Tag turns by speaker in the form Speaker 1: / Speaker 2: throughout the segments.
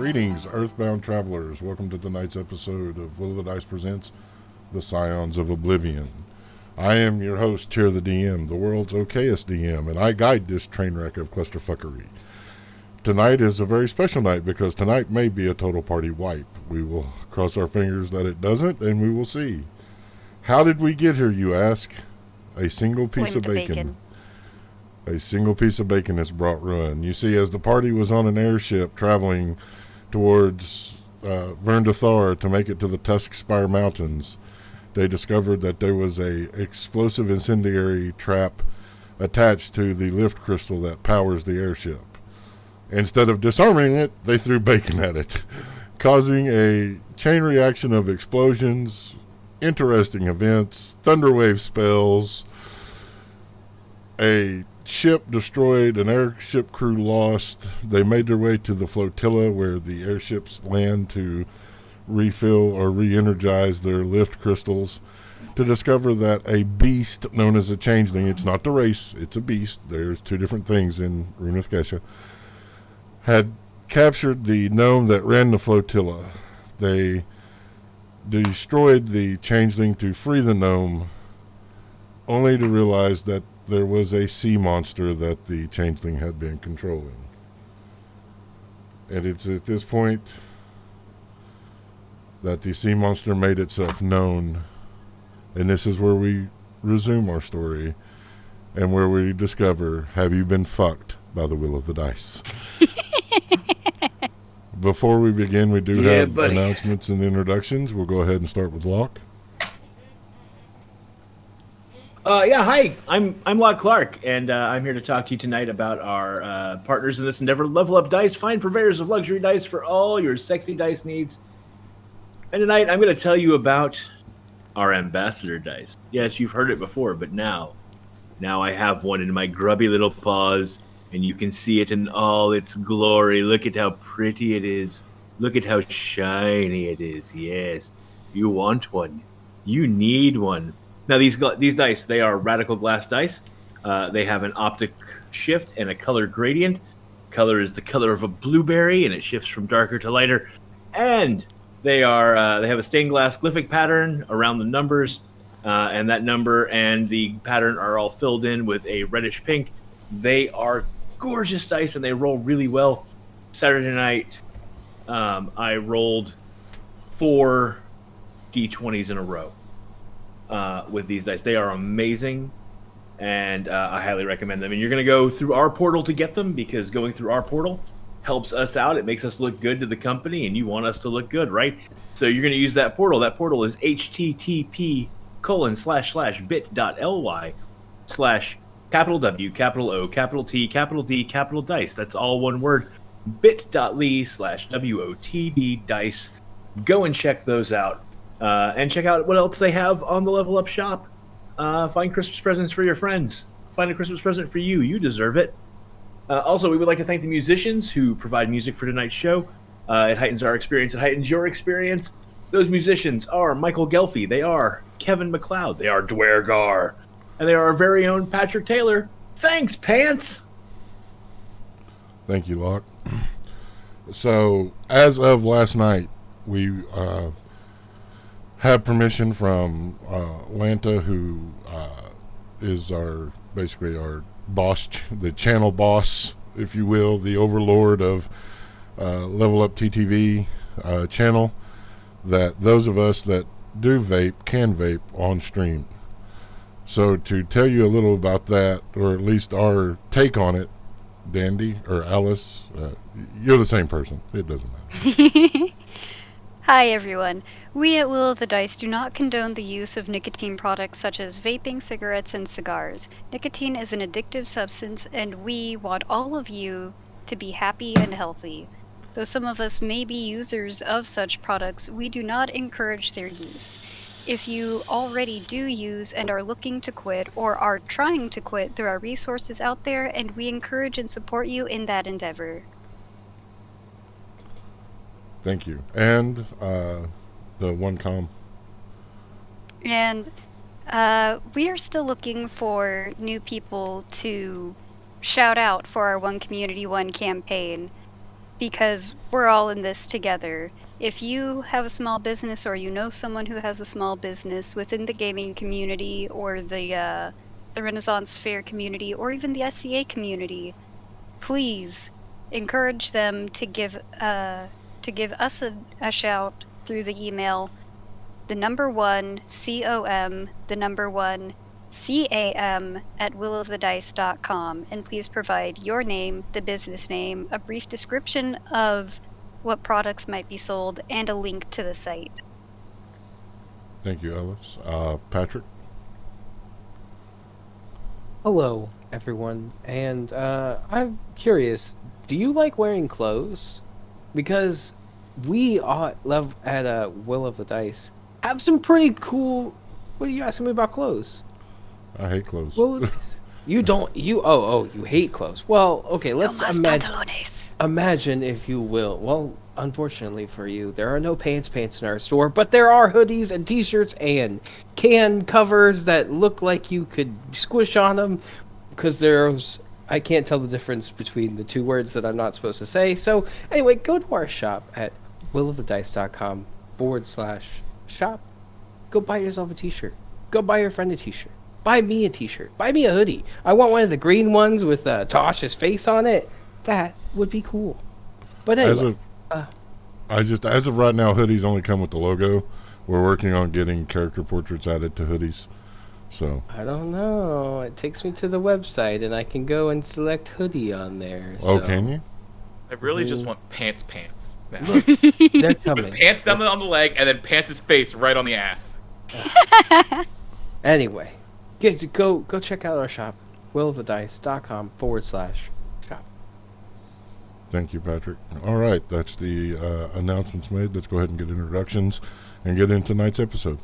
Speaker 1: Greetings, Earthbound Travelers. Welcome to tonight's episode of Will of the Dice presents the Scions of Oblivion. I am your host, Tier the DM, the world's okayest DM, and I guide this train wreck of clusterfuckery. Tonight is a very special night because tonight may be a total party wipe. We will cross our fingers that it doesn't, and we will see. How did we get here, you ask? A single piece of bacon. A single piece of bacon has brought ruin. You see, as the party was on an airship traveling towards Verndathar to make it to the Tuskspire Mountains, they discovered that there was a explosive incendiary trap attached to the lift crystal that powers the airship. Instead of disarming it, they threw bacon at it, causing a chain reaction of explosions, interesting events, thunderwave spells, a ship destroyed, an airship crew lost. They made their way to the flotilla where the airships land to refill or re-energize their lift crystals to discover that a beast known as a changeling, it's not the race, it's a beast, there's two different things in Runeth Gesha, had captured the gnome that ran the flotilla. They destroyed the changeling to free the gnome, only to realize that there was a sea monster that the changeling had been controlling. And it's at this point that the sea monster made itself known. And this is where we resume our story and where we discover, have you been fucked by the will of the dice? Before we begin, we do have announcements and introductions. We'll go ahead and start with Locke.
Speaker 2: Hi, I'm Locke Clark, and I'm here to talk to you tonight about our partners in this endeavor, Level Up Dice, fine purveyors of luxury dice for all your sexy dice needs. And tonight I'm going to tell you about our ambassador dice. Yes, you've heard it before, but now I have one in my grubby little paws, and you can see it in all its glory. Look at how pretty it is. Look at how shiny it is. Yes, you want one. You need one. Now, these dice, they are radical glass dice. They have an optic shift and a color gradient. Color is the color of a blueberry, and it shifts from darker to lighter. And they have a stained glass glyphic pattern around the numbers, and that number and the pattern are all filled in with a reddish pink. They are gorgeous dice, and they roll really well. Saturday night, I rolled 4 D20s in a row. With these dice. They are amazing, and I highly recommend them. And you're going to go through our portal to get them, because going through our portal helps us out. It makes us look good to the company, and you want us to look good, right? So you're going to use that portal. That portal is http://bit.ly/W, T, D, dice. That's all one word. bit.ly/WOTB dice. Go and check those out. And check out what else they have on the Level Up shop. Find Christmas presents for your friends. Find a Christmas present for you. You deserve it. Also, we would like to thank the musicians who provide music for tonight's show. It heightens our experience. It heightens your experience. Those musicians are Michael Gelfi. They are Kevin MacLeod. They are Dwergar. And they are our very own Patrick Taylor. Thanks, Pants!
Speaker 1: Thank you, Locke. So, as of last night, we have permission from Lanta, who is basically our boss, the channel boss, if you will, the overlord of Level Up TTV channel, that those of us that do vape can vape on stream. So to tell you a little about that, or at least our take on it, Dandy or Alice, you're the same person. It doesn't matter.
Speaker 3: Hi everyone. We at Will of the Dice do not condone the use of nicotine products such as vaping, cigarettes, and cigars. Nicotine is an addictive substance, and we want all of you to be happy and healthy. Though some of us may be users of such products, we do not encourage their use. If you already do use and are looking to quit or are trying to quit, there are resources out there, and we encourage and support you in that endeavor.
Speaker 1: Thank you. And the one com.
Speaker 3: And we are still looking for new people to shout out for our One Community, One campaign. because we're all in this together. If you have a small business or you know someone who has a small business within the gaming community or the Renaissance Fair community or even the SCA community, please encourage them to give us a shout through the email, the number 1 COM, the number 1 CAM at willofthedice.com, and please provide your name, the business name, a brief description of what products might be sold, and a link to the site.
Speaker 1: Thank you, Ellis. Patrick?
Speaker 4: Hello, everyone. And I'm curious, do you like wearing clothes? Because we at Will of the Dice have some pretty cool... What are you asking me about clothes?
Speaker 1: I hate clothes.
Speaker 4: Well, you don't... You hate clothes. Well, okay, let's imagine, if you will. Well, unfortunately for you, there are no pants in our store, but there are hoodies and t-shirts and can covers that look like you could squish on them, because I can't tell the difference between the two words that I'm not supposed to say. So anyway, go to our shop at willofthedice.com/shop. Go buy yourself a t-shirt. Go buy your friend a t-shirt. Buy me a t-shirt. Buy me a hoodie. I want one of the green ones with Tosh's face on it. That would be cool. But anyway,
Speaker 1: as of right now, hoodies only come with the logo. We're working on getting character portraits added to hoodies. So
Speaker 4: I don't know. It takes me to the website, and I can go and select hoodie on there.
Speaker 1: Oh,
Speaker 4: So.
Speaker 1: can you?
Speaker 5: I really just want pants now.
Speaker 4: Look, they're coming.
Speaker 5: With pants down on the leg, and then pants' face right on the ass.
Speaker 4: Anyway, go check out our shop, willofthedice.com/shop.
Speaker 1: Thank you, Patrick. All right, that's the announcements made. Let's go ahead and get introductions and get into tonight's episode.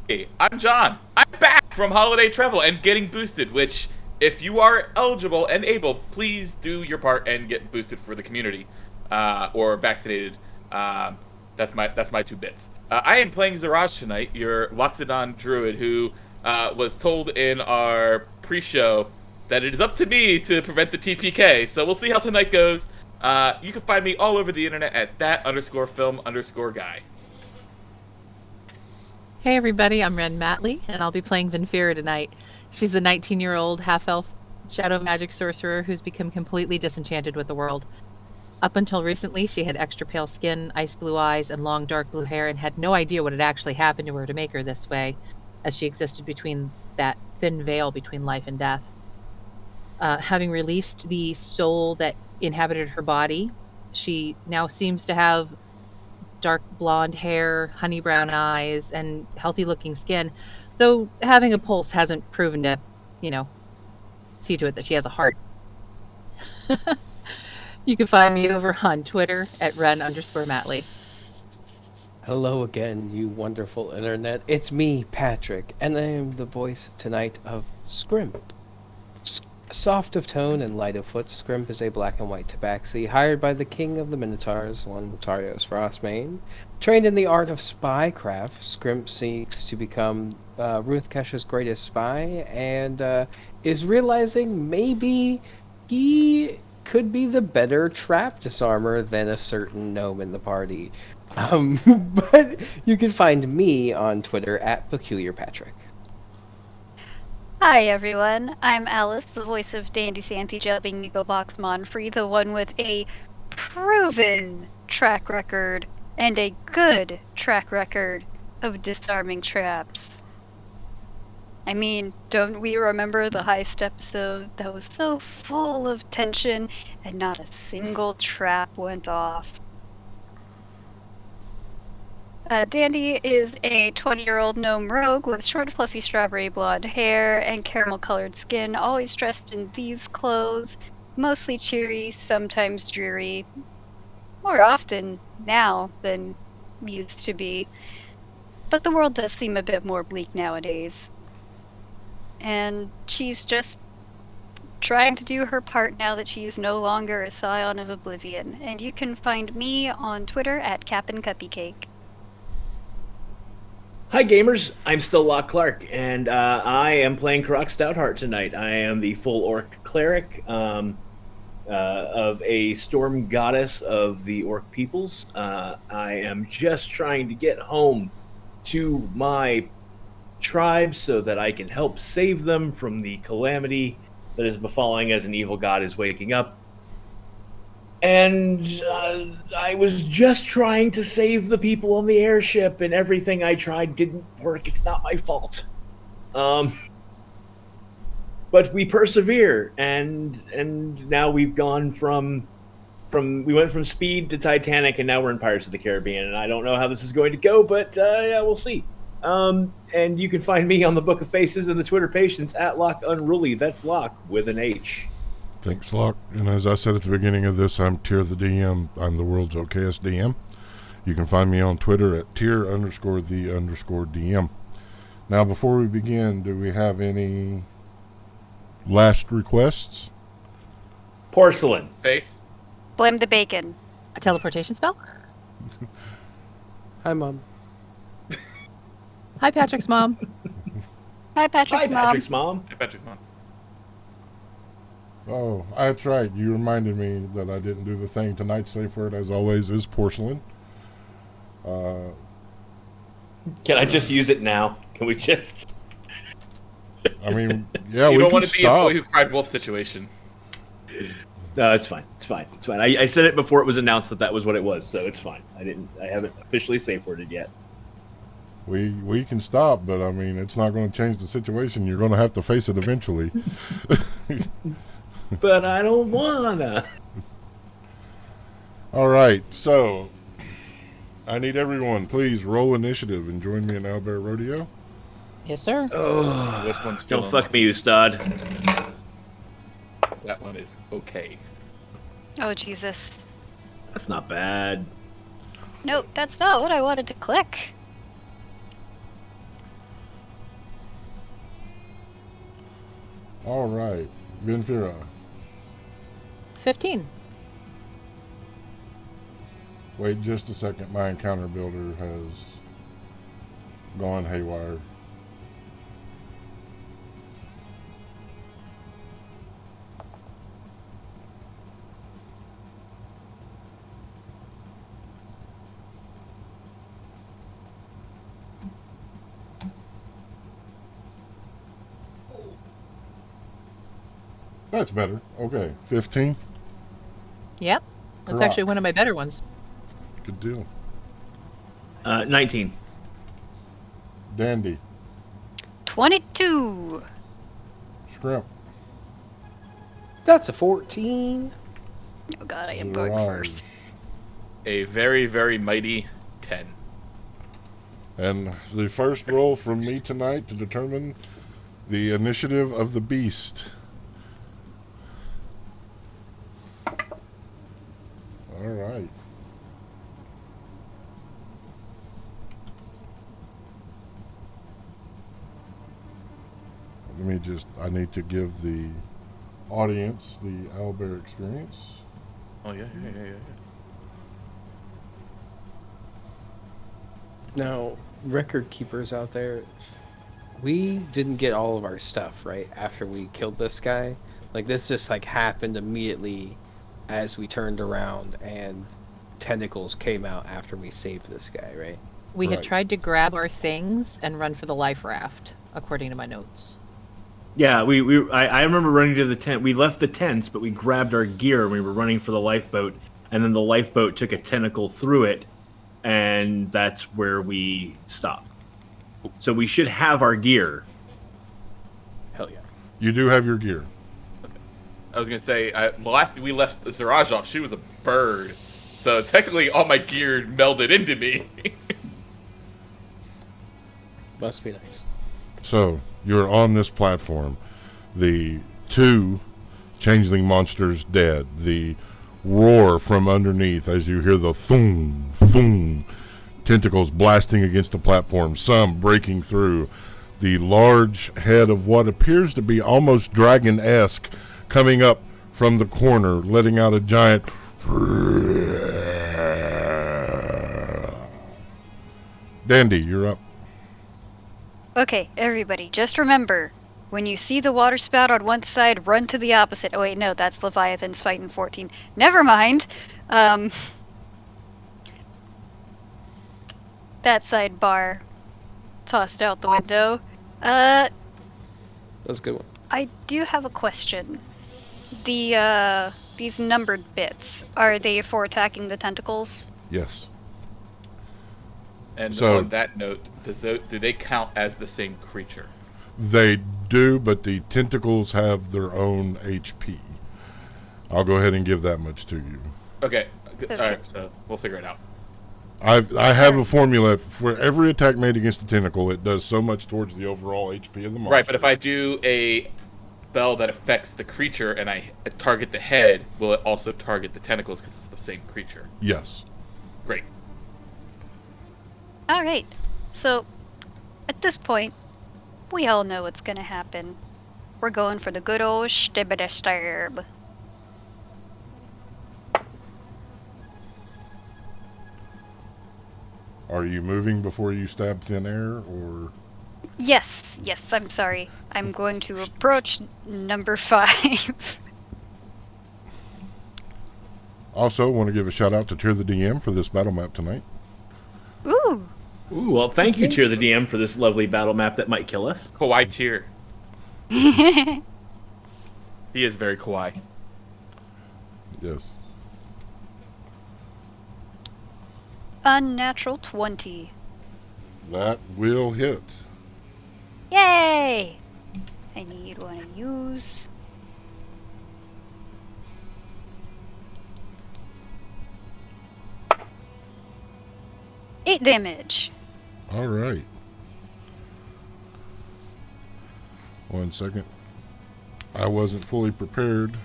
Speaker 5: Hey, I'm John. I'm back from holiday travel and getting boosted, which, if you are eligible and able, please do your part and get boosted for the community, or vaccinated. That's my 2 bits. I am playing Zaraj tonight, your Loxodon druid, who was told in our pre-show that it is up to me to prevent the TPK. So we'll see how tonight goes. You can find me all over the internet at that_film_guy.
Speaker 6: Hey everybody, I'm Ren Matley, and I'll be playing Vinfira tonight. She's a 19-year-old half-elf shadow magic sorcerer who's become completely disenchanted with the world. Up until recently, she had extra pale skin, ice blue eyes, and long dark blue hair, and had no idea what had actually happened to her to make her this way, as she existed between that thin veil between life and death. Having released the soul that inhabited her body, she now seems to have dark blonde hair, honey brown eyes, and healthy looking skin, though having a pulse hasn't proven to, see to it that she has a heart. You can find me over on Twitter at Ren_Matley.
Speaker 4: Hello again, you wonderful internet. It's me, Patrick, and I am the voice tonight of Scrimp. Soft of tone and light of foot, Scrimp is a black and white tabaxi hired by the king of the Minotaurs, one Tarios Frostmane. Trained in the art of spycraft, Scrimp seeks to become Ruth Kesh's greatest spy, and is realizing maybe he could be the better trap disarmer than a certain gnome in the party. But you can find me on Twitter at PeculiarPatrick.
Speaker 3: Hi everyone, I'm Alice, the voice of Dandy Santy Jumping Nico Box Monfrey, the one with a proven track record and a good track record of disarming traps. I mean, don't we remember the heist episode that was so full of tension and not a single trap went off? Dandy is a 20-year-old gnome rogue with short, fluffy strawberry blonde hair and caramel-colored skin, always dressed in these clothes, mostly cheery, sometimes dreary, more often now than used to be. But the world does seem a bit more bleak nowadays. And she's just trying to do her part now that she's no longer a scion of Oblivion. And you can find me on Twitter at CapandCuppyCake.
Speaker 2: Hi gamers, I'm still Locke Clark, and I am playing Karak Stoutheart tonight. I am the full orc cleric. of a storm goddess of the orc peoples. I am just trying to get home to my tribe so that I can help save them from the calamity that is befalling as an evil god is waking up. And I was just trying to save the people on the airship, and everything I tried didn't work. It's not my fault. But we persevere, and now we've gone from we went from Speed to Titanic, and now we're in Pirates of the Caribbean. And I don't know how this is going to go, but yeah, we'll see. And you can find me on the Book of Faces and the Twitter Patience at Locke Unruly. That's Locke with an H.
Speaker 1: Thanks, Locke. And as I said at the beginning of this, I'm Tier the DM. I'm the world's okayest DM. You can find me on Twitter at Tier_the_DM. Now, before we begin, do we have any last requests?
Speaker 2: Porcelain.
Speaker 5: Face.
Speaker 3: Blame the bacon.
Speaker 6: A teleportation spell?
Speaker 4: Hi, Mom.
Speaker 6: Hi, Patrick's mom.
Speaker 3: Hi, Patrick's
Speaker 2: Hi,
Speaker 3: mom.
Speaker 2: Patrick's mom.
Speaker 5: Hey, Patrick, come on.
Speaker 1: Oh, that's right. You reminded me that I didn't do the thing. Tonight's safe word, as always, is porcelain.
Speaker 2: Can I just use it now? Can we just...
Speaker 1: I mean, yeah,
Speaker 5: You
Speaker 1: we
Speaker 5: don't
Speaker 1: can
Speaker 5: want to be a
Speaker 1: stop.
Speaker 5: boy who cried wolf situation.
Speaker 2: No, it's fine. It's fine. It's fine. I said it before it was announced that was what it was, so it's fine. I haven't officially safe worded yet.
Speaker 1: We can stop, but I mean, it's not going to change the situation. You're going to have to face it eventually.
Speaker 2: But I don't wanna.
Speaker 1: All right, so I need everyone, please roll initiative and join me in Owlbear Rodeo.
Speaker 6: Yes, sir.
Speaker 2: Oh,
Speaker 5: Which one's
Speaker 2: don't
Speaker 5: feeling
Speaker 2: fuck me, Ustad.
Speaker 5: That one is okay.
Speaker 3: Oh, Jesus.
Speaker 2: That's not bad.
Speaker 3: Nope, that's not what I wanted to click.
Speaker 1: All right, Vinfira.
Speaker 6: 15.
Speaker 1: Wait just a second. My encounter builder has gone haywire. That's better. Okay, 15.
Speaker 6: Yep. That's
Speaker 1: Hurrah.
Speaker 6: actually one of my better ones.
Speaker 1: Good deal.
Speaker 2: 19.
Speaker 1: Dandy.
Speaker 3: 22.
Speaker 1: Scrimp.
Speaker 4: That's a 14.
Speaker 3: Oh god, I am going
Speaker 1: Mirage.
Speaker 3: first.
Speaker 5: A very, very mighty 10.
Speaker 1: And the first roll from me tonight to determine the initiative of the beast. All right. I need to give the audience the owlbear experience.
Speaker 5: Oh, yeah.
Speaker 4: Now, record keepers out there, we didn't get all of our stuff, right, after we killed this guy. Like, this just, like, happened immediately as we turned around and tentacles came out after we saved this guy, right?
Speaker 6: We had
Speaker 1: Right.
Speaker 6: tried to grab our things and run for the life raft, according to my notes.
Speaker 2: Yeah, I remember running to the tent. We left the tents, but we grabbed our gear and we were running for the lifeboat. And then the lifeboat took a tentacle through it, and that's where we stopped. So we should have our gear.
Speaker 5: Hell yeah.
Speaker 1: You do have your gear.
Speaker 5: I was going to say, the last we left Siraj off, she was a bird. So technically all my gear melded into me.
Speaker 4: Must be nice.
Speaker 1: So, you're on this platform. The two changeling monsters dead. The roar from underneath as you hear the thum, thum. Tentacles blasting against the platform, some breaking through. The large head of what appears to be almost dragon-esque coming up from the corner, letting out a giant... Dandy, you're up.
Speaker 3: Okay, everybody, just remember, When you see the water spout on one side, run to the opposite. Oh wait, no, that's Leviathan's fighting 14. Never mind. That sidebar tossed out the window.
Speaker 4: That's a good one.
Speaker 3: I do have a question. These numbered bits, are they for attacking the tentacles?
Speaker 1: Yes.
Speaker 5: And
Speaker 1: So-
Speaker 5: on that note, do they count as the same creature?
Speaker 1: They do, but the tentacles have their own HP. I'll go ahead and give that much to you.
Speaker 5: Okay.
Speaker 3: Okay.
Speaker 5: Alright, so we'll figure it out.
Speaker 1: I have a formula for every attack made against a tentacle. It does so much towards the overall HP of the monster.
Speaker 5: Right, but if I do a spell that affects the creature and I target the head, will it also target the tentacles because it's the same creature?
Speaker 1: Yes.
Speaker 5: Great.
Speaker 3: Alright, so at this point, we all know what's gonna happen. We're going for the good old stab.
Speaker 1: Are you moving before you stab thin air, or?
Speaker 3: Yes, I'm sorry. I'm going to approach number 5.
Speaker 1: Also, want to give a shout out to Tier the DM for this battle map tonight.
Speaker 3: Ooh.
Speaker 2: Ooh, well, thank you, Tier the DM, for this lovely battle map that might kill us.
Speaker 5: Kawaii tier. He is very kawaii.
Speaker 1: Yes.
Speaker 3: Unnatural 20.
Speaker 1: That will hit.
Speaker 3: Yay! I need one to use. Eight damage.
Speaker 1: All right. 1 second. I wasn't fully prepared.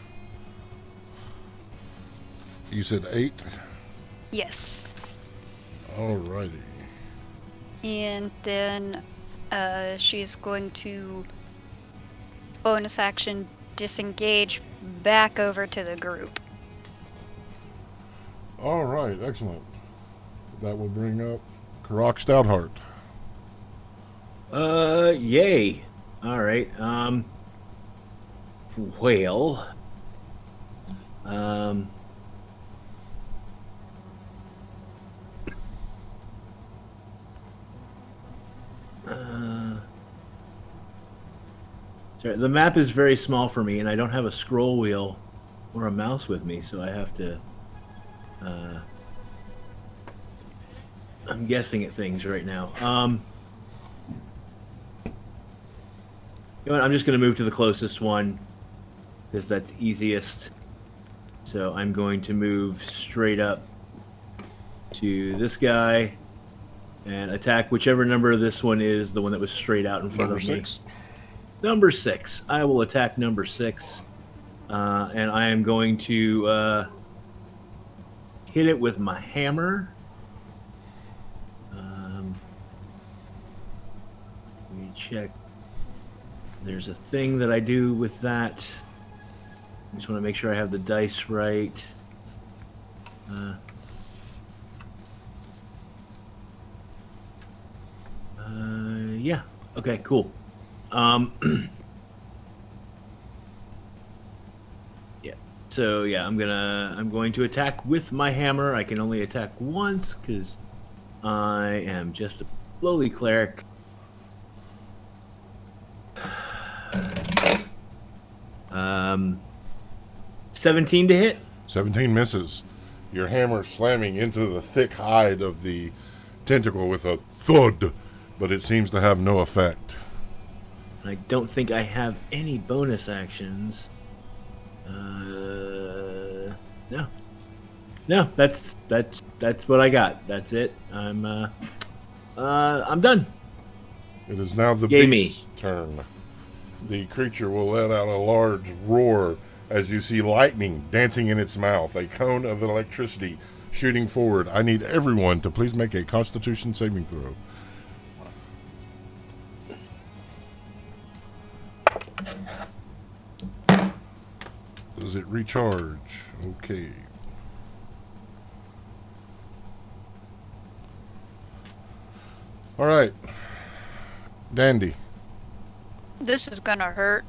Speaker 1: You said 8?
Speaker 3: Yes.
Speaker 1: Alrighty.
Speaker 3: And then she's going to bonus action disengage back over to the group.
Speaker 1: Alright, excellent. That will bring up Karak Stoutheart.
Speaker 2: Yay. Alright, well, sorry, the map is very small for me, and I don't have a scroll wheel or a mouse with me, so I have to, I'm guessing at things right now. You know what, I'm just going to move to the closest one, because that's easiest. So I'm going to move straight up to this guy and attack whichever number this one is, the one that was straight out in front
Speaker 1: Number
Speaker 2: of
Speaker 1: 6.
Speaker 2: me. Number 6. I will attack number 6. And I am going to hit it with my hammer. Let me check. There's a thing that I do with that. I just want to make sure I have the dice right. Yeah. Okay, cool. Yeah. So yeah, I'm going to attack with my hammer. I can only attack once because I am just a lowly cleric. 17 to hit.
Speaker 1: 17 misses. Your hammer slamming into the thick hide of the tentacle with a thud, but it seems to have no effect.
Speaker 2: I don't think I have any bonus actions. No, that's what I got. That's it. I'm done.
Speaker 1: It is now the
Speaker 2: Yay
Speaker 1: beast's turn. The creature will let out a large roar as you see lightning dancing in its mouth, a cone of electricity shooting forward. I need everyone to please make a Constitution saving throw. Does it recharge? Okay. All right. Dandy.
Speaker 3: This is gonna hurt.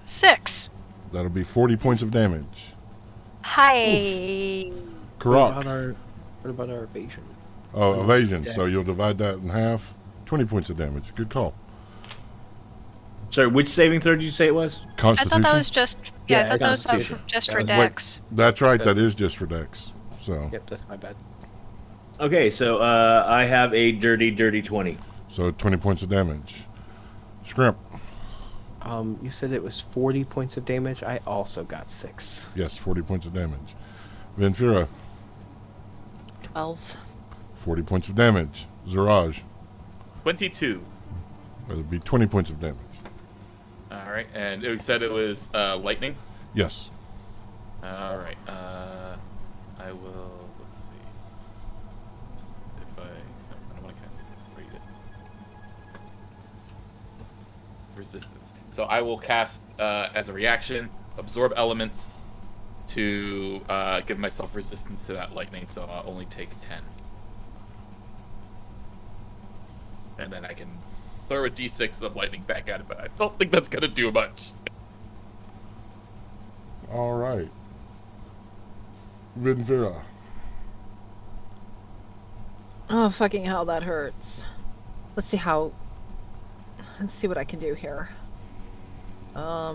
Speaker 3: 6.
Speaker 1: That'll be 40 points of damage.
Speaker 3: Hi.
Speaker 1: Karak.
Speaker 4: What about our evasion?
Speaker 1: Oh,
Speaker 4: Oh,
Speaker 1: evasion.
Speaker 4: dex.
Speaker 1: So you'll divide that in half. 20 points of damage. Good call.
Speaker 2: Sorry, which saving throw did you say it was?
Speaker 3: I
Speaker 1: Constitution.
Speaker 3: thought that was just. Yeah, I thought that was
Speaker 2: Constitution.
Speaker 3: just
Speaker 4: That
Speaker 3: for
Speaker 4: was
Speaker 3: Dex.
Speaker 1: That's right. That is just for Dex. So,
Speaker 4: Yep, that's my bad.
Speaker 2: Okay, so I have a dirty 20.
Speaker 1: so 20 points of damage. Scrimp.
Speaker 4: You said it was 40 points of damage. I also got 6.
Speaker 1: Yes, 40 points of damage. Venfira.
Speaker 6: 12.
Speaker 1: 40 points of damage. Ziraj.
Speaker 5: 22.
Speaker 1: That'll be 20 points of damage.
Speaker 5: All right, and we said it was lightning.
Speaker 1: Yes.
Speaker 5: All right. I will. Let's see. If I don't want to cast it. Read it. Resistance. So I will cast as a reaction, absorb elements to give myself resistance to that lightning. So I'll only take 10, and then I can throw a d6 of lightning back at it. But I don't think that's gonna do much.
Speaker 1: All right. Venfira.
Speaker 6: Oh, fucking hell, that hurts. Let's see what I can do here. What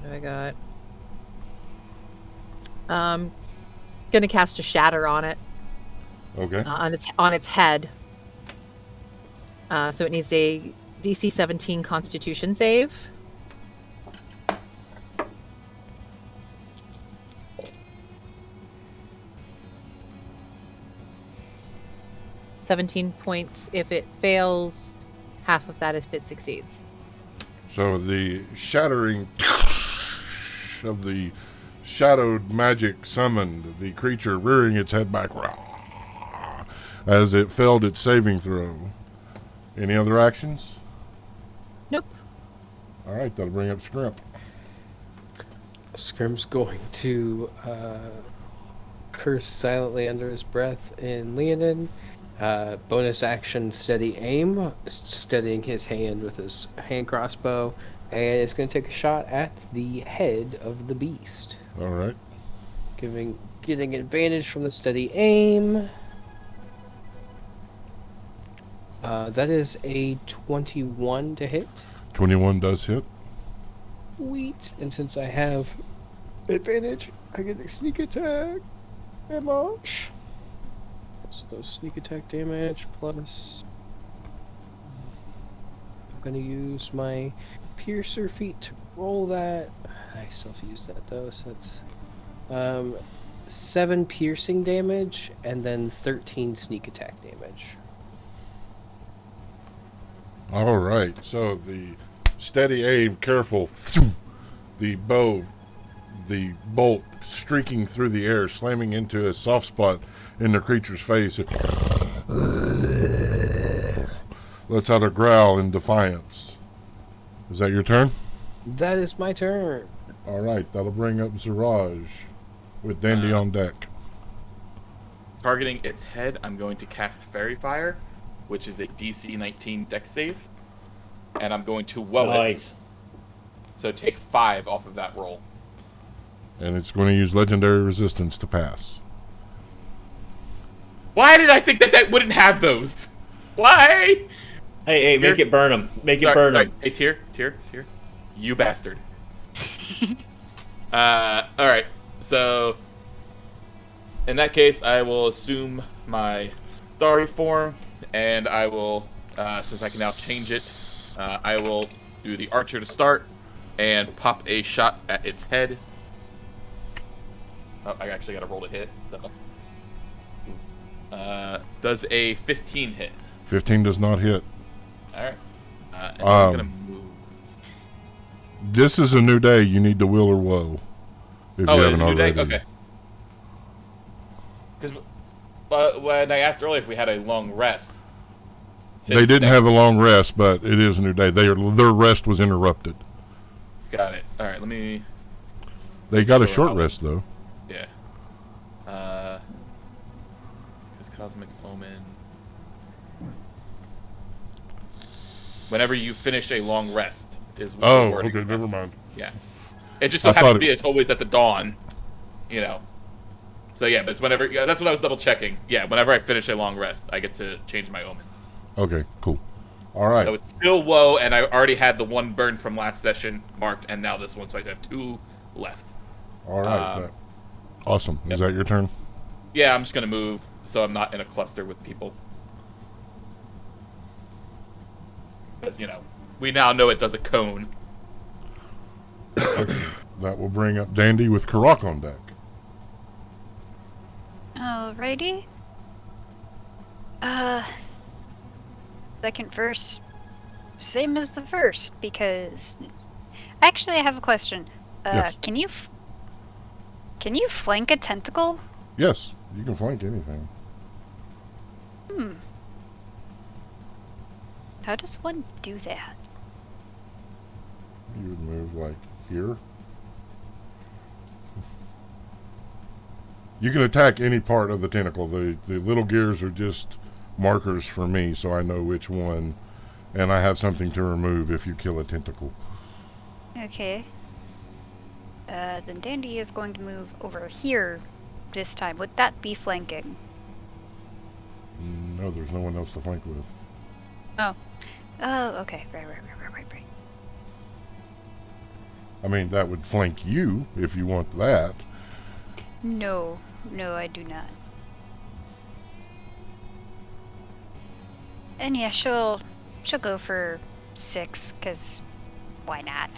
Speaker 6: do I got? Gonna cast a shatter on it,
Speaker 1: Okay.
Speaker 6: on its head. So it needs a DC 17 Constitution save. $17 points if it fails, half of that if it succeeds.
Speaker 1: So the shattering of the shadowed magic summoned the creature rearing its head back as it failed its saving throw. Any other actions?
Speaker 6: Nope.
Speaker 1: All right, that'll bring up Scrimp.
Speaker 4: Scrimp's going to curse silently under his breath in Leonin. Bonus action, steady aim, steadying his hand with his hand crossbow, and it's going to take a shot at the head of the beast.
Speaker 1: All right.
Speaker 4: Getting advantage from the steady aim. That is a 21 to hit.
Speaker 1: 21 does hit.
Speaker 4: Sweet. And since I have advantage, I get a sneak attack. Damage. So sneak attack damage plus. I'm gonna use my piercer feat to roll that. I still have to use that though, so that's 7 piercing damage and then 13 sneak attack damage.
Speaker 1: All right. So the steady aim, careful. The bolt streaking through the air, slamming into a soft spot in the creature's face. It lets out a growl in defiance. Is that your turn?
Speaker 4: That is my turn.
Speaker 1: All right. That'll bring up Ziraj with Dandy on deck.
Speaker 5: Targeting its head, I'm going to cast Fairy Fire, which is a DC 19 Dex save, and I'm going to woe it.
Speaker 2: Nice.
Speaker 5: So take 5 off of that roll.
Speaker 1: And it's going to use legendary resistance to pass.
Speaker 5: Why did I think that wouldn't have those? Why?
Speaker 2: Hey, make it burn them. Make it burn them.
Speaker 5: Hey, Tyr. You bastard. Alright. So, in that case, I will assume my starry form, and I will, since I can now change it, I will do the archer to start, and pop a shot at its head. Oh, I actually gotta roll to hit. So. Does a 15 hit?
Speaker 1: 15 does not hit.
Speaker 5: Alright. And I'm gonna move.
Speaker 1: This is a new day. You need to will or woe. If you
Speaker 5: Oh,
Speaker 1: haven't
Speaker 5: it's a new day?
Speaker 1: already.
Speaker 5: Okay. Because when I asked earlier if we had a long rest.
Speaker 1: They didn't have a long rest, but it is a new day. Their rest was interrupted.
Speaker 5: Got it. Alright, let me...
Speaker 1: They got a
Speaker 5: Sure,
Speaker 1: short
Speaker 5: I'll-
Speaker 1: rest, though.
Speaker 5: Yeah. Is Cosmic Omen... Whenever you finish a long rest is what
Speaker 1: Oh,
Speaker 5: the wording
Speaker 1: okay,
Speaker 5: is.
Speaker 1: never mind.
Speaker 5: Yeah. It just so
Speaker 1: I
Speaker 5: happens
Speaker 1: thought
Speaker 5: to be it's always at the dawn, you know. So yeah, but it's whenever. Yeah, that's what I was double checking. Yeah, whenever I finish a long rest, I get to change my omen.
Speaker 1: Okay, cool. All right.
Speaker 5: So it's still woe, and I already had the one burn from last session marked, and now this one, so I have 2 left.
Speaker 1: All right. Awesome. Is that your turn?
Speaker 5: Yeah, I'm just gonna move so I'm not in a cluster with people. Because we now know it does a cone.
Speaker 1: Excellent. That will bring up Dandy with Karak on deck.
Speaker 3: Alrighty. Second verse, same as the first, because... Actually, I have a question.
Speaker 1: Yes.
Speaker 3: Can you flank a tentacle?
Speaker 1: Yes, you can flank anything.
Speaker 3: How does one do that?
Speaker 1: You would move like here. You can attack any part of the tentacle. The little gears are just markers for me, so I know which one, and I have something to remove if you kill a tentacle.
Speaker 3: Okay. Then Dandy is going to move over here this time. Would that be flanking?
Speaker 1: No, there's no one else to flank with.
Speaker 3: Oh, okay. Right.
Speaker 1: I mean, that would flank you if you want that.
Speaker 3: No, I do not. And yeah, she'll go for 6, 'cause why not?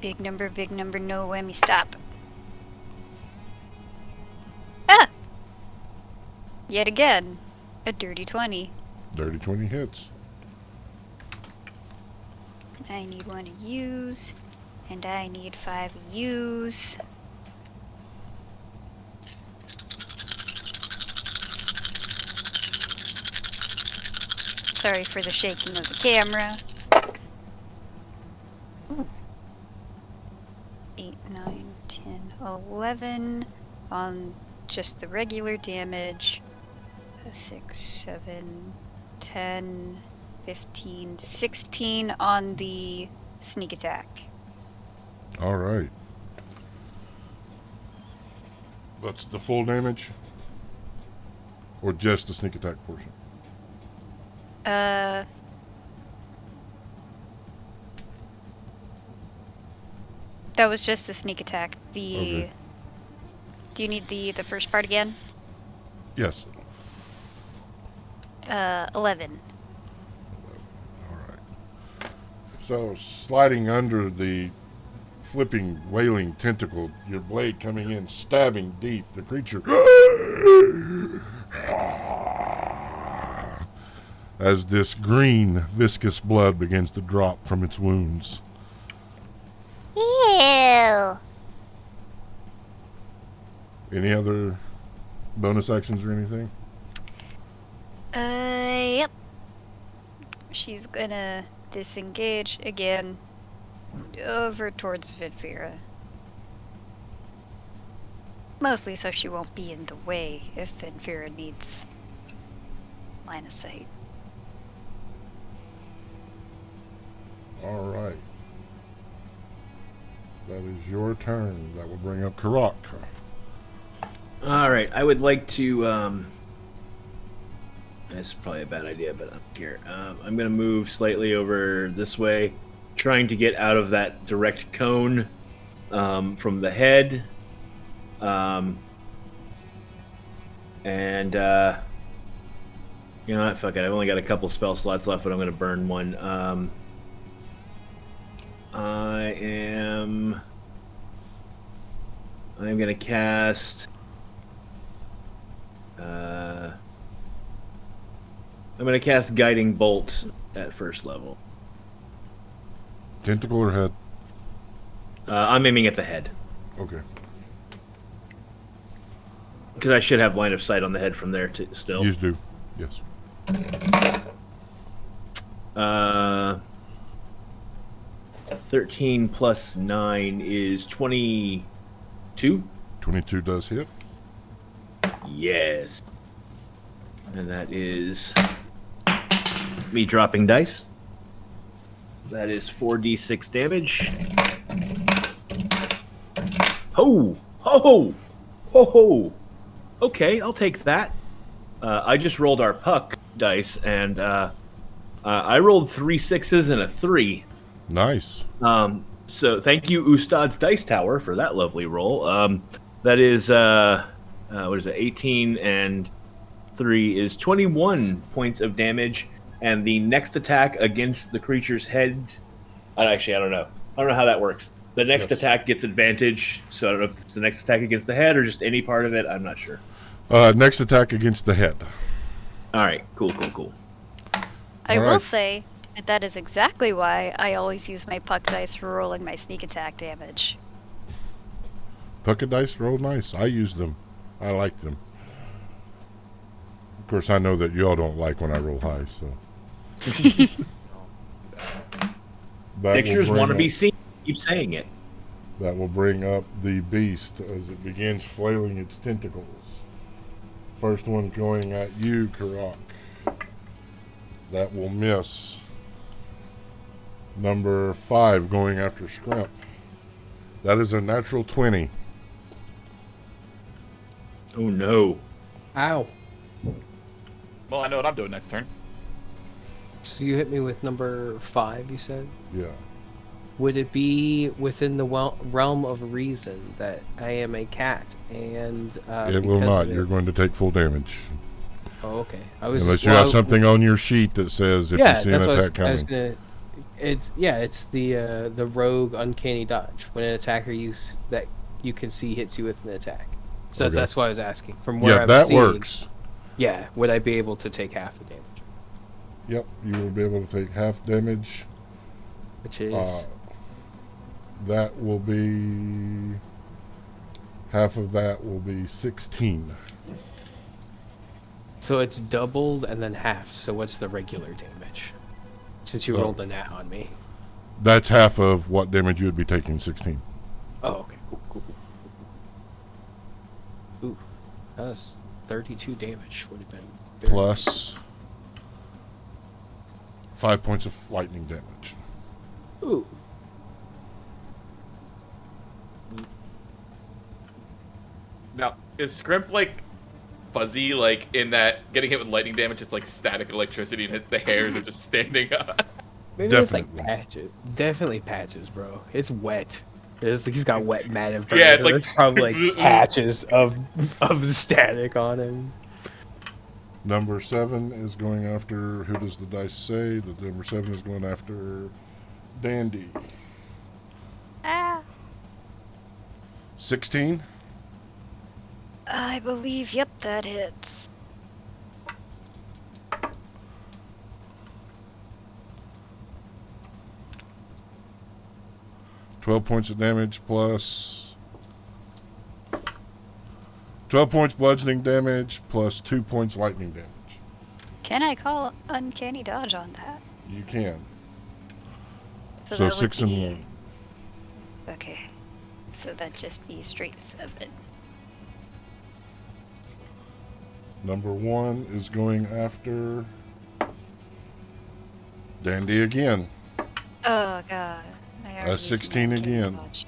Speaker 3: Big number, no whammy, stop. Ah! Yet again, a dirty 20.
Speaker 1: Dirty 20 hits.
Speaker 3: I need 1 to use, and I need 5 to use. Sorry for the shaking of the camera. 8, 9, 10, 11 on just the regular damage. 6, 7, 10, 15, 16 on the sneak attack.
Speaker 1: All right. That's the full damage? Or just the sneak attack portion?
Speaker 3: That was just the sneak attack.
Speaker 1: Okay.
Speaker 3: Do you need the first part again?
Speaker 1: Yes.
Speaker 3: 11.
Speaker 1: All right. So, sliding under the flipping, wailing tentacle, your blade coming in, stabbing deep, the creature... as this green, viscous blood begins to drop from its wounds.
Speaker 3: Ew!
Speaker 1: Any other bonus actions or anything?
Speaker 3: Yep. She's gonna disengage again over towards Vidvira. Mostly so she won't be in the way if Vidvira needs line of sight.
Speaker 1: All right. That is your turn. That will bring up Karak.
Speaker 2: All right, I would like to. That's probably a bad idea, but I don't care. I'm gonna move slightly over this way, trying to get out of that direct cone from the head. And you know what? Fuck it. I've only got a couple spell slots left, but I'm gonna burn one. I'm gonna cast. I'm gonna cast Guiding Bolt at first level.
Speaker 1: Tentacle or head?
Speaker 2: I'm aiming at the head
Speaker 1: Okay.
Speaker 2: because I should have line of sight on the head from there still.
Speaker 1: You do. Yes.
Speaker 2: 13 plus 9 is 22.
Speaker 1: 22 does hit.
Speaker 2: Yes. And that is me dropping dice. That is 4d6 damage. Ho! Ho! Ho! Ho! Ho! Okay, I'll take that. I just rolled our puck dice, and I rolled 3 6s and a 3.
Speaker 1: Nice.
Speaker 2: So thank you, Ustad's Dice Tower, for that lovely roll. That is, what is it, 18 and 3 is 21 points of damage, and the next attack against the creature's head... Actually, I don't know. I don't know how that works. The next attack gets advantage, so I don't know if it's the next attack against the head or just any part of it. I'm not sure.
Speaker 1: Next attack against the head.
Speaker 2: All right, cool.
Speaker 3: I will say that is exactly why I always use my puck dice for rolling my sneak attack damage.
Speaker 1: Puck dice roll nice. I use them. I like them. Of course, I know that y'all don't like when I roll high, so.
Speaker 2: Pictures want to be seen. Keep saying it.
Speaker 1: That will bring up the beast as it begins flailing its tentacles. First one going at you, Karak. That will miss. Number 5 going after Scrimp. That is a natural 20.
Speaker 2: Oh no.
Speaker 4: Ow.
Speaker 5: Well, I know what I'm doing next turn.
Speaker 4: So you hit me with number 5, you said?
Speaker 1: Yeah.
Speaker 4: Would it be within the realm of reason that I am a cat and
Speaker 1: It will not. You're going to take full damage.
Speaker 4: Oh, okay.
Speaker 1: Unless you have something on your sheet that says if you see an attack coming.
Speaker 4: It's the rogue uncanny dodge when an attacker that you can see hits you with an attack. So
Speaker 1: Okay.
Speaker 4: that's why I was asking. From where I'm
Speaker 1: that
Speaker 4: seeing,
Speaker 1: works.
Speaker 4: Yeah, would I be able to take half the damage?
Speaker 1: Yep, you will be able to take half damage.
Speaker 4: Which is
Speaker 1: That will be... Half of that will be 16.
Speaker 4: so it's doubled and then half. So what's the regular damage? Since you rolled a nat on me.
Speaker 1: That's half of what damage you would be taking, 16.
Speaker 4: Oh, okay. Cool. Ooh, that was 32 damage. Would have been very
Speaker 1: Plus 5 points of lightning damage.
Speaker 4: Ooh.
Speaker 5: Now, is Scrimp like fuzzy, like in that getting hit with lightning damage is like static electricity and the hairs are just standing up?
Speaker 4: Maybe
Speaker 1: Definitely.
Speaker 4: it's like patches. Definitely patches, bro. It's wet. He's got wet mat in front
Speaker 5: Yeah,
Speaker 4: of
Speaker 5: it's
Speaker 4: him.
Speaker 5: like-
Speaker 4: There's probably like patches of static on him.
Speaker 1: Number 7 is going after... Who does the dice say? The number 7 is going after Dandy.
Speaker 3: Ah,
Speaker 1: 16?
Speaker 3: I believe, yep, that hits.
Speaker 1: $12 points of damage plus 12 points bludgeoning damage plus 2 points lightning damage.
Speaker 3: Can I call uncanny dodge on that?
Speaker 1: You can. So
Speaker 3: that would
Speaker 1: 6 and
Speaker 3: be-
Speaker 1: 1.
Speaker 3: Okay, so that just be straight 7.
Speaker 1: Number 1 is going after Dandy again.
Speaker 3: Oh god. I already used
Speaker 1: 16
Speaker 3: my uncanny
Speaker 1: again.
Speaker 3: dodge.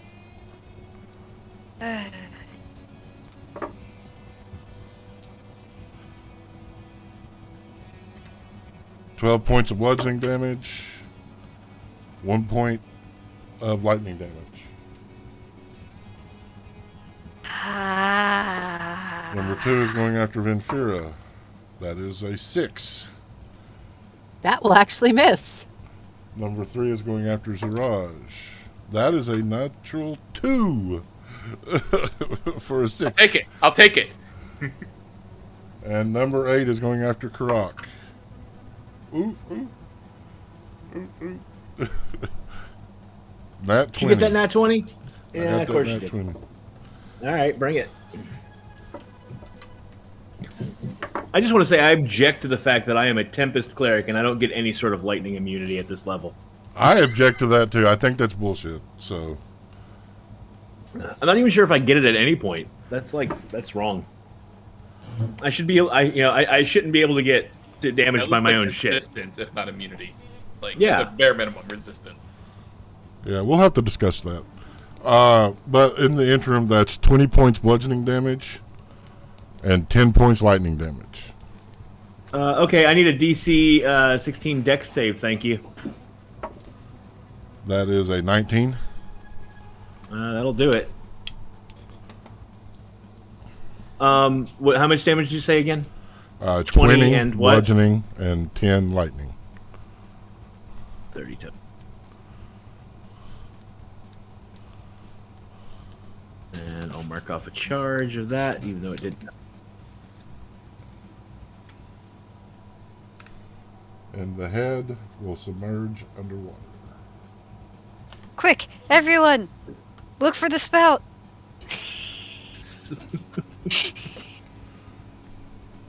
Speaker 1: 12 points of bludgeoning damage. 1 point of lightning damage. Number 2 is going after Venfira. That is a 6.
Speaker 6: That will actually miss.
Speaker 1: Number 3 is going after Ziraj. That is a natural 2 for a 6.
Speaker 5: I'll take it.
Speaker 1: And number 8 is going after Karak. Ooh. Nat 20.
Speaker 2: Did you get that nat 20?
Speaker 1: I
Speaker 2: Yeah,
Speaker 1: got
Speaker 2: of
Speaker 1: that
Speaker 2: course you
Speaker 1: nat
Speaker 2: did.
Speaker 1: 20.
Speaker 2: All right, bring it. I just want to say I object to the fact that I am a Tempest cleric and I don't get any sort of lightning immunity at this level.
Speaker 1: I object to that too. I think that's bullshit. So
Speaker 2: I'm not even sure if I get it at any point. That's wrong. I should be. I shouldn't be able to get damaged
Speaker 5: At
Speaker 2: by
Speaker 5: least,
Speaker 2: my
Speaker 5: like,
Speaker 2: own shit.
Speaker 5: resistance, if not immunity. Like,
Speaker 2: Yeah.
Speaker 5: the bare minimum resistance.
Speaker 1: Yeah, we'll have to discuss that. But in the interim, that's 20 points bludgeoning damage and 10 points lightning damage.
Speaker 2: Okay, I need a DC 16 Dex save. Thank you.
Speaker 1: That is a 19.
Speaker 2: That'll do it. How much damage did you say again?
Speaker 1: 20
Speaker 2: and what?
Speaker 1: bludgeoning and 10 lightning.
Speaker 2: 32. And I'll mark off a charge of that, even though it didn't.
Speaker 1: And the head will submerge underwater.
Speaker 3: Quick, everyone! Look for the spout!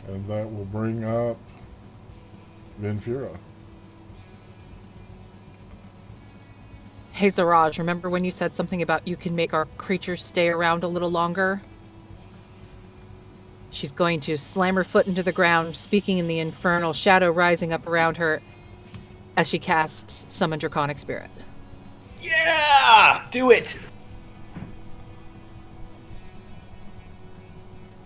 Speaker 1: And that will bring up Venfira.
Speaker 6: Hey, Zaraj, remember when you said something about you can make our creatures stay around a little longer? She's going to slam her foot into the ground, speaking in the infernal shadow rising up around her as she casts Summon Draconic Spirit.
Speaker 2: Yeah! Do it!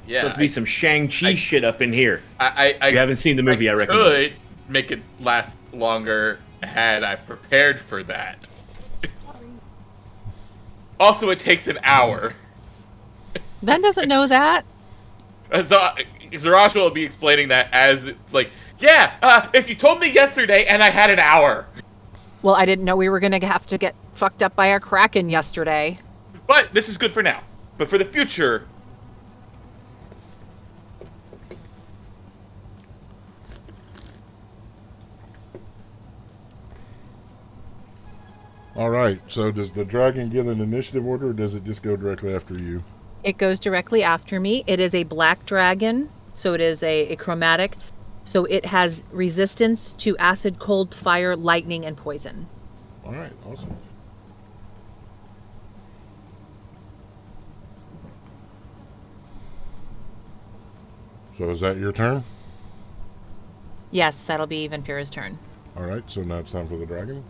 Speaker 5: Yeah.
Speaker 2: Let's be some Shang-Chi shit up in here.
Speaker 5: I
Speaker 2: You haven't seen the movie, I recommend.
Speaker 5: could make it last longer had I prepared for that. Also, it takes an hour.
Speaker 6: Ben doesn't know that.
Speaker 5: So Zaraj will be explaining that as it's like, yeah, if you told me yesterday and I had an hour.
Speaker 6: Well, I didn't know we were going to have to get fucked up by a kraken yesterday.
Speaker 5: But this is good for now. But for the future...
Speaker 1: All right, so does the dragon get an initiative order, or does it just go directly after you?
Speaker 6: It goes directly after me. It is a black dragon, so it is a chromatic. So it has resistance to acid, cold, fire, lightning, and poison.
Speaker 1: All right, awesome. So is that your turn?
Speaker 6: Yes, that'll be Venfira's turn.
Speaker 1: All right, so now it's time for the dragon.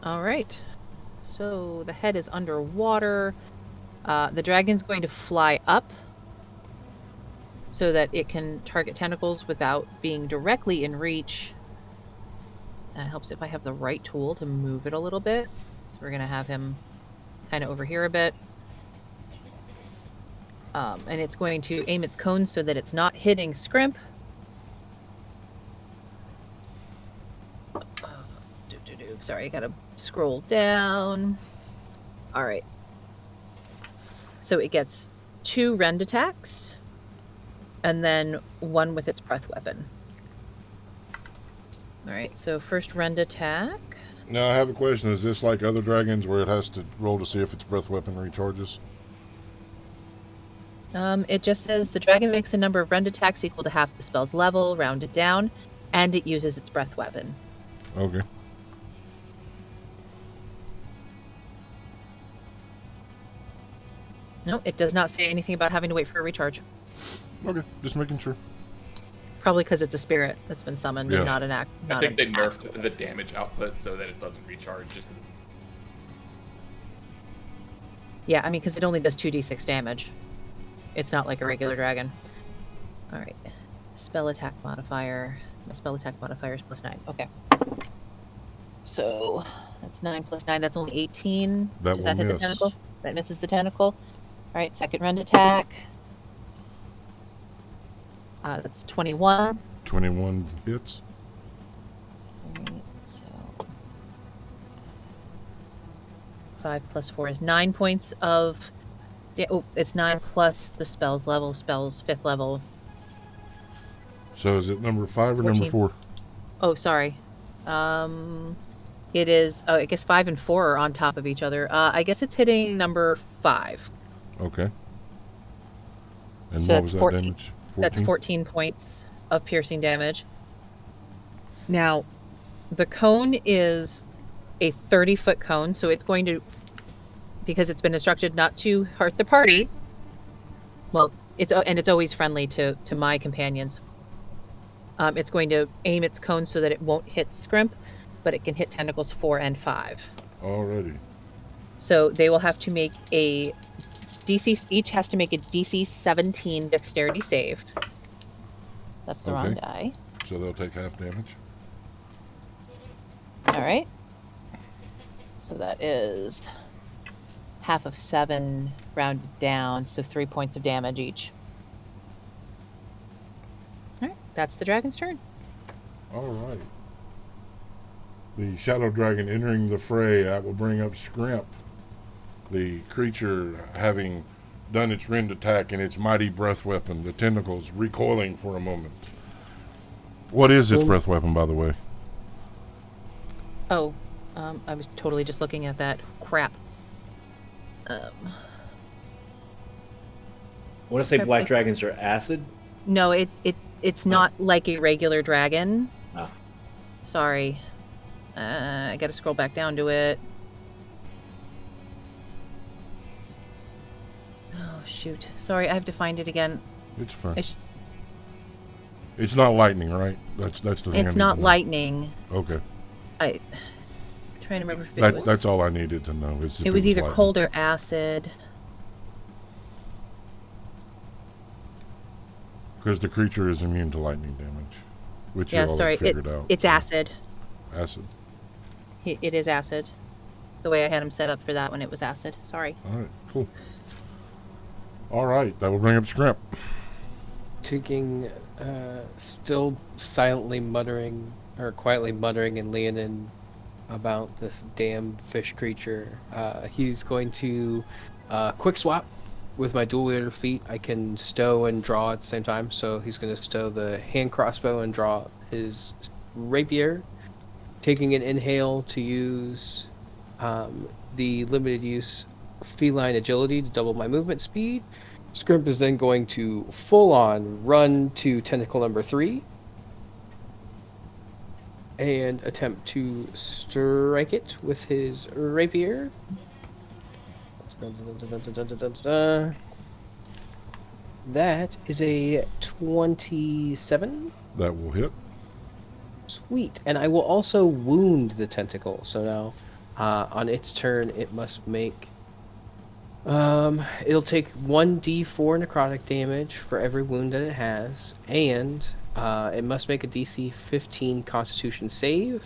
Speaker 6: All right. So the head is underwater. The dragon's going to fly up so that it can target tentacles without being directly in reach. It helps if I have the right tool to move it a little bit. So we're going to have him kind of over here a bit. And it's going to aim its cone so that it's not hitting Scrimp. Sorry, I gotta scroll down. All right. So it gets 2 rend attacks, and then 1 with its breath weapon. All right, so first rend attack.
Speaker 1: Now I have a question. Is this like other dragons where it has to roll to see if its breath weapon recharges?
Speaker 6: It just says the dragon makes a number of rend attacks equal to half the spell's level, rounded down, and it uses its breath weapon.
Speaker 1: Okay.
Speaker 6: No, it does not say anything about having to wait for a recharge.
Speaker 1: Okay, just making sure.
Speaker 6: Probably because it's a spirit that's been summoned,
Speaker 1: Yeah.
Speaker 6: and not an act.
Speaker 5: I think they nerfed the damage output so that it doesn't recharge just because it's...
Speaker 6: Yeah, I mean, because it only does 2d6 damage. It's not like a regular dragon. All right. Spell attack modifier. My spell attack modifier is +9. Okay. So that's 9 + 9. That's only 18.
Speaker 1: That
Speaker 6: Does
Speaker 1: will
Speaker 6: that hit the
Speaker 1: miss.
Speaker 6: tentacle? That misses the tentacle. All right, second rend attack. That's 21.
Speaker 1: 21 hits.
Speaker 6: All right, so 5 + 4 is 9 points of... Yeah, oh, it's 9 plus the spell's level. Spell's 5th level.
Speaker 1: So is it number 5 or number
Speaker 6: 14.
Speaker 1: 4?
Speaker 6: Oh, sorry. It is... Oh, I guess 5 and 4 are on top of each other. I guess it's hitting number 5.
Speaker 1: Okay. And
Speaker 6: So
Speaker 1: what
Speaker 6: that's
Speaker 1: was that
Speaker 6: 14.
Speaker 1: damage?
Speaker 6: That's 14 points of piercing damage. Now, the cone is a 30-foot cone, so it's going to... Because it's been instructed not to hurt the party. Well, It's always friendly to my companions. It's going to aim its cone so that it won't hit Scrimp, but it can hit tentacles 4 and 5.
Speaker 1: Already.
Speaker 6: So they will have to make a DC. Each has to make a DC 17 Dexterity save. That's the wrong
Speaker 1: Okay.
Speaker 6: die.
Speaker 1: So they'll take half damage.
Speaker 6: All right. So that is half of 7 rounded down, so 3 points of damage each. All right, that's the dragon's turn.
Speaker 1: All right. The shadow dragon entering the fray, that will bring up Scrimp. The creature having done its rend attack and its mighty breath weapon, the tentacles recoiling for a moment. What is its breath weapon, by the way?
Speaker 6: Oh, I was totally just looking at that. Crap.
Speaker 2: I want to say black dragons are acid.
Speaker 6: No, it's not like a regular dragon.
Speaker 2: Ah.
Speaker 6: Sorry. I gotta scroll back down to it. Oh, shoot. Sorry, I have to find it again.
Speaker 1: It's fine. It's not lightning, right? That's the thing.
Speaker 6: It's not lightning.
Speaker 1: Okay.
Speaker 6: I'm trying to remember if it was...
Speaker 1: That's all I needed to know.
Speaker 6: It was either
Speaker 1: lightning.
Speaker 6: cold or acid.
Speaker 1: Because the creature is immune to lightning damage, which you
Speaker 6: Yeah,
Speaker 1: all
Speaker 6: sorry.
Speaker 1: have figured out.
Speaker 6: It's acid.
Speaker 1: Acid.
Speaker 6: It is acid. The way I had him set up for that one, it was acid. Sorry.
Speaker 1: All right, cool. All right, that will bring up Scrimp.
Speaker 4: Taking, still silently muttering, or quietly muttering and leaning about this damn fish creature. He's going to quick swap with my dual wielder feat. I can stow and draw at the same time, so he's going to stow the hand crossbow and draw his rapier, taking an inhale to use the limited use feline agility to double my movement speed. Scrimp is then going to full on run to tentacle number 3 and attempt to strike it with his rapier. That is a 27.
Speaker 1: That will hit.
Speaker 4: Sweet. And I will also wound the tentacle. So now on its turn, it must make... it'll take 1d4 necrotic damage for every wound that it has, and it must make a DC 15 Constitution save.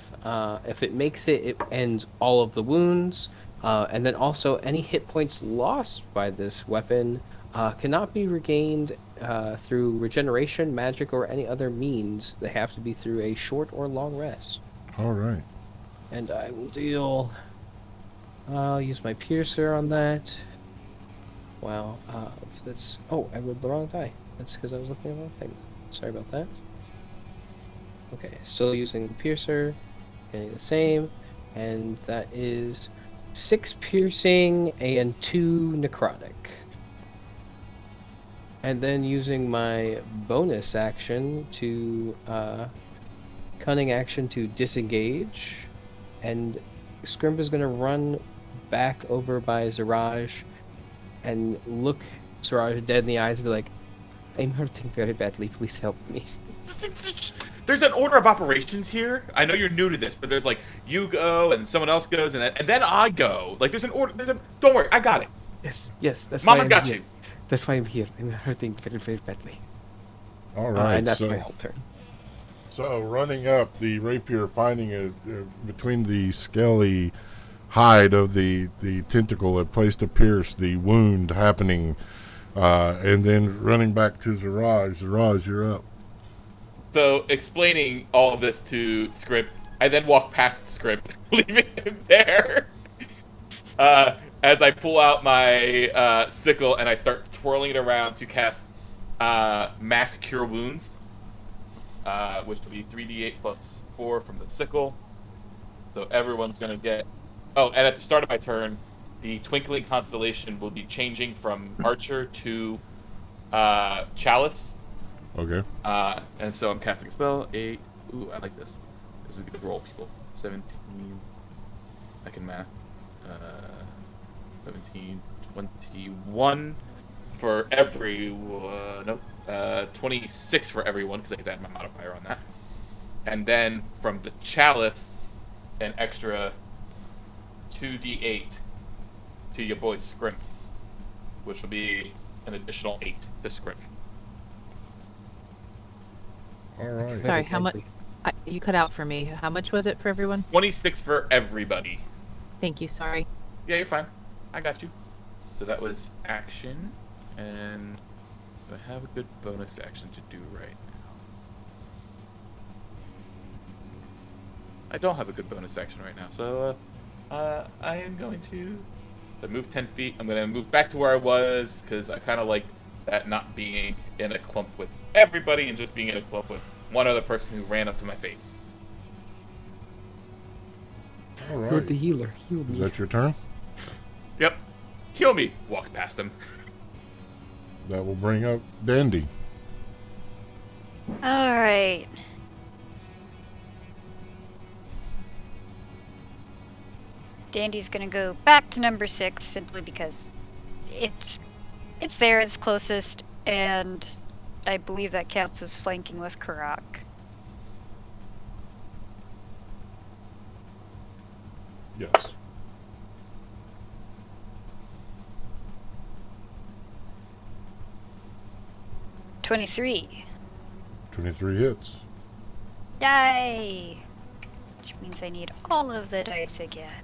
Speaker 4: If it makes it, it ends all of the wounds, and then also any hit points lost by this weapon cannot be regained through regeneration, magic, or any other means. They have to be through a short or long rest.
Speaker 1: All right.
Speaker 4: And I will deal... I'll use my piercer on that. Wow, that's... Oh, I rolled the wrong die. That's because I was looking at the wrong thing. Sorry about that. Okay, still using the piercer. Getting the same. And that is 6 piercing and 2 necrotic. And then using my bonus action to... cunning action to disengage. And Scrimp is going to run back over by Ziraj and look Siraj dead in the eyes and be like, I'm hurting very badly, please help me.
Speaker 5: There's an order of operations here. I know you're new to this, but there's like, you go, and someone else goes, and then I go. Like, there's an order, don't worry, I got it.
Speaker 4: Yes, that's
Speaker 5: Mama's
Speaker 4: why I'm
Speaker 5: got
Speaker 4: here.
Speaker 5: you.
Speaker 4: That's why I'm here. I'm hurting very, very badly.
Speaker 1: All right.
Speaker 4: And that's
Speaker 1: so,
Speaker 4: my whole turn.
Speaker 1: So running up, the rapier finding between the scaly hide of the tentacle, a place to pierce, the wound happening, and then running back to Ziraj. Ziraj, you're up.
Speaker 5: So, explaining all of this to Scrimp, I then walk past Scrimp, leaving him there. As I pull out my sickle and I start twirling it around to cast Mass Cure Wounds, which will be 3d8 plus 4 from the sickle. So everyone's going to get... Oh, and at the start of my turn, the Twinkling Constellation will be changing from Archer to Chalice.
Speaker 1: Okay.
Speaker 5: And so I'm casting a spell. 8. Ooh, I like this. This is a good roll, people. 17. I can math. 17, 21 for every 26 for everyone because I get that my modifier on that. And then from the chalice, an extra 2d8 to your boy Scrimp, which will be an additional 8 to Scrimp.
Speaker 1: All right.
Speaker 6: Sorry, how much? You cut out for me. How much was it for everyone?
Speaker 5: 26 for everybody.
Speaker 6: Thank you. Sorry.
Speaker 5: Yeah, you're fine. I got you. So that was action, and do I have a good bonus action to do right now? I don't have a good bonus action right now, so I am going to move 10 feet. I'm going to move back to where I was, because I kind of like that not being in a clump with everybody and just being in a clump with one other person who ran up to my face.
Speaker 1: All
Speaker 4: You're
Speaker 1: right.
Speaker 4: the healer. Heal
Speaker 1: Is
Speaker 4: me.
Speaker 1: that your turn?
Speaker 5: Yep. Kill me. Walks past him.
Speaker 1: That will bring up Dandy.
Speaker 3: Alright. Dandy's gonna go back to number 6 simply because it's there, it's closest, and I believe that counts as flanking with Karak.
Speaker 1: Yes.
Speaker 3: $23.
Speaker 1: 23 hits.
Speaker 3: Yay! Which means I need all of the dice again.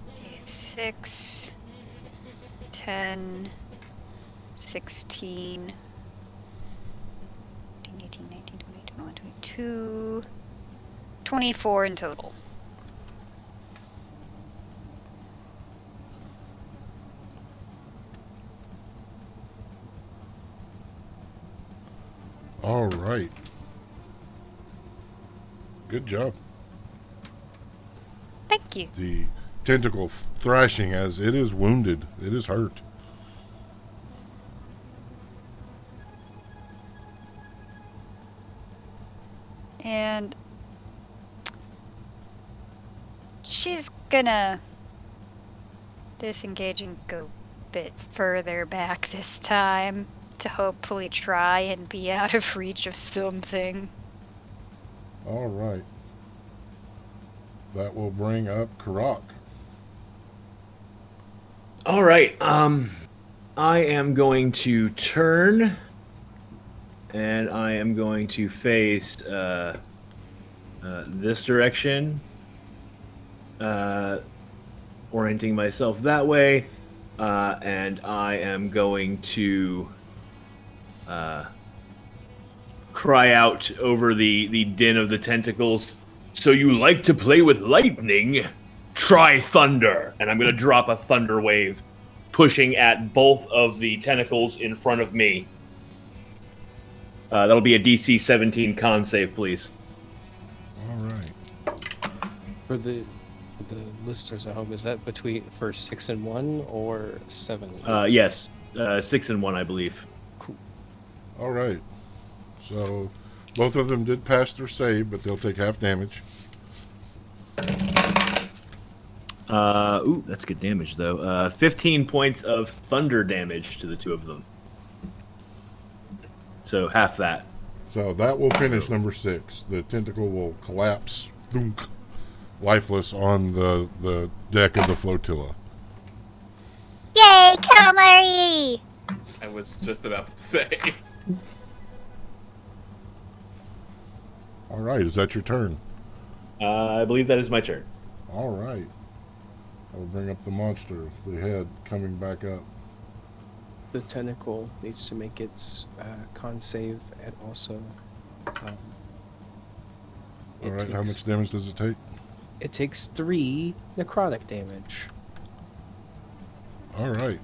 Speaker 3: Okay, 6, 10, 16, 18, 19, 20, 21, 22, 24 in total.
Speaker 1: All right. Good job.
Speaker 3: Thank you.
Speaker 1: The tentacle thrashing as it is wounded. It is hurt.
Speaker 3: And she's gonna disengage and go a bit further back this time to hopefully try and be out of reach of something.
Speaker 1: All right. That will bring up Karak.
Speaker 2: All right. I am going to turn, and I am going to face this direction, orienting myself that way, and I am going to cry out over the din of the tentacles. So you like to play with lightning? Try thunder. And I'm going to drop a thunder wave, pushing at both of the tentacles in front of me. That'll be a DC 17 con save, please.
Speaker 1: All right.
Speaker 4: For the listeners at home, is that for 6 and 1 or 7?
Speaker 2: Yes, 6 and 1, I believe.
Speaker 4: Cool.
Speaker 1: All right. So both of them did pass their save, but they'll take half damage.
Speaker 2: Ooh, that's good damage, though. 15 points of thunder damage to the two of them. So half that.
Speaker 1: So that will finish number 6. The tentacle will collapse, thunk, lifeless on the deck of the flotilla.
Speaker 3: Yay, Calamari!
Speaker 5: I was just about to say.
Speaker 1: All right. Is that your turn?
Speaker 2: I believe that is my turn.
Speaker 1: All right. I will bring up the monster, the head coming back up.
Speaker 4: The tentacle needs to make its con save, and also.
Speaker 1: All right. How much damage does it take?
Speaker 4: It takes 3 necrotic damage.
Speaker 1: All right.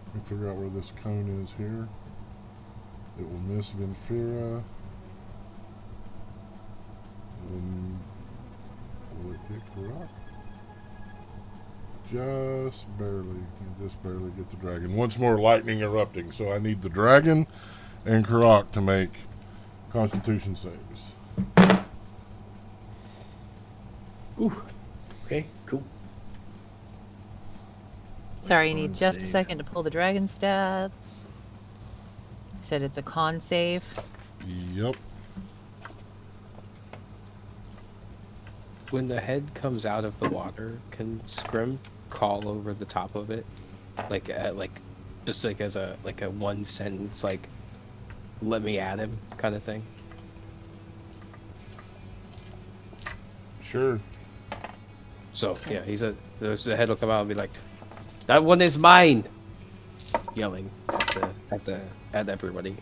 Speaker 1: Let me figure out where this cone is here. It will miss Vinfira. Will it hit Karak? Just barely get the dragon. Once more lightning erupting. So I need the dragon and Karak to make Constitution saves.
Speaker 2: Ooh. Okay, cool.
Speaker 6: Sorry, you need
Speaker 2: Con
Speaker 6: just a
Speaker 2: save.
Speaker 6: second to pull the dragon stats. You said it's a con save.
Speaker 1: Yep.
Speaker 4: When the head comes out of the water, can Scrim call over the top of it, just like as a one sentence, like "let me at him" kind of thing?
Speaker 1: Sure.
Speaker 4: So yeah, the head will come out and be like, "That one is mine," yelling at everybody.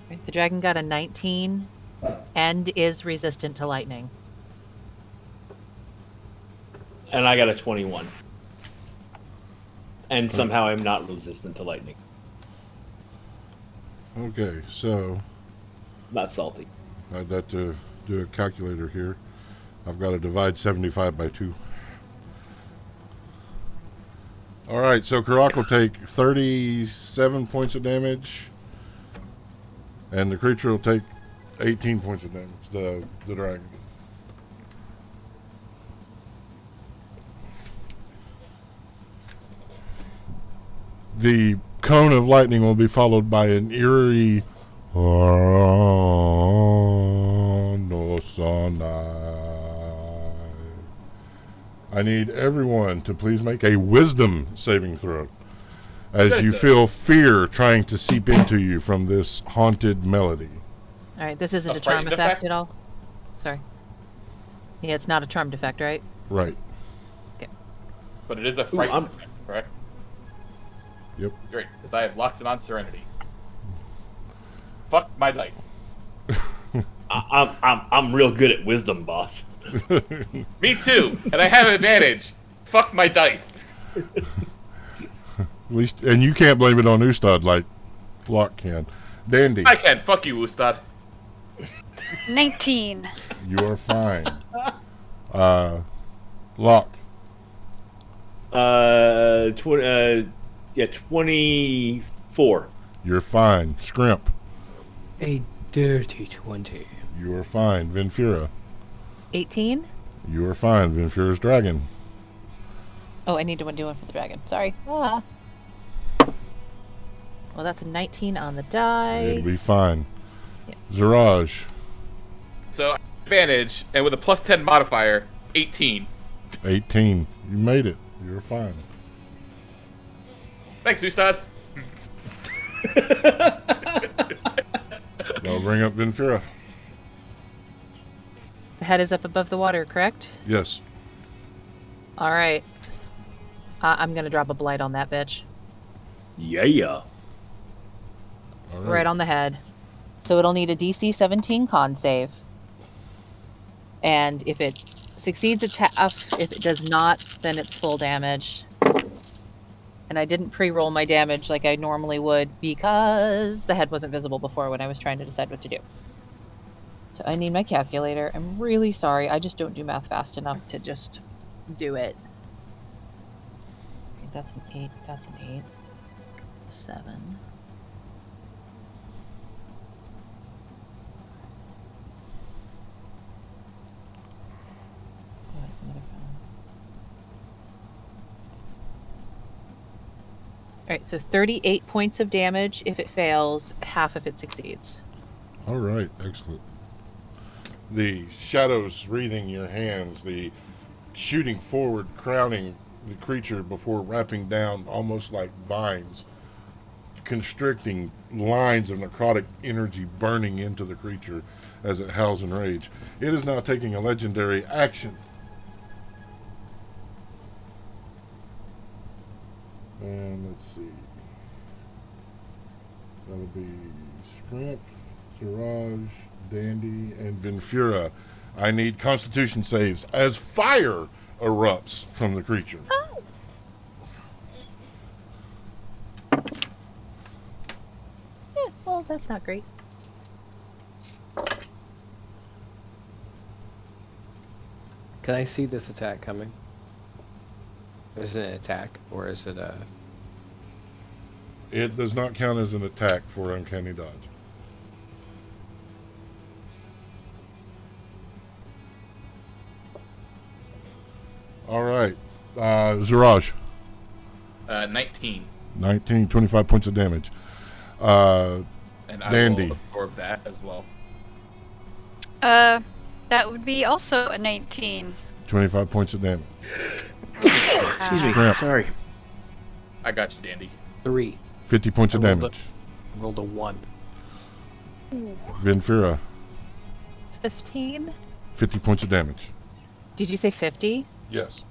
Speaker 6: Right, the dragon got a 19 and is resistant to lightning.
Speaker 2: And I got a 21. And somehow I'm not resistant to lightning.
Speaker 1: Okay, so
Speaker 2: Not salty.
Speaker 1: I'd have to do a calculator here. I've got to divide 75 by 2. All right, so Karak will take 37 points of damage, and the creature will take 18 points of damage, the dragon. The cone of lightning will be followed by an eerie no sonai. I need everyone to please make a wisdom saving throw as you feel fear trying to seep into you from this haunted melody.
Speaker 6: All right, this isn't
Speaker 5: A
Speaker 6: a charm
Speaker 5: frightened
Speaker 6: effect
Speaker 5: effect?
Speaker 6: at all? Sorry. Yeah, it's not a charmed effect, right?
Speaker 1: Right.
Speaker 5: But it is a frightened
Speaker 2: I'm-
Speaker 5: effect, correct?
Speaker 1: Yep.
Speaker 5: Great, because I have locked it on Serenity. Fuck my dice.
Speaker 2: I'm real good at wisdom, boss.
Speaker 5: Me too, and I have advantage. Fuck my dice.
Speaker 1: At least, and you can't blame it on Ustad like Locke can. Dandy,
Speaker 5: I can. Fuck you, Ustad.
Speaker 3: 19.
Speaker 1: you are fine. Locke,
Speaker 2: 24.
Speaker 1: you're fine. Scrimp,
Speaker 4: A dirty 20.
Speaker 1: you are fine. Vinfira,
Speaker 6: 18?
Speaker 1: you are fine. Vinfira's dragon.
Speaker 6: Oh, I need to do one for the dragon. Sorry. Ah. Well, that's a 19 on the die.
Speaker 1: It'll be fine.
Speaker 6: Yeah.
Speaker 1: Ziraj,
Speaker 5: So advantage, and with a plus 10 modifier, 18.
Speaker 1: 18. You made it. You're fine.
Speaker 5: Thanks, Ustad.
Speaker 1: I'll bring up Vinfira.
Speaker 6: The head is up above the water, correct?
Speaker 1: Yes.
Speaker 6: All right. I'm going to drop a blight on that bitch.
Speaker 2: Yeah.
Speaker 1: All
Speaker 6: Right on the head. So it'll need a DC 17 con save. And if it succeeds, it's half. If it does not, then it's full damage. And I didn't pre-roll my damage like I normally would because the head wasn't visible before when I was trying to decide what to do. So I need my calculator. I'm really sorry. I just don't do math fast enough to just do it. Okay, that's an 8. That's an 8. It's a 7. Oh, that's another 5. Alright, so 38 points of damage if it fails, half if it succeeds.
Speaker 1: All right. Excellent. The shadows wreathing your hands, the shooting forward, crowning the creature before wrapping down almost like vines, constricting lines of necrotic energy burning into the creature as it howls in rage. It is now taking a legendary action. And let's see. That'll be Scrimp, Siraj, Dandy, and Vinfira. I need Constitution saves as fire erupts from the creature.
Speaker 6: that's not great.
Speaker 4: Can I see this attack coming? Is it an attack, or is it a...
Speaker 1: It does not count as an attack for uncanny dodge. All right. Ziraj.
Speaker 5: 19.
Speaker 1: 19, 25 points of damage.
Speaker 5: And I
Speaker 1: Dandy.
Speaker 5: will absorb that as well.
Speaker 3: That would be also a 19.
Speaker 1: 25 points of damage.
Speaker 2: Excuse me.
Speaker 1: Crap.
Speaker 2: Sorry.
Speaker 5: I got you, Dandy.
Speaker 4: 3.
Speaker 1: 50 points of
Speaker 4: I rolled
Speaker 1: damage.
Speaker 4: Rolled a 1.
Speaker 1: Vinfira,
Speaker 6: 15.
Speaker 1: 50 points of damage.
Speaker 6: Did you say 50?
Speaker 1: Yes.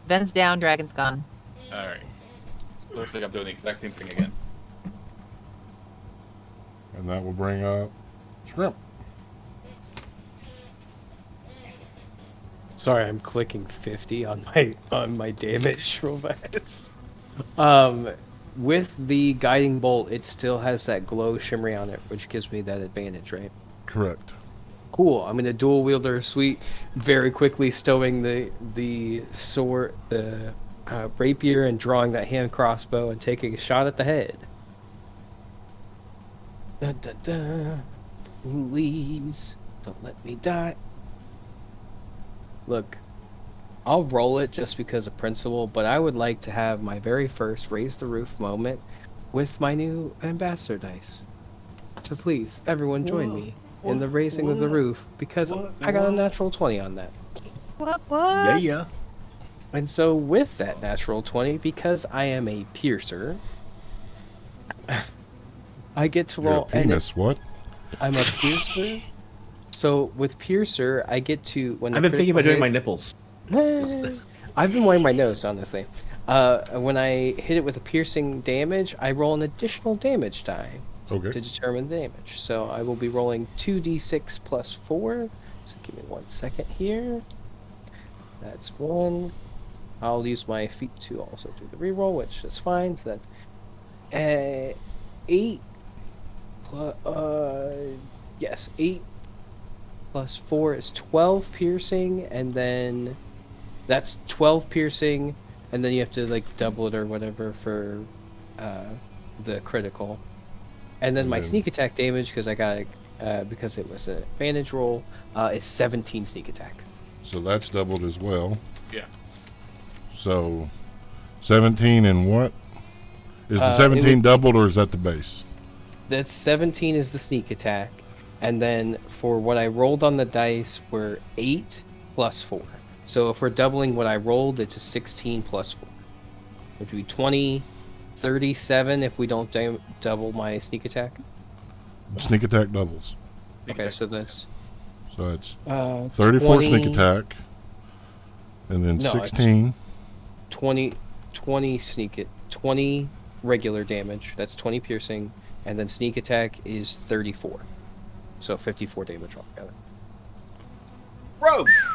Speaker 6: Ven's down, dragon's gone.
Speaker 5: Alright. Looks like I'm doing the exact same thing again.
Speaker 1: And that will bring up Shrimp.
Speaker 4: Sorry, I'm clicking 50 on my damage roll fast. With the guiding bolt, it still has that glow shimmery on it, which gives me that advantage, right?
Speaker 1: Correct.
Speaker 4: Cool. I'm gonna dual wielder sweet, very quickly stowing the sword, the rapier, and drawing that hand crossbow and taking a shot at the head. Dun, dun, dun. Please don't let me die. Look, I'll roll it just because of principle, but I would like to have my very first raise the roof moment with my new ambassador dice. So please, everyone join me in the raising of the roof, because I got a natural 20 on that.
Speaker 3: What?
Speaker 2: Yeah.
Speaker 4: And so with that natural 20, because I am a piercer, I get to
Speaker 1: You're a
Speaker 4: roll...
Speaker 1: penis. What?
Speaker 4: I'm a piercer. So with piercer, I get to... when
Speaker 2: I've
Speaker 4: the
Speaker 2: been thinking about
Speaker 4: critical
Speaker 2: doing my
Speaker 4: hit-
Speaker 2: nipples.
Speaker 4: I've been wearing my nose, honestly. When I hit it with a piercing damage, I roll an additional damage die
Speaker 1: Okay.
Speaker 4: to determine the damage. So I will be rolling 2d6 plus 4. So give me 1 second here. That's 1. I'll use my feet to also do the reroll, which is fine. So that's 8 plus 8 plus 4 is 12 piercing, and then that's 12 piercing, and then you have to like double it or whatever for the critical. And then my
Speaker 1: And then-
Speaker 4: sneak attack damage, because I got because it was an advantage roll, is 17 sneak attack.
Speaker 1: So that's doubled as well.
Speaker 5: Yeah.
Speaker 1: So 17 and what? Is the
Speaker 4: It
Speaker 1: 17
Speaker 4: would-
Speaker 1: doubled or is that the base?
Speaker 4: That's 17 is the sneak attack, and then for what I rolled on the dice were 8 plus 4. So if we're doubling what I rolled, it's a 16 plus 4, which would be 20, 37 if we don't double my sneak attack.
Speaker 1: Sneak attack doubles.
Speaker 4: Okay, so that's
Speaker 1: So it's
Speaker 4: 34
Speaker 1: 34 sneak attack. And then
Speaker 4: No, it's-
Speaker 1: 16.
Speaker 4: 20 20 regular damage. That's 20 piercing, and then sneak attack is 34. So 54 damage altogether.
Speaker 2: Rogues.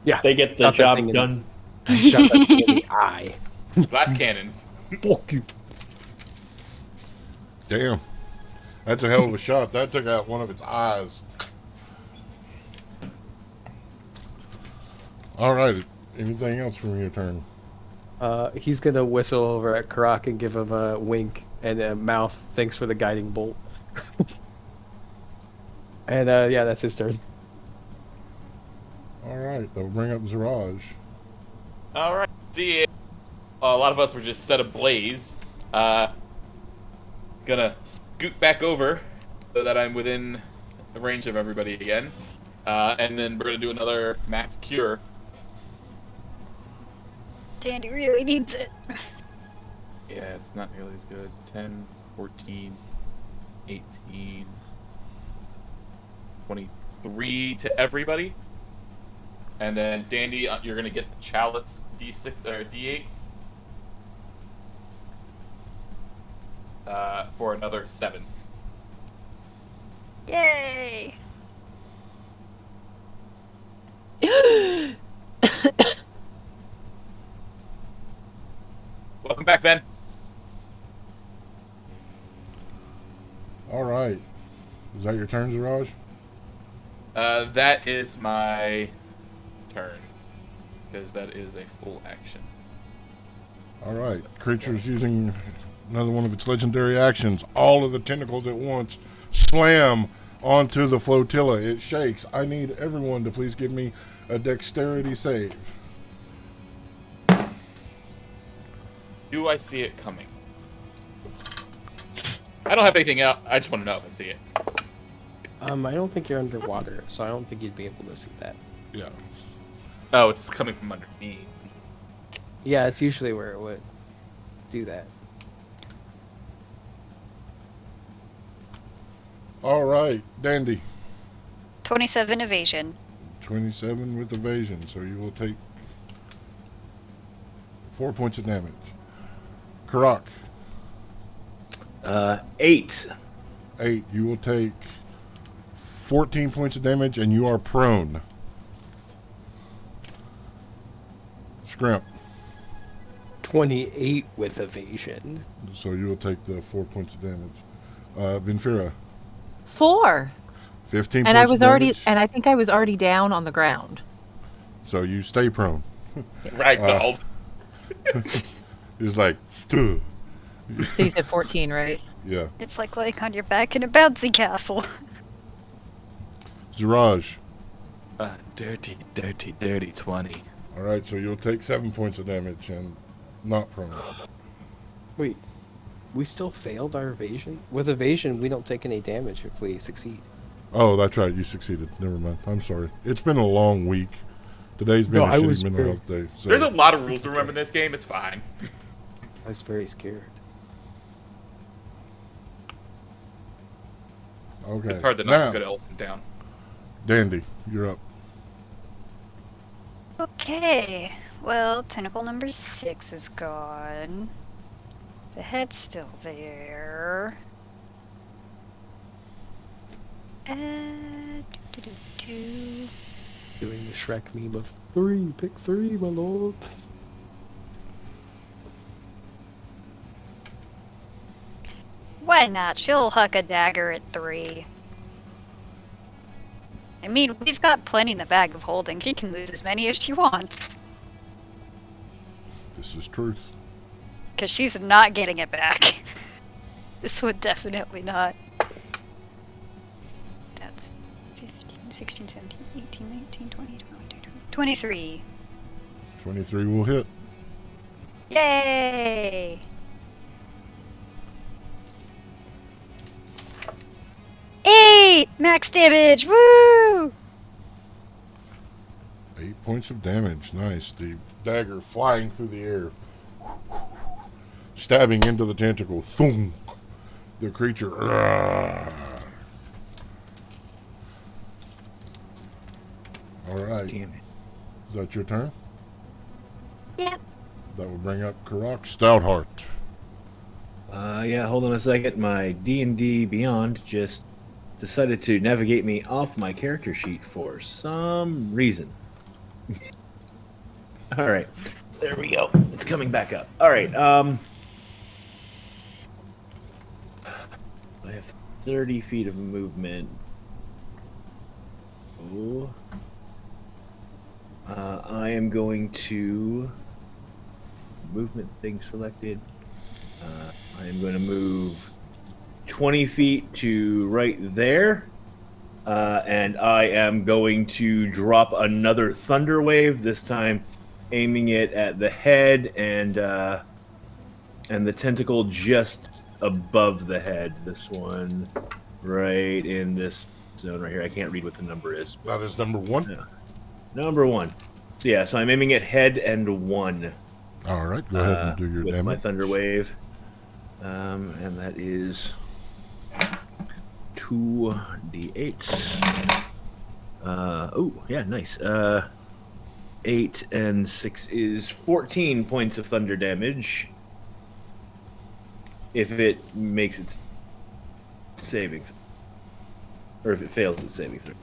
Speaker 4: Yeah.
Speaker 2: They get the
Speaker 4: Shot that
Speaker 2: job
Speaker 4: thing in-
Speaker 2: done.
Speaker 4: I shot that thing in the eye.
Speaker 5: Blast cannons.
Speaker 4: Fuck you.
Speaker 1: Damn. That's a hell of a shot. That took out one of its eyes. All right. Anything else from your turn?
Speaker 4: He's gonna whistle over at Karak and give him a wink and a mouth. Thanks for the guiding bolt. And yeah, that's his turn.
Speaker 1: All right. That will bring up Ziraj.
Speaker 5: All right. See, a lot of us were just set ablaze. Gonna scoot back over so that I'm within the range of everybody again. And then we're gonna do another max cure.
Speaker 3: Dandy really needs it.
Speaker 5: Yeah, it's not nearly as good. 10, 14, 18, 23 to everybody. And then Dandy, you're gonna get the chalice D6 or D8s for another 7.
Speaker 3: Yay!
Speaker 5: Welcome back, Ben.
Speaker 1: All right. Is that your turn, Ziraj?
Speaker 5: That is my turn. Because that is a full action.
Speaker 1: All right. Creature's using another one of its legendary actions. All of the tentacles at once slam onto the flotilla. It shakes. I need everyone to please give me a dexterity save.
Speaker 5: Do I see it coming? I don't have anything else. I just want to know if I see it.
Speaker 4: I don't think you're underwater, so I don't think you'd be able to see that.
Speaker 1: Yeah.
Speaker 5: Oh, it's coming from underneath.
Speaker 4: Yeah, it's usually where it would do that.
Speaker 1: All right. Dandy.
Speaker 3: 27 evasion.
Speaker 1: 27 with evasion, so you will take 4 points of damage. Karak.
Speaker 2: 8.
Speaker 1: 8. You will take 14 points of damage, and you are prone. Scrimp.
Speaker 4: 28 with evasion.
Speaker 1: So you will take the 4 points of damage. Vinfira.
Speaker 6: 4.
Speaker 1: 15
Speaker 6: And I
Speaker 1: points
Speaker 6: was
Speaker 1: of
Speaker 6: already,
Speaker 1: damage.
Speaker 6: and I think I was already down on the ground.
Speaker 1: So you stay prone.
Speaker 5: Ragdolled.
Speaker 1: It's like, duh.
Speaker 6: So you said 14, right?
Speaker 1: Yeah.
Speaker 3: It's like laying on your back in a bouncy castle.
Speaker 1: Ziraj.
Speaker 5: Dirty, dirty, dirty 20.
Speaker 1: All right, so you'll take 7 points of damage and not prone.
Speaker 4: Wait, we still failed our evasion? With evasion, we don't take any damage if we succeed.
Speaker 1: Oh, that's right. You succeeded. Never mind. I'm sorry. It's been a long week. Today's been
Speaker 4: No,
Speaker 1: a
Speaker 4: I was
Speaker 1: shitty mental
Speaker 4: very-
Speaker 1: health day. So.
Speaker 5: There's a lot of rules to remember in this game. It's fine.
Speaker 4: I was very scared.
Speaker 1: Okay.
Speaker 5: It's hard to
Speaker 1: now,
Speaker 5: knock a good elephant down.
Speaker 1: Dandy, you're up.
Speaker 3: Okay. Well, tentacle number 6 is gone. The head's still there. Do-do-do-do.
Speaker 4: Doing the Shrek meme of 3, pick 3, my lord.
Speaker 3: Why not? She'll huck a dagger at 3. I mean, we've got plenty in the bag of holding. She can lose as many as she wants.
Speaker 1: This is truth.
Speaker 3: Because she's not getting it back. This one definitely not. That's 15, 16, 17, 18, 19, 20, 21, 23.
Speaker 1: 23 will hit.
Speaker 3: Yay! Eight max damage! Woo!
Speaker 1: 8 points of damage. Nice. The dagger flying through the air. Stabbing into the tentacle. Thunk. The creature. All right.
Speaker 2: Damn it.
Speaker 1: Is that your turn?
Speaker 3: Yep.
Speaker 1: That will bring up Karak Stoutheart.
Speaker 2: Yeah, hold on a second. My D&D Beyond just decided to navigate me off my character sheet for some reason. All right. There we go. It's coming back up. All right. I have 30 feet of movement. Oh. I am going to movement thing selected. I am going to move 20 feet to right there. And I am going to drop another thunder wave, this time aiming it at the head and the tentacle just above the head. This one right in this zone right here. I can't read what the number is.
Speaker 1: That is number 1.
Speaker 2: Yeah. Number 1. So yeah, so I'm aiming at head and 1.
Speaker 1: All right. Go ahead and do your
Speaker 2: with
Speaker 1: damage.
Speaker 2: my thunder wave. And that is 2d8. Oh, yeah, nice. 8 and 6 is 14 points of thunder damage. If it makes its saving, or if it fails its saving throw,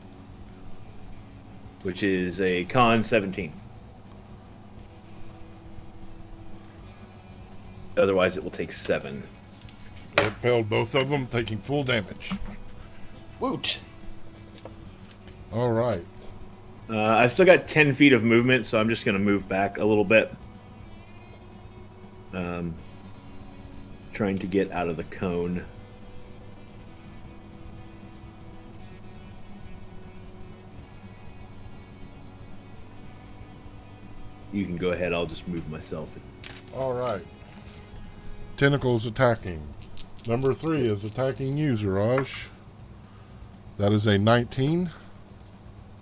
Speaker 2: which is a con 17. Otherwise, it will take 7.
Speaker 1: It failed both of them, taking full damage.
Speaker 2: Woot.
Speaker 1: All right.
Speaker 2: I've still got 10 feet of movement, so I'm just going to move back a little bit. Trying to get out of the cone. You can go ahead. I'll just move myself.
Speaker 1: All right. Tentacles attacking. Number 3 is attacking you, Ziraj. That is a 19.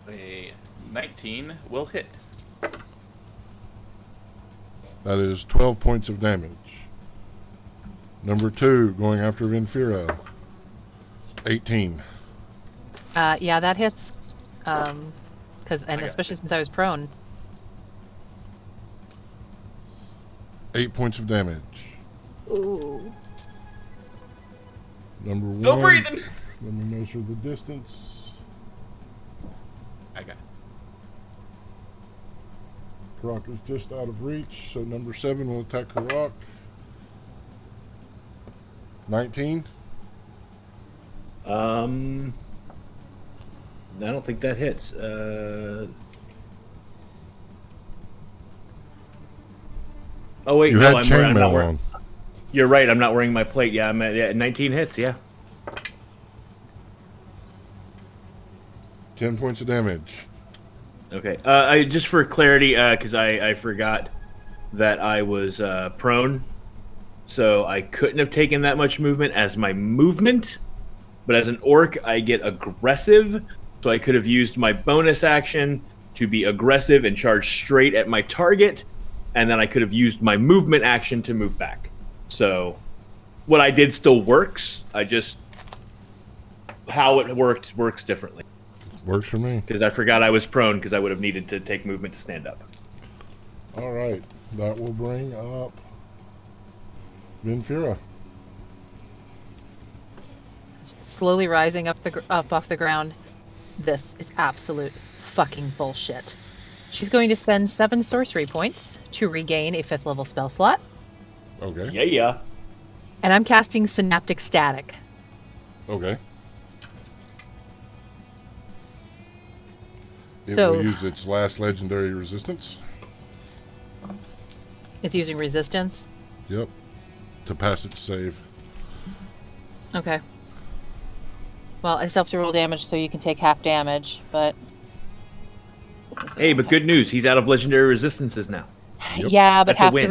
Speaker 5: A 19 will hit.
Speaker 1: That is 12 points of damage. Number 2 going after Vinfira. 18.
Speaker 6: Yeah, that hits. Especially since I was prone.
Speaker 1: 8 points of damage.
Speaker 6: Ooh.
Speaker 1: Number 1.
Speaker 5: Still breathing.
Speaker 1: Let me measure the distance.
Speaker 5: I got it.
Speaker 1: Karak is just out of reach, so number 7 will attack Karak. 19.
Speaker 2: I don't think that hits. Oh wait,
Speaker 1: You
Speaker 2: no,
Speaker 1: had
Speaker 2: I'm
Speaker 1: chainmail
Speaker 2: not
Speaker 1: on.
Speaker 2: wearing. You're right. I'm not wearing my plate. Yeah, 19 hits. Yeah.
Speaker 1: 10 points of damage.
Speaker 2: Okay. I just for clarity, because I forgot that I was prone, so I couldn't have taken that much movement as my movement. But as an orc, I get aggressive, so I could have used my bonus action to be aggressive and charge straight at my target, and then I could have used my movement action to move back. So what I did still works. I just how it works differently.
Speaker 1: Works for me.
Speaker 2: Because I forgot I was prone because I would have needed to take movement to stand up.
Speaker 1: All right. That will bring up Vinfira.
Speaker 6: Slowly rising up off the ground. This is absolute fucking bullshit. She's going to spend 7 sorcery points to regain a 5th level spell slot.
Speaker 1: Okay.
Speaker 2: Yeah.
Speaker 6: And I'm casting Synaptic Static.
Speaker 1: Okay. It
Speaker 6: So-
Speaker 1: will use its last legendary resistance.
Speaker 6: It's using resistance.
Speaker 1: Yep. To pass its save.
Speaker 6: Okay. Well, I still have to roll damage, so you can take half damage, but...
Speaker 2: Hey, but good news. He's out of legendary resistances now.
Speaker 1: Yep.
Speaker 6: Yeah, but
Speaker 2: That's a
Speaker 6: half the
Speaker 2: win.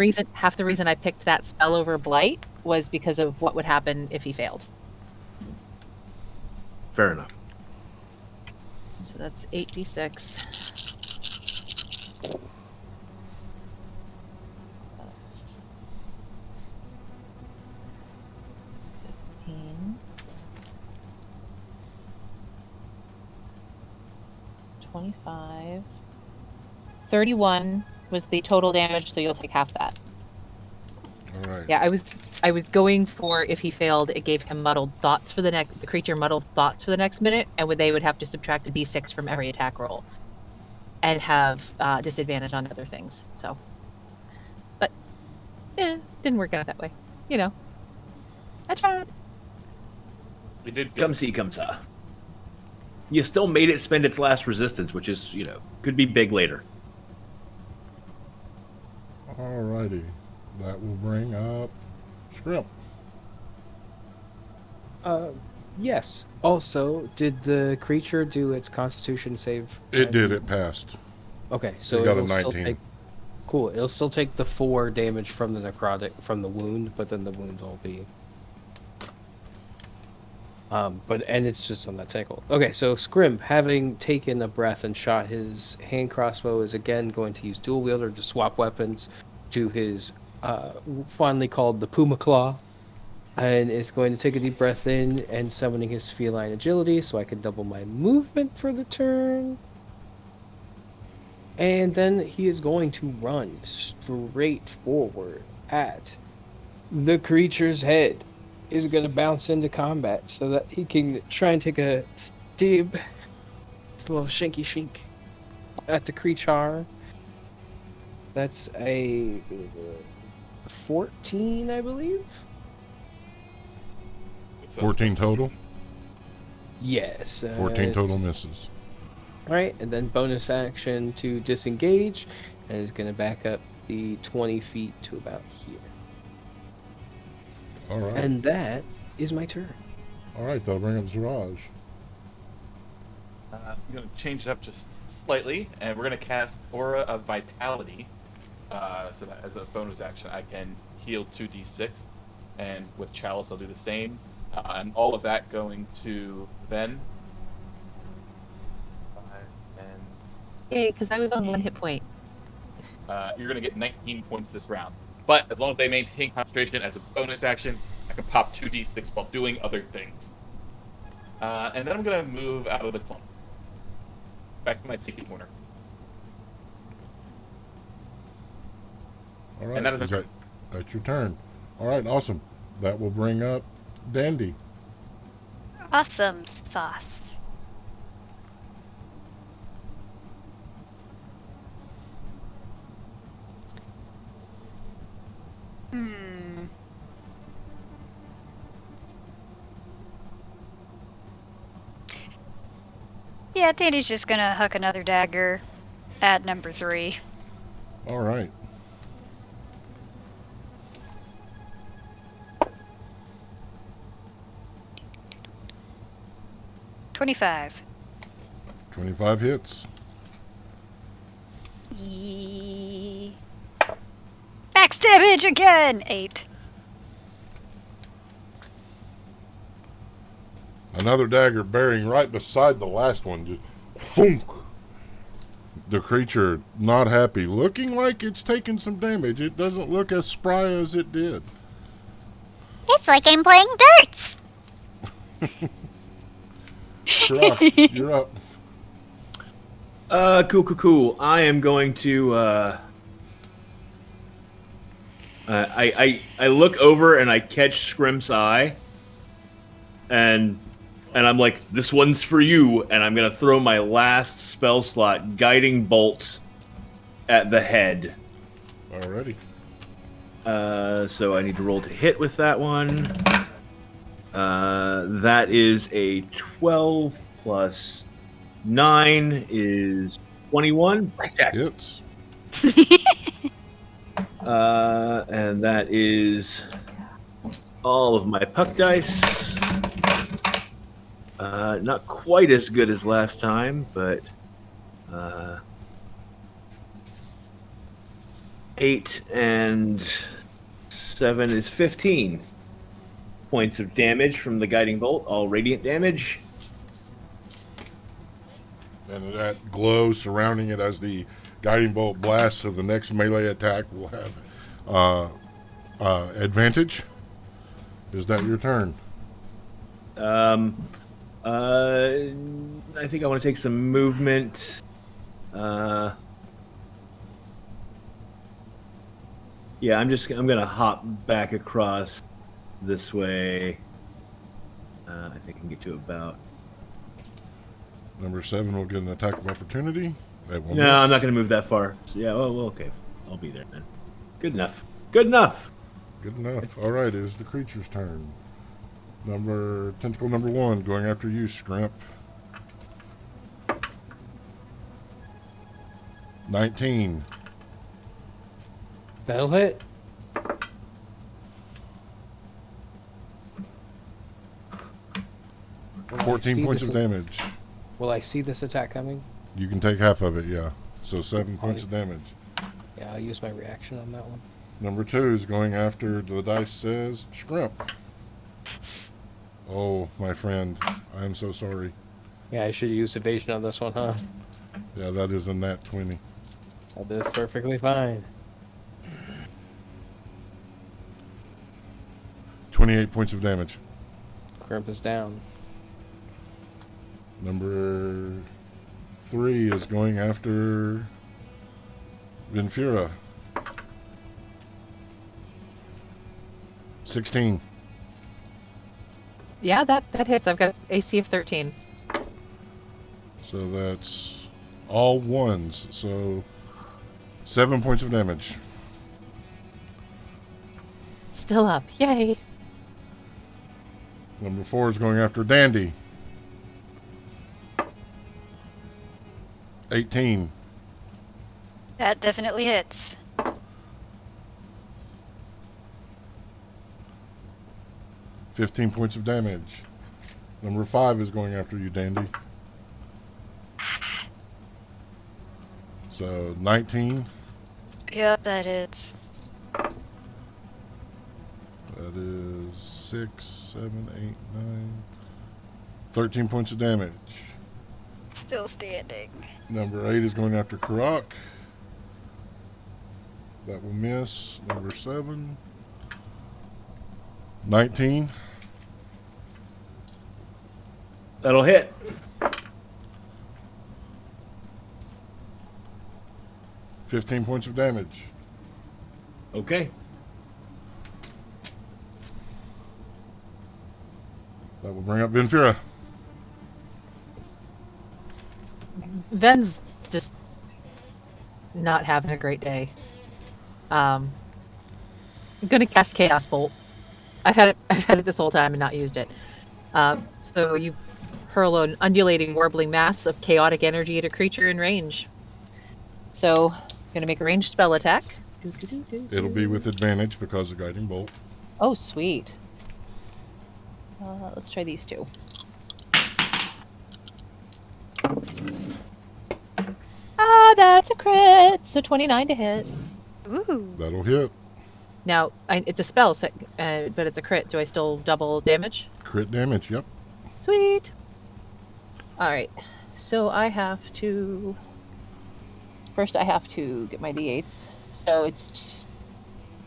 Speaker 6: reason I picked that spell over Blight was because of what would happen if he failed.
Speaker 2: Fair enough.
Speaker 6: So that's 8d6. That's 15. 25. 31 was the total damage, so you'll take half that.
Speaker 1: All right.
Speaker 6: Yeah, I was going for if he failed, it gave him muddled thoughts for the creature muddled thoughts for the next minute, and they would have to subtract a d6 from every attack roll, and have disadvantage on other things. So, but didn't work out that way. You know, I tried.
Speaker 5: We did good.
Speaker 2: Come see, come saw. You still made it spend its last resistance, which is, could be big later.
Speaker 1: All righty. That will bring up Scrimp.
Speaker 4: Yes. Also, did the creature do its Constitution save?
Speaker 1: It did. It passed.
Speaker 4: Okay, so
Speaker 1: It got a
Speaker 4: it'll still
Speaker 1: 19.
Speaker 4: take. Cool. It'll still take the 4 damage from the necrotic from the wound, but then the wound will be. And it's just on that tentacle. Okay, so Scrimp, having taken a breath and shot his hand crossbow, is again going to use dual wielder to swap weapons to his fondly called the Puma Claw, and is going to take a deep breath in and summoning his feline agility, so I can double my movement for the turn. And then he is going to run straight forward at the creature's head. Is going to bounce into combat so that he can try and take a stab. It's a little shinky shink at the creature. That's a 14, I believe.
Speaker 5: So
Speaker 1: 14 total.
Speaker 4: Yes.
Speaker 1: 14 total misses.
Speaker 4: Right, and then bonus action to disengage, and is going to back up the 20 feet to about here.
Speaker 1: All right.
Speaker 4: And that is my turn.
Speaker 1: All right, that'll bring up Ziraj.
Speaker 5: I'm going to change it up just slightly, and we're going to cast Aura of Vitality. So that as a bonus action, I can heal 2d6, and with Chalice, I'll do the same. And all of that going to Ben. 5, 10.
Speaker 6: Yay, because I was on 1 hit point.
Speaker 5: You're going to get 19 points this round. But as long as they maintain concentration as a bonus action, I can pop 2d6 while doing other things. And then I'm going to move out of the clump. Back to my safety corner.
Speaker 1: All right,
Speaker 5: And that is my turn.
Speaker 1: that's your turn. All right, awesome. That will bring up Dandy.
Speaker 3: Awesome sauce. Hmm. Yeah, Danny's just gonna huck another dagger at number 3.
Speaker 1: All right.
Speaker 3: $25.
Speaker 1: 25 hits.
Speaker 3: Max damage again! 8.
Speaker 1: Another dagger bearing right beside the last one. Just thunk. The creature not happy, looking like it's taking some damage. It doesn't look as spry as it did.
Speaker 7: It's like I'm playing darts.
Speaker 1: You're up.
Speaker 2: Cool. I am going to. I look over and I catch Scrimp's eye, and I'm like, this one's for you, and I'm gonna throw my last spell slot, Guiding Bolt, at the head.
Speaker 1: Alrighty.
Speaker 2: So I need to roll to hit with that one. That is a 12 plus 9 is 21. Blackjack.
Speaker 1: Hits.
Speaker 2: And that is all of my puck dice. Not quite as good as last time, but 8 and 7 is 15 points of damage from the guiding bolt, all radiant damage.
Speaker 1: And that glow surrounding it as the guiding bolt blasts, so the next melee attack will have advantage. Is that your turn?
Speaker 2: I think I want to take some movement. Yeah, I'm gonna hop back across this way. I think I can get to about.
Speaker 1: Number 7 will get an attack of opportunity. That will
Speaker 2: No,
Speaker 1: miss.
Speaker 2: I'm not gonna move that far. So, yeah, well, okay, I'll be there then. Good enough.
Speaker 1: Good enough. All right, it is the creature's turn. Tentacle number 1 going after you, Scrimp. 19.
Speaker 4: That'll hit. Will I
Speaker 1: 14
Speaker 4: see
Speaker 1: points
Speaker 4: this
Speaker 1: of damage.
Speaker 4: Will I see this attack coming?
Speaker 1: You can take half of it, yeah. So 7 points of damage.
Speaker 4: Yeah, I'll use my reaction on that one.
Speaker 1: Number 2 is going after, the dice says, Scrimp. Oh, my friend, I am so sorry.
Speaker 4: Yeah, I should use evasion on this one, huh?
Speaker 1: Yeah, that is a nat 20.
Speaker 4: That is perfectly fine.
Speaker 1: 28 points of damage.
Speaker 4: Crimp is down.
Speaker 1: Number 3 is going after Vinfira. 16.
Speaker 6: Yeah, that hits. I've got AC of 13.
Speaker 1: So that's all ones. So 7 points of damage.
Speaker 6: Still up. Yay.
Speaker 1: Number 4 is going after Dandy. 18.
Speaker 3: That definitely hits.
Speaker 1: 15 points of damage. Number 5 is going after you, Dandy. So 19.
Speaker 3: Yep, that hits.
Speaker 1: That is 6, 7, 8, 9. 13 points of damage.
Speaker 3: Still standing.
Speaker 1: Number 8 is going after Karak. That will miss. Number 7. 19.
Speaker 2: That'll hit.
Speaker 1: $15 points of damage.
Speaker 2: Okay.
Speaker 1: That will bring up Benfira.
Speaker 6: Ven's just not having a great day. I'm gonna cast Chaos Bolt. I've had it this whole time and not used it. So you hurl an undulating, warbling mass of chaotic energy at a creature in range. So, gonna make a ranged spell attack.
Speaker 1: It'll be with advantage because of Guiding Bolt.
Speaker 6: Oh, sweet. Let's try these two. That's a crit. So 29 to hit.
Speaker 3: Ooh.
Speaker 1: That'll hit.
Speaker 6: Now, it's a spell, but it's a crit. Do I still double damage?
Speaker 1: Crit damage, yep.
Speaker 6: Sweet. All right. So I have to... First, I have to get my d8s. So it's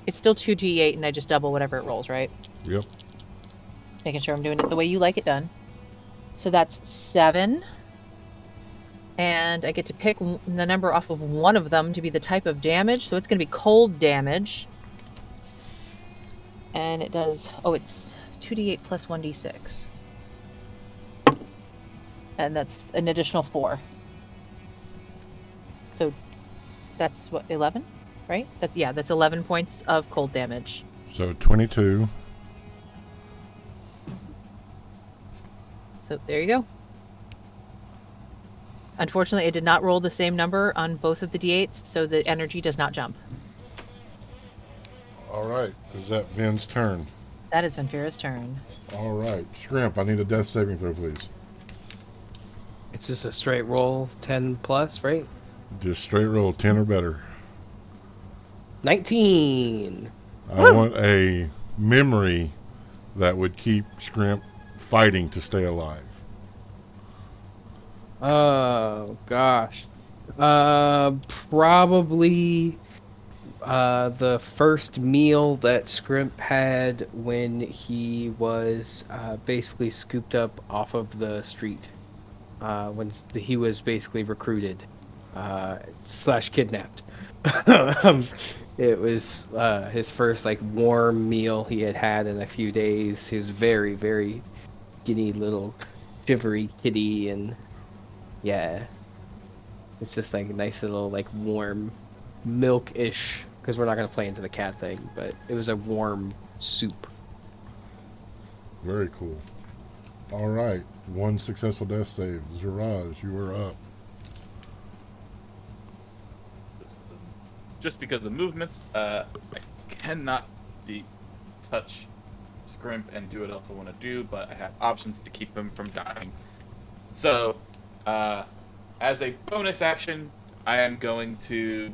Speaker 6: still 2d8, and I just double whatever it rolls, right?
Speaker 1: Yep.
Speaker 6: Making sure I'm doing it the way you like it done. So that's 7. And I get to pick the number off of one of them to be the type of damage. So it's going to be cold damage. And it does... Oh, it's 2d8 plus 1d6. And that's an additional 4. So that's what, 11? Right? That's 11 points of cold damage.
Speaker 1: So 22.
Speaker 6: So there you go. Unfortunately, I did not roll the same number on both of the d8s, so the energy does not jump.
Speaker 1: All right. Is that Vin's turn?
Speaker 6: That is Venfira's turn.
Speaker 1: All right. Scrimp, I need a death saving throw, please.
Speaker 4: It's just a straight roll, 10 plus, right?
Speaker 1: Just straight roll, 10 or better.
Speaker 4: 19.
Speaker 1: I want a memory that would keep Scrimp fighting to stay alive.
Speaker 4: Oh, gosh. Probably the first meal that Scrimp had when he was basically scooped up off of the street. When he was basically recruited / kidnapped. It was his first warm meal he had in a few days. He was very, very skinny little shivery kitty, and yeah, it's just a nice little warm milk-ish, because we're not going to play into the cat thing, but it was a warm soup.
Speaker 1: Very cool. All right. 1 successful death save. Ziraj, you are up.
Speaker 5: Just because of movements, I cannot touch Scrimp and do what else I want to do, but I have options to keep him from dying. So, as a bonus action, I am going to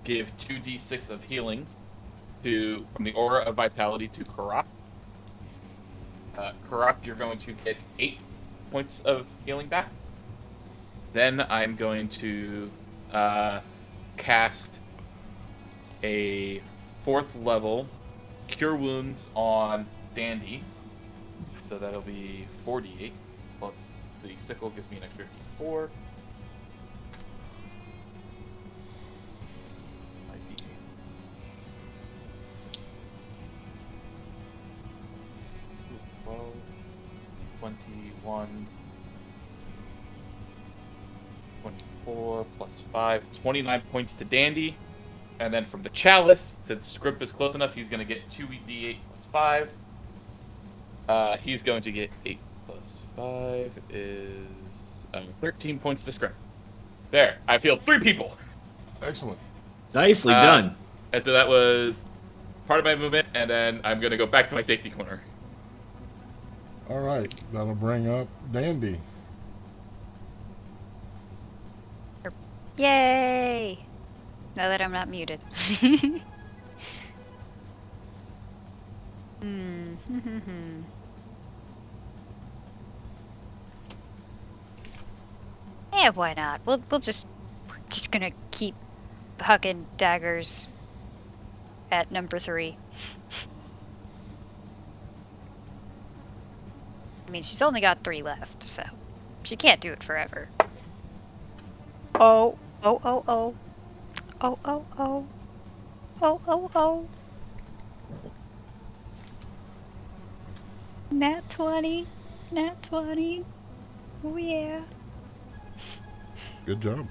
Speaker 5: give 2d6 of healing from the Aura of Vitality to Karak. Karak, you're going to get 8 points of healing back. Then I'm going to cast a 4th level Cure Wounds on Dandy. So that'll be 48, plus the sickle gives me an extra 4. My d8s. 12, 21, 24 plus 5, 29 points to Dandy. And then from the Chalice, since Scrimp is close enough, he's going to get 2d8 plus 5. He's going to get 8 plus 5 is 13 points to scrim. There, I feel 3 people.
Speaker 1: Excellent.
Speaker 2: Nicely done.
Speaker 5: And so that was part of my movement, and then I'm going to go back to my safety corner.
Speaker 1: All right, that'll bring up Dandy.
Speaker 3: Yay! Now that I'm not muted. Yeah, why not? We're just gonna keep hucking daggers at number 3. I mean, she's only got 3 left, so she can't do it forever. Oh. Oh, oh, oh. Oh, oh, oh. Oh, oh, oh. Nat 20. Nat 20. Oh, yeah.
Speaker 1: Good job.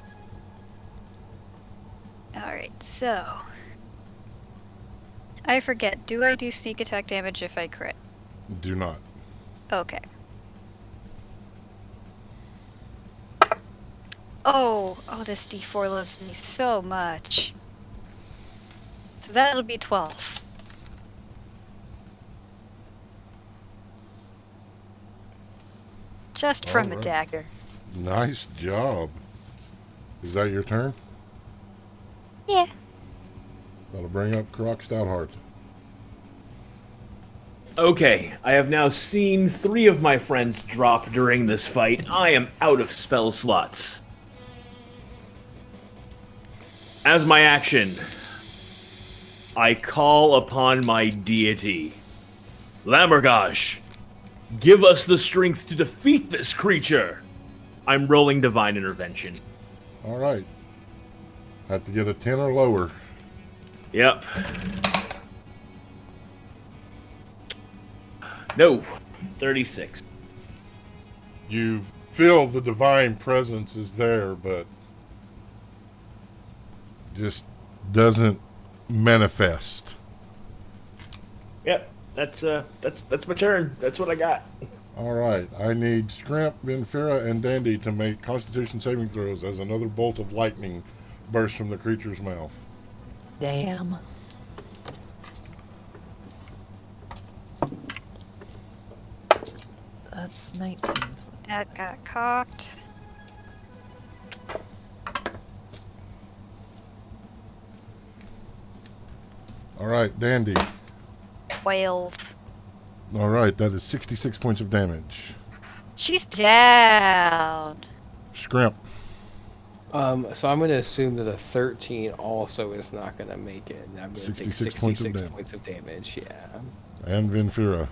Speaker 3: Alright, so. I forget. Do I do sneak attack damage if I crit?
Speaker 1: Do not.
Speaker 3: Okay. Oh, this D4 loves me so much. So that'll be 12. Just from a
Speaker 1: Alright.
Speaker 3: dagger.
Speaker 1: Nice job. Is that your turn?
Speaker 3: Yeah.
Speaker 1: That'll bring up Croc Stoutheart.
Speaker 2: Okay, I have now seen 3 of my friends drop during this fight. I am out of spell slots. As my action, I call upon my deity. Lammergosh, give us the strength to defeat this creature. I'm rolling Divine Intervention.
Speaker 1: All right. Have to get a 10 or lower.
Speaker 2: Yep. No, 36.
Speaker 1: You feel the divine presence is there, but just doesn't manifest.
Speaker 2: Yep, that's my turn. That's what I got.
Speaker 1: All right. I need Scrimp, Vinfera, and Dandy to make Constitution saving throws as another bolt of lightning bursts from the creature's mouth.
Speaker 6: Damn. That's 19.
Speaker 3: That got cocked.
Speaker 1: All right, Dandy.
Speaker 3: 12.
Speaker 1: All right, that is 66 points of damage.
Speaker 3: She's down.
Speaker 1: Scrimp.
Speaker 4: So I'm going to assume that a 13 also is not going to make it. And I'm going to take
Speaker 1: 66
Speaker 4: points of damage. Yeah.
Speaker 1: And Vinfera.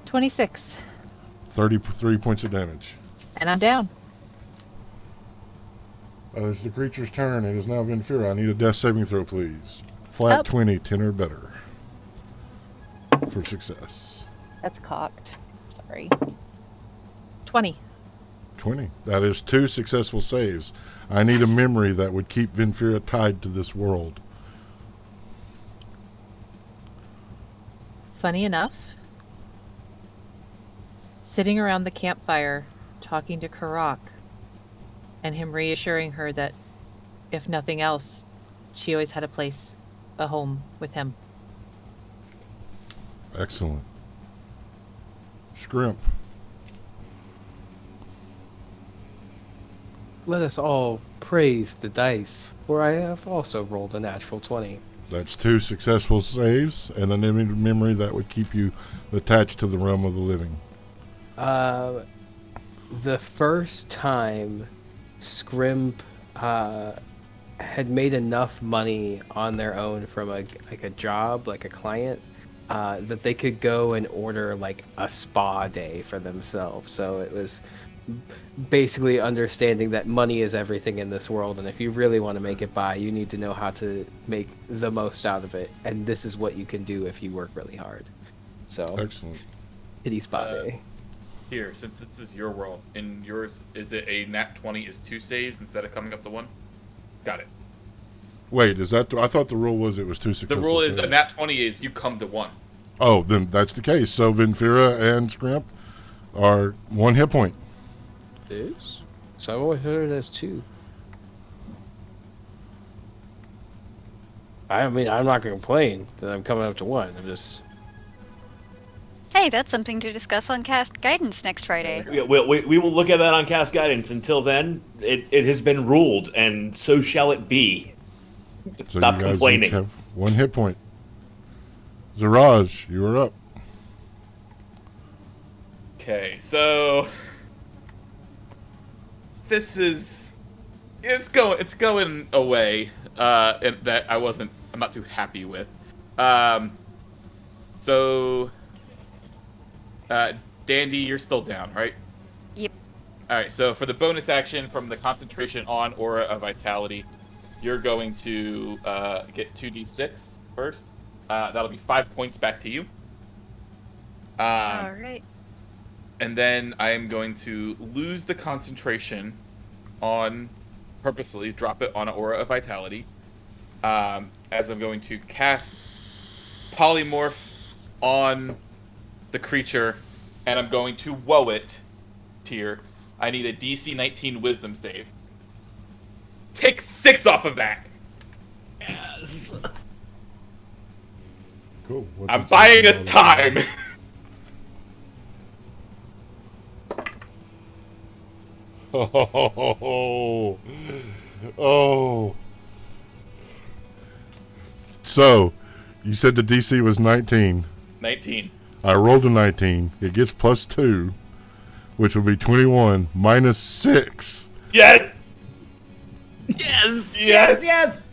Speaker 6: 26.
Speaker 1: 33 points of damage.
Speaker 6: And I'm down.
Speaker 1: It's the creature's turn. It is now Vinfera. I need a death saving throw, please. Flat
Speaker 6: Up.
Speaker 1: 20, 10 or better. For success.
Speaker 6: That's cocked. Sorry. 20.
Speaker 1: 20. That is 2 successful saves. I need a memory that would keep Vinfera tied to this world.
Speaker 6: Funny enough, sitting around the campfire talking to Karak and him reassuring her that if nothing else, she always had a home with him.
Speaker 1: Excellent. Scrimp.
Speaker 4: Let us all praise the dice, for I have also rolled a natural 20.
Speaker 1: That's 2 successful saves and a memory that would keep you attached to the realm of the living.
Speaker 4: The first time Scrimp had made enough money on their own from a job, like a client, that they could go and order like a spa day for themselves. So it was basically understanding that money is everything in this world, and if you really want to make it by, you need to know how to make the most out of it, and this is what you can do if you work really hard. So
Speaker 1: Excellent.
Speaker 4: pity spa day.
Speaker 5: Here, since this is your world, in yours, is it a nat 20 is 2 saves instead of coming up to 1? Got it.
Speaker 1: Wait, is that... I thought the rule was it was 2
Speaker 5: The
Speaker 1: successful
Speaker 5: rule is
Speaker 1: saves.
Speaker 5: a nat 20 is you come to 1.
Speaker 1: Oh, then that's the case. So Vinfira and Scrimp are 1 hit point.
Speaker 4: Is? So I always heard it as 2. I mean, I'm not going to complain that I'm coming up to 1. I'm just...
Speaker 3: Hey, that's something to discuss on Cast Guidance next Friday.
Speaker 2: We will look at that on Cast Guidance. Until then, it has been ruled, and so shall it be.
Speaker 1: So
Speaker 2: Stop
Speaker 1: you guys
Speaker 2: complaining.
Speaker 1: each have 1 hit point. Zaraj, you are up.
Speaker 5: Okay, so this is it's going away and that I'm not too happy with. So Dandy, you're still down, right?
Speaker 3: Yep.
Speaker 5: All right. So for the bonus action from the concentration on Aura of Vitality, you're going to get 2d6 first. That'll be 5 points back to you.
Speaker 3: All right.
Speaker 5: And then I am going to lose the concentration on, purposely drop it on Aura of Vitality, as I'm going to cast Polymorph on the creature, and I'm going to woe it tier. I need a DC 19 Wisdom save. Take 6 off of that.
Speaker 2: Yes.
Speaker 1: Cool. What
Speaker 5: I'm
Speaker 1: does
Speaker 5: buying
Speaker 1: that
Speaker 5: us
Speaker 1: do?
Speaker 5: time.
Speaker 1: Oh, oh. So, you said the DC was 19.
Speaker 5: 19.
Speaker 1: I rolled a 19. It gets plus 2, which will be 21 minus 6.
Speaker 5: Yes.
Speaker 2: Yes.
Speaker 5: Yes.
Speaker 2: Yes. Yes.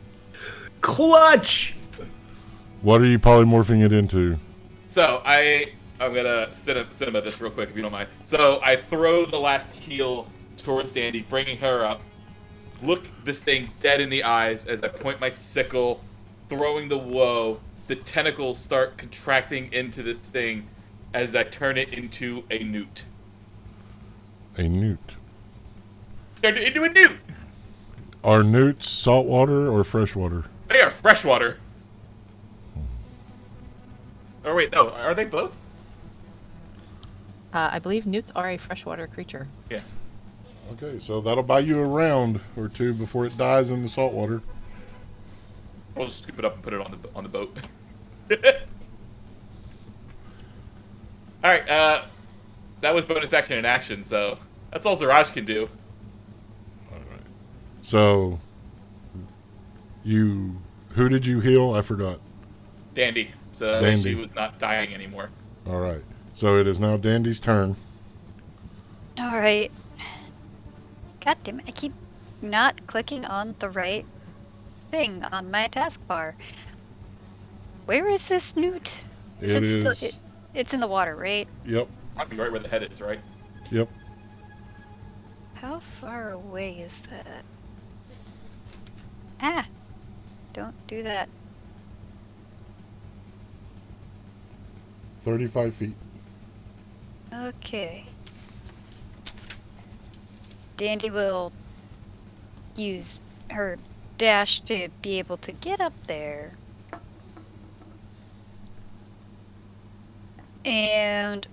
Speaker 2: Clutch.
Speaker 1: What are you polymorphing it into?
Speaker 5: So I'm gonna cinema this real quick if you don't mind. So I throw the last heal towards Dandy, bringing her up. Look this thing dead in the eyes as I point my sickle, throwing the woe. The tentacles start contracting into this thing as I turn it into a newt.
Speaker 1: A newt.
Speaker 5: Turn it into a newt.
Speaker 1: Are newts saltwater or freshwater?
Speaker 5: They are freshwater. Oh wait, no, are they both?
Speaker 6: I believe newts are a freshwater creature.
Speaker 5: Yeah.
Speaker 1: Okay, so that'll buy you a round or 2 before it dies in the saltwater.
Speaker 5: I'll just scoop it up and put it on the boat. All right, that was bonus action in action, so that's all Zaraj can do.
Speaker 1: Alright. So, who did you heal? I forgot.
Speaker 5: Dandy, so that
Speaker 1: Dandy.
Speaker 5: she was not dying anymore.
Speaker 1: Alright. So it is now Dandy's turn.
Speaker 3: All right. God damn it, I keep not clicking on the right thing on my taskbar. Where is this newt?
Speaker 1: It is.
Speaker 3: It's in the water, right?
Speaker 1: Yep.
Speaker 5: Might be right where the head is, right?
Speaker 1: Yep.
Speaker 3: How far away is that? Ah! Don't do that.
Speaker 1: 35 feet.
Speaker 3: Okay. Dandy will use her dash to be able to get up there. And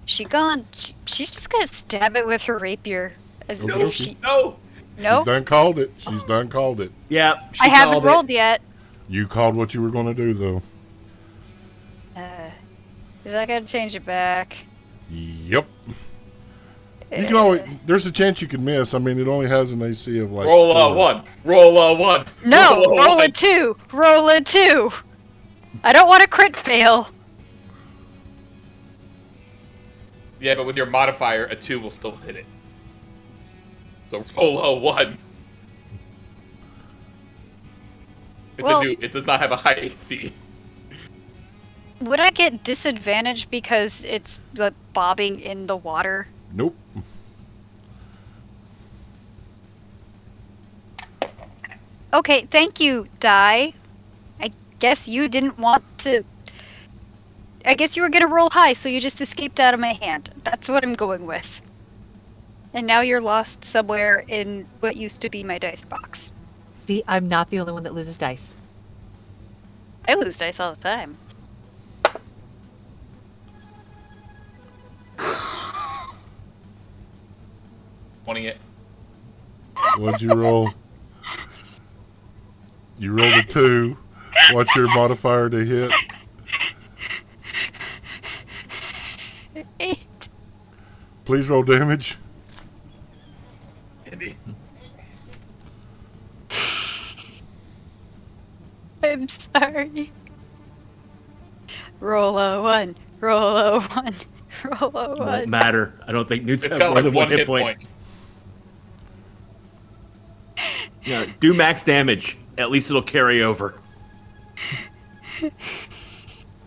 Speaker 3: she's just gonna stab it with her rapier. As
Speaker 1: Okay.
Speaker 3: if she
Speaker 5: No!
Speaker 3: no,
Speaker 1: She's done called it. She's done called it.
Speaker 2: Yeah.
Speaker 3: I haven't rolled yet.
Speaker 1: You called what you were going to do, though.
Speaker 3: Is I gotta change it back?
Speaker 1: Yep. You can always. There's a chance you can miss. I mean, it only has an AC of like.
Speaker 5: Roll
Speaker 1: 4.
Speaker 5: 1. Roll 1.
Speaker 3: No, roll
Speaker 5: one.
Speaker 3: a 2. Roll a 2. I don't want to crit fail.
Speaker 5: Yeah, but with your modifier, a 2 will still hit it. So roll a 1. It's
Speaker 3: Well-
Speaker 5: a new. It does not have a high AC.
Speaker 3: Would I get disadvantage because it's like bobbing in the water?
Speaker 1: Nope.
Speaker 3: Okay, thank you, Die. I guess you didn't want to. I guess you were gonna roll high, so you just escaped out of my hand. That's what I'm going with. And now you're lost somewhere in what used to be my dice box.
Speaker 6: See, I'm not the only one that loses dice.
Speaker 3: I lose dice all the time.
Speaker 5: Wanting it.
Speaker 1: What'd you roll? You rolled a 2. What's your modifier to hit?
Speaker 3: 8.
Speaker 1: Please roll damage.
Speaker 5: Andy.
Speaker 3: I'm sorry. Roll a 1. Roll a 1. Roll a 1.
Speaker 2: Won't matter. I don't think newts
Speaker 5: It's
Speaker 2: have
Speaker 5: got
Speaker 2: more
Speaker 5: like
Speaker 2: than
Speaker 5: one hit point.
Speaker 2: Yeah, do max damage. At least it'll carry over.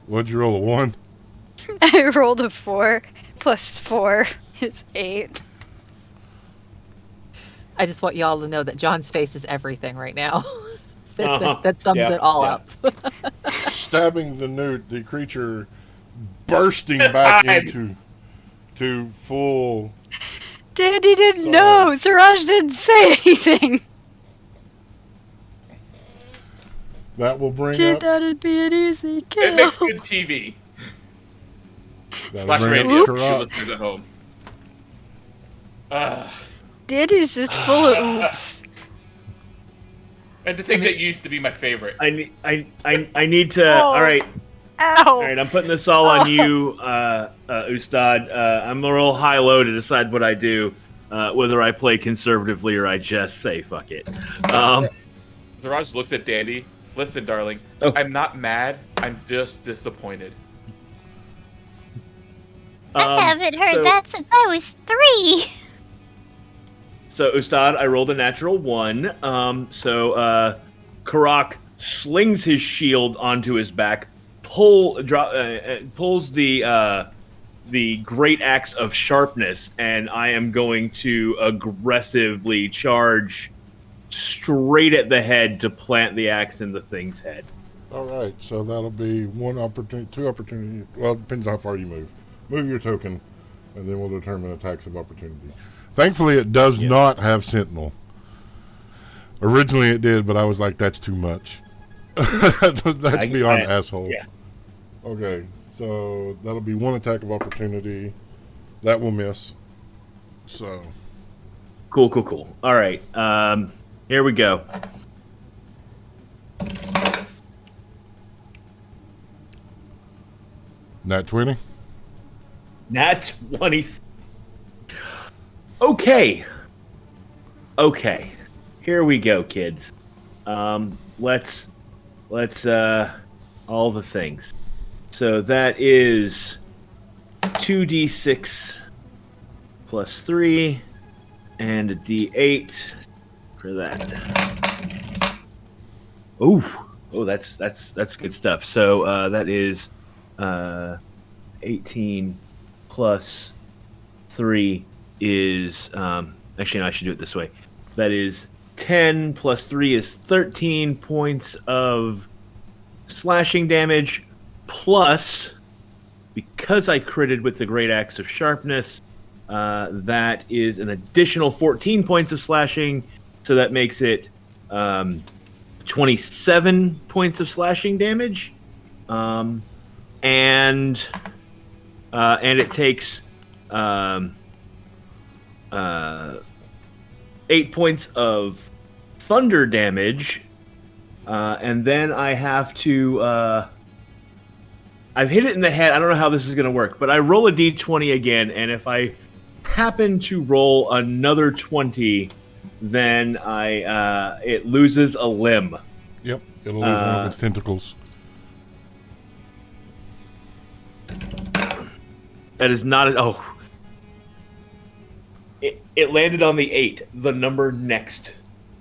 Speaker 1: What'd you roll, a 1?
Speaker 3: I rolled a 4 plus 4 is 8.
Speaker 6: I just want y'all to know that John's face is everything right now.
Speaker 2: Uh-huh.
Speaker 6: that sums
Speaker 2: Yeah,
Speaker 6: it all
Speaker 2: yeah.
Speaker 6: up.
Speaker 1: Stabbing the newt, the creature bursting back
Speaker 5: I'm-
Speaker 1: into full.
Speaker 3: Dandy didn't know.
Speaker 1: Size.
Speaker 3: Siraj didn't say anything.
Speaker 1: That will bring
Speaker 3: Shit,
Speaker 1: up.
Speaker 3: that'd be an easy kill.
Speaker 5: It makes good TV.
Speaker 1: That'll
Speaker 5: Slash
Speaker 1: bring
Speaker 5: radio
Speaker 1: up
Speaker 5: for
Speaker 1: Karat.
Speaker 5: listeners at home.
Speaker 3: Dandy's just full of oops.
Speaker 5: And to think that used to be my favorite.
Speaker 2: I need to.
Speaker 3: Oh.
Speaker 2: All right,
Speaker 3: Ow.
Speaker 2: all right. I'm putting this all on you, Ustad. I'm a real high low to decide what I do, whether I play conservatively or I just say fuck it.
Speaker 5: Zaraj looks at Dandy. Listen, darling.
Speaker 2: Oh.
Speaker 5: I'm not mad. I'm just disappointed.
Speaker 7: I haven't heard
Speaker 2: so-
Speaker 7: that since I was 3.
Speaker 2: So Ustad, I rolled a natural 1. Karak slings his shield onto his back, pulls the great axe of sharpness, and I am going to aggressively charge straight at the head to plant the axe in the thing's head.
Speaker 1: All right, so that'll be 1 opportunity, 2 opportunity. Well, it depends how far you move. Move your token, and then we'll determine attacks of opportunity. Thankfully, it does not have Sentinel. Originally, it did, but I was like, "That's too much. That's beyond asshole."
Speaker 2: yeah.
Speaker 1: Okay, so that'll be 1 attack of opportunity. That will miss. So
Speaker 2: Cool. All right, here we go.
Speaker 1: nat 20.
Speaker 2: Nat 20. Okay. Here we go, kids. Let's all the things. So that is 2d6 plus 3 and a d8 for that. Oh, that's good stuff. So that is 18 plus 3 is actually no, I should do it this way. That is 10 plus 3 is 13 points of slashing damage, plus, because I critted with the Great Axe of Sharpness, that is an additional 14 points of slashing, so that makes it 27 points of slashing damage, and it takes 8 points of thunder damage, and then I have to. I've hit it in the head. I don't know how this is going to work, but I roll a d20 again, and if I happen to roll another 20, then it loses a limb.
Speaker 1: Yep, it'll lose one of its tentacles.
Speaker 2: That is not It landed on the 8, the number next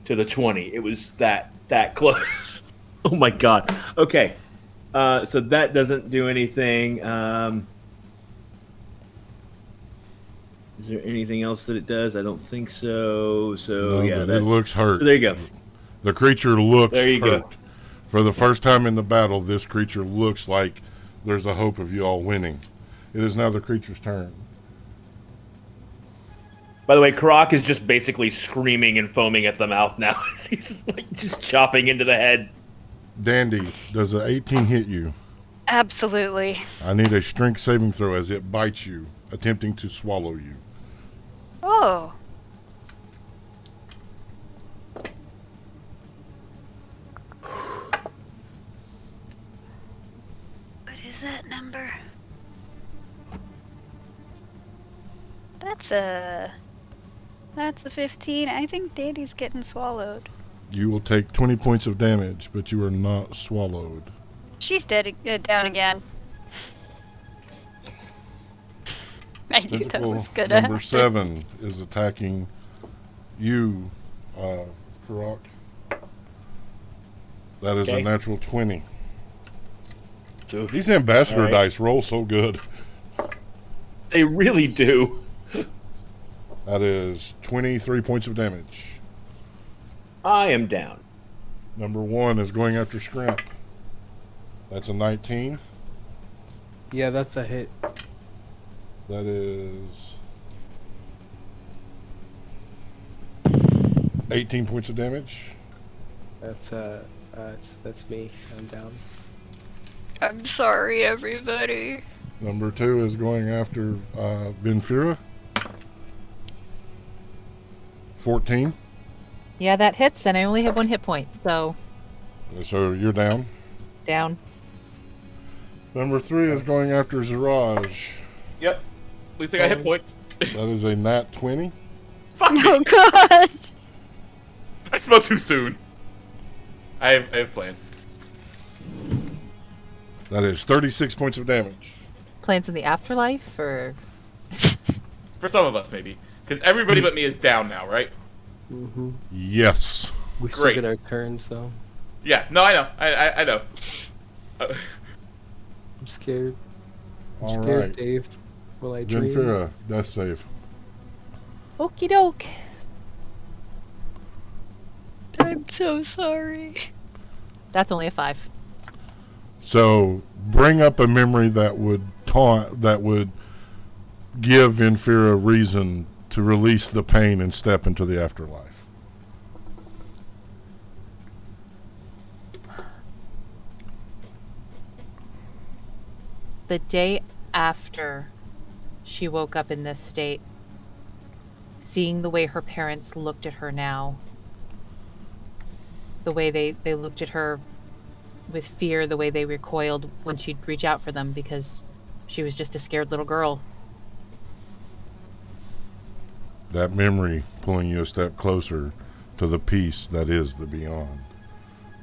Speaker 2: to the 20. It was that close. Oh my god. Okay. So that doesn't do anything. Is there anything else that it does? I don't think so. So
Speaker 1: No,
Speaker 2: yeah,
Speaker 1: but it looks hurt.
Speaker 2: so there you go.
Speaker 1: The creature looks
Speaker 2: There you
Speaker 1: hurt.
Speaker 2: go.
Speaker 1: For the first time in the battle, this creature looks like there's a hope of you all winning. It is now the creature's turn.
Speaker 2: By the way, Karak is just basically screaming and foaming at the mouth now. He's like just chopping into the head.
Speaker 1: Dandy, does an 18 hit you?
Speaker 3: Absolutely.
Speaker 1: I need a strength saving throw as it bites you, attempting to swallow you.
Speaker 3: Oh. What is that number? That's a 15. I think Dandy's getting swallowed.
Speaker 1: You will take 20 points of damage, but you are not swallowed.
Speaker 3: She's dead, down again. I knew that
Speaker 1: Tentacle
Speaker 3: was gonna
Speaker 1: number
Speaker 3: happen.
Speaker 1: 7 is attacking you, Karak. That is a
Speaker 2: Okay.
Speaker 1: natural 20. These ambassador
Speaker 2: Alright.
Speaker 1: dice roll so good.
Speaker 2: They really do.
Speaker 1: That is 23 points of damage.
Speaker 2: I am down.
Speaker 1: Number 1 is going after Scrimp. That's a 19.
Speaker 4: Yeah, that's a hit.
Speaker 1: That is 18 points of damage.
Speaker 4: That's me. I'm down.
Speaker 3: I'm sorry, everybody.
Speaker 1: Number 2 is going after Benfira. 14.
Speaker 6: Yeah, that hits, and I only have 1 hit point, so
Speaker 1: So you're down.
Speaker 6: down.
Speaker 1: Number 3 is going after Ziraj.
Speaker 5: Yep. At least I got hit points.
Speaker 1: That is a nat 20.
Speaker 5: Fuck me.
Speaker 3: Oh god.
Speaker 5: I spoke too soon. I have plans.
Speaker 1: That is 36 points of damage.
Speaker 6: Plans in the afterlife, or
Speaker 5: For some of us, maybe. Because everybody but me is down now, right?
Speaker 4: Mm-hmm.
Speaker 1: Yes.
Speaker 4: We still
Speaker 5: Great.
Speaker 4: get our turns though.
Speaker 5: Yeah. No, I know. I know.
Speaker 4: I'm scared. I'm
Speaker 1: All
Speaker 4: scared,
Speaker 1: right.
Speaker 4: Dave. Will I dream?
Speaker 1: Benfira, death save.
Speaker 6: okie doke.
Speaker 3: I'm so sorry.
Speaker 6: That's only a 5.
Speaker 1: So bring up a memory that would give Benfira reason to release the pain and step into the afterlife.
Speaker 6: The day after she woke up in this state, seeing the way her parents looked at her now, the way they looked at her with fear, the way they recoiled when she'd reach out for them because she was just a scared little girl.
Speaker 1: That memory pulling you a step closer to the peace that is the beyond.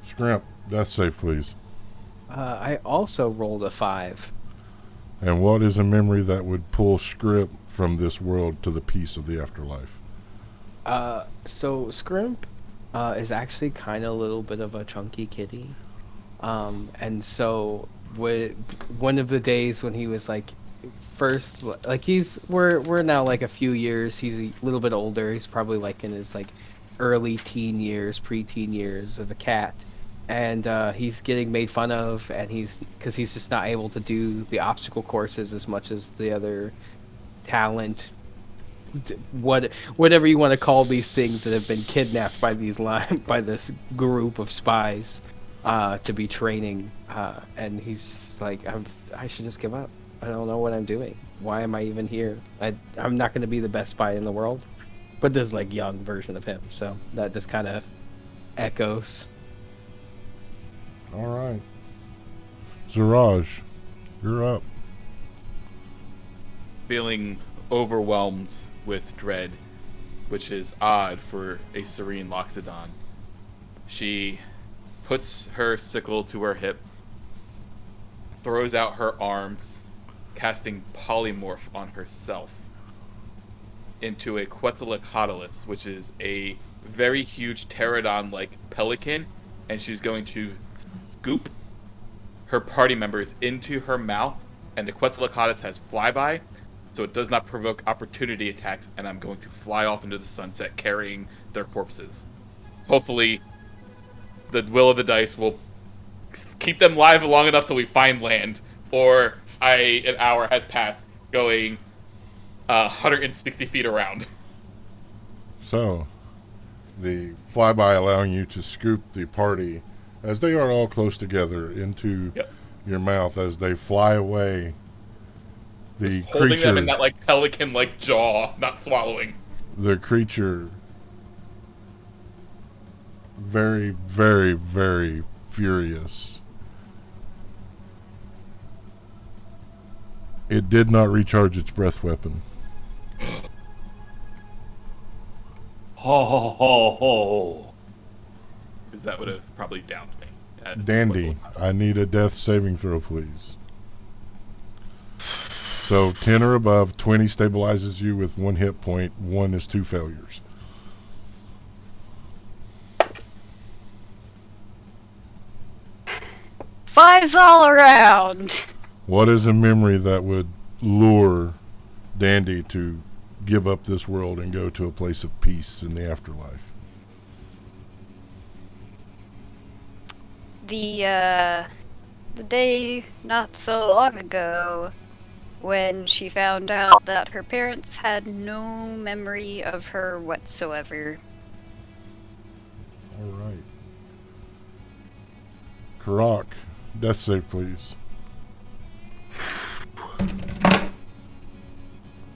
Speaker 1: Scrimp, death save, please.
Speaker 4: I also rolled a 5.
Speaker 1: And what is a memory that would pull Scrimp from this world to the peace of the afterlife?
Speaker 4: So Scrimp is actually kind of a little bit of a chunky kitty. And so one of the days when he was like first, like we're now like a few years, he's a little bit older. He's probably like in his like early teen years, preteen years of a cat. And he's getting made fun of, and because he's just not able to do the obstacle courses as much as the other talent, whatever you want to call these things that have been kidnapped by by this group of spies to be training. And he's just like, I should just give up. I don't know what I'm doing. Why am I even here? I'm not going to be the best spy in the world. But there's like young version of him, so that just kind of echoes.
Speaker 1: All right. Ziraj, you're up.
Speaker 5: Feeling overwhelmed with dread, which is odd for a serene Loxodon. She puts her sickle to her hip, throws out her arms, casting polymorph on herself into a Quetzalcoatlus, which is a very huge pterodon-like pelican, and she's going to scoop her party members into her mouth, and the Quetzalcoatlus has flyby, so it does not provoke opportunity attacks, and I'm going to fly off into the sunset carrying their corpses. Hopefully, the will of the dice will keep them live long enough till we find land, or an hour has passed going 160 feet around.
Speaker 1: So, the flyby allowing you to scoop the party as they are all close together, into
Speaker 5: Yep.
Speaker 1: your mouth as they fly away. The
Speaker 5: Just holding
Speaker 1: creature,
Speaker 5: them in that like pelican like jaw, not swallowing.
Speaker 1: the creature, very, very, very furious. It did not recharge its breath weapon.
Speaker 5: Ho ho ho ho. Because that would have probably downed me. That's
Speaker 1: Dandy, I need a death saving throw, please. So 10 or above, 20 stabilizes you with 1 hit point. 1 is 2 failures.
Speaker 3: Fives all around.
Speaker 1: What is a memory that would lure Dandy to give up this world and go to a place of peace in the afterlife?
Speaker 3: The day not so long ago when she found out that her parents had no memory of her whatsoever.
Speaker 1: All right. Karak, death save, please.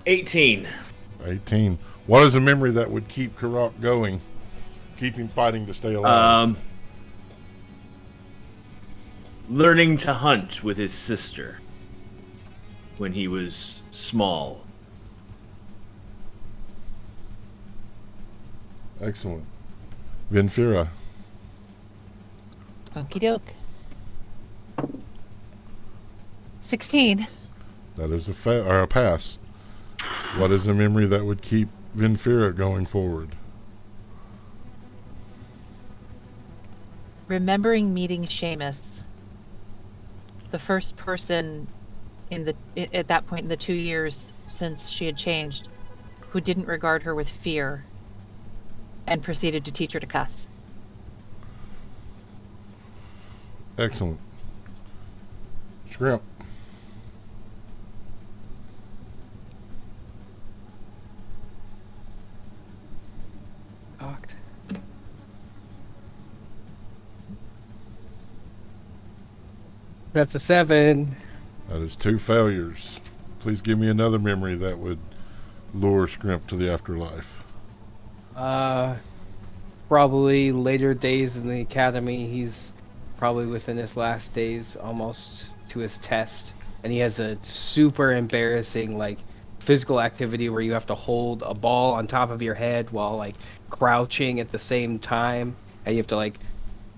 Speaker 2: 18.
Speaker 1: 18. What is a memory that would keep Karak going? Keep him fighting to stay alive?
Speaker 2: Learning to hunt with his sister when he was small.
Speaker 1: Excellent. Vinfira.
Speaker 6: Okie doke. 16.
Speaker 1: That is a pass. What is a memory that would keep Vinfira going forward?
Speaker 6: Remembering meeting Seamus, the first person at that point in the 2 years since she had changed, who didn't regard her with fear and proceeded to teach her to cuss.
Speaker 1: Excellent. Scrimp.
Speaker 4: Cocked. That's a 7.
Speaker 1: That is 2 failures. Please give me another memory that would lure Scrimp to the afterlife.
Speaker 4: Probably later days in the academy. He's probably within his last days, almost to his test, and he has a super embarrassing like physical activity where you have to hold a ball on top of your head while like crouching at the same time, and you have to like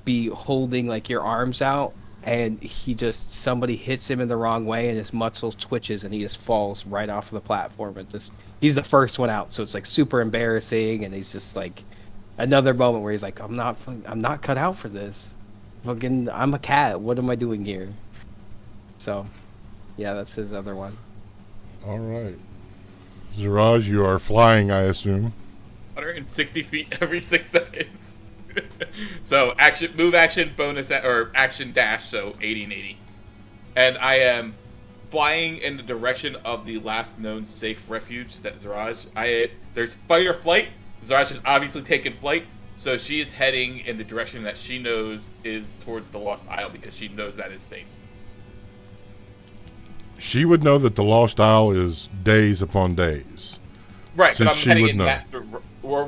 Speaker 4: be holding like your arms out, and somebody hits him in the wrong way and his muscle twitches and he just falls right off of the platform, and he's the first one out, so it's like super embarrassing, and he's just like another moment where he's like, I'm not cut out for this. Fucking, I'm a cat. What am I doing here? So, yeah, that's his other one.
Speaker 1: All right. Ziraj, you are flying, I assume.
Speaker 5: 160 feet every 6 seconds. So move action, bonus, or action dash, so 80 and 80. And I am flying in the direction of the last known safe refuge that Ziraj. There's fight or flight. Ziraj has obviously taken flight. So she is heading in the direction that she knows is towards the Lost Isle because she knows that is safe.
Speaker 1: She would know that the Lost Isle is days upon days.
Speaker 5: Right,
Speaker 1: Since
Speaker 5: but I'm
Speaker 1: she
Speaker 5: heading
Speaker 1: would
Speaker 5: in
Speaker 1: know.
Speaker 5: that. Or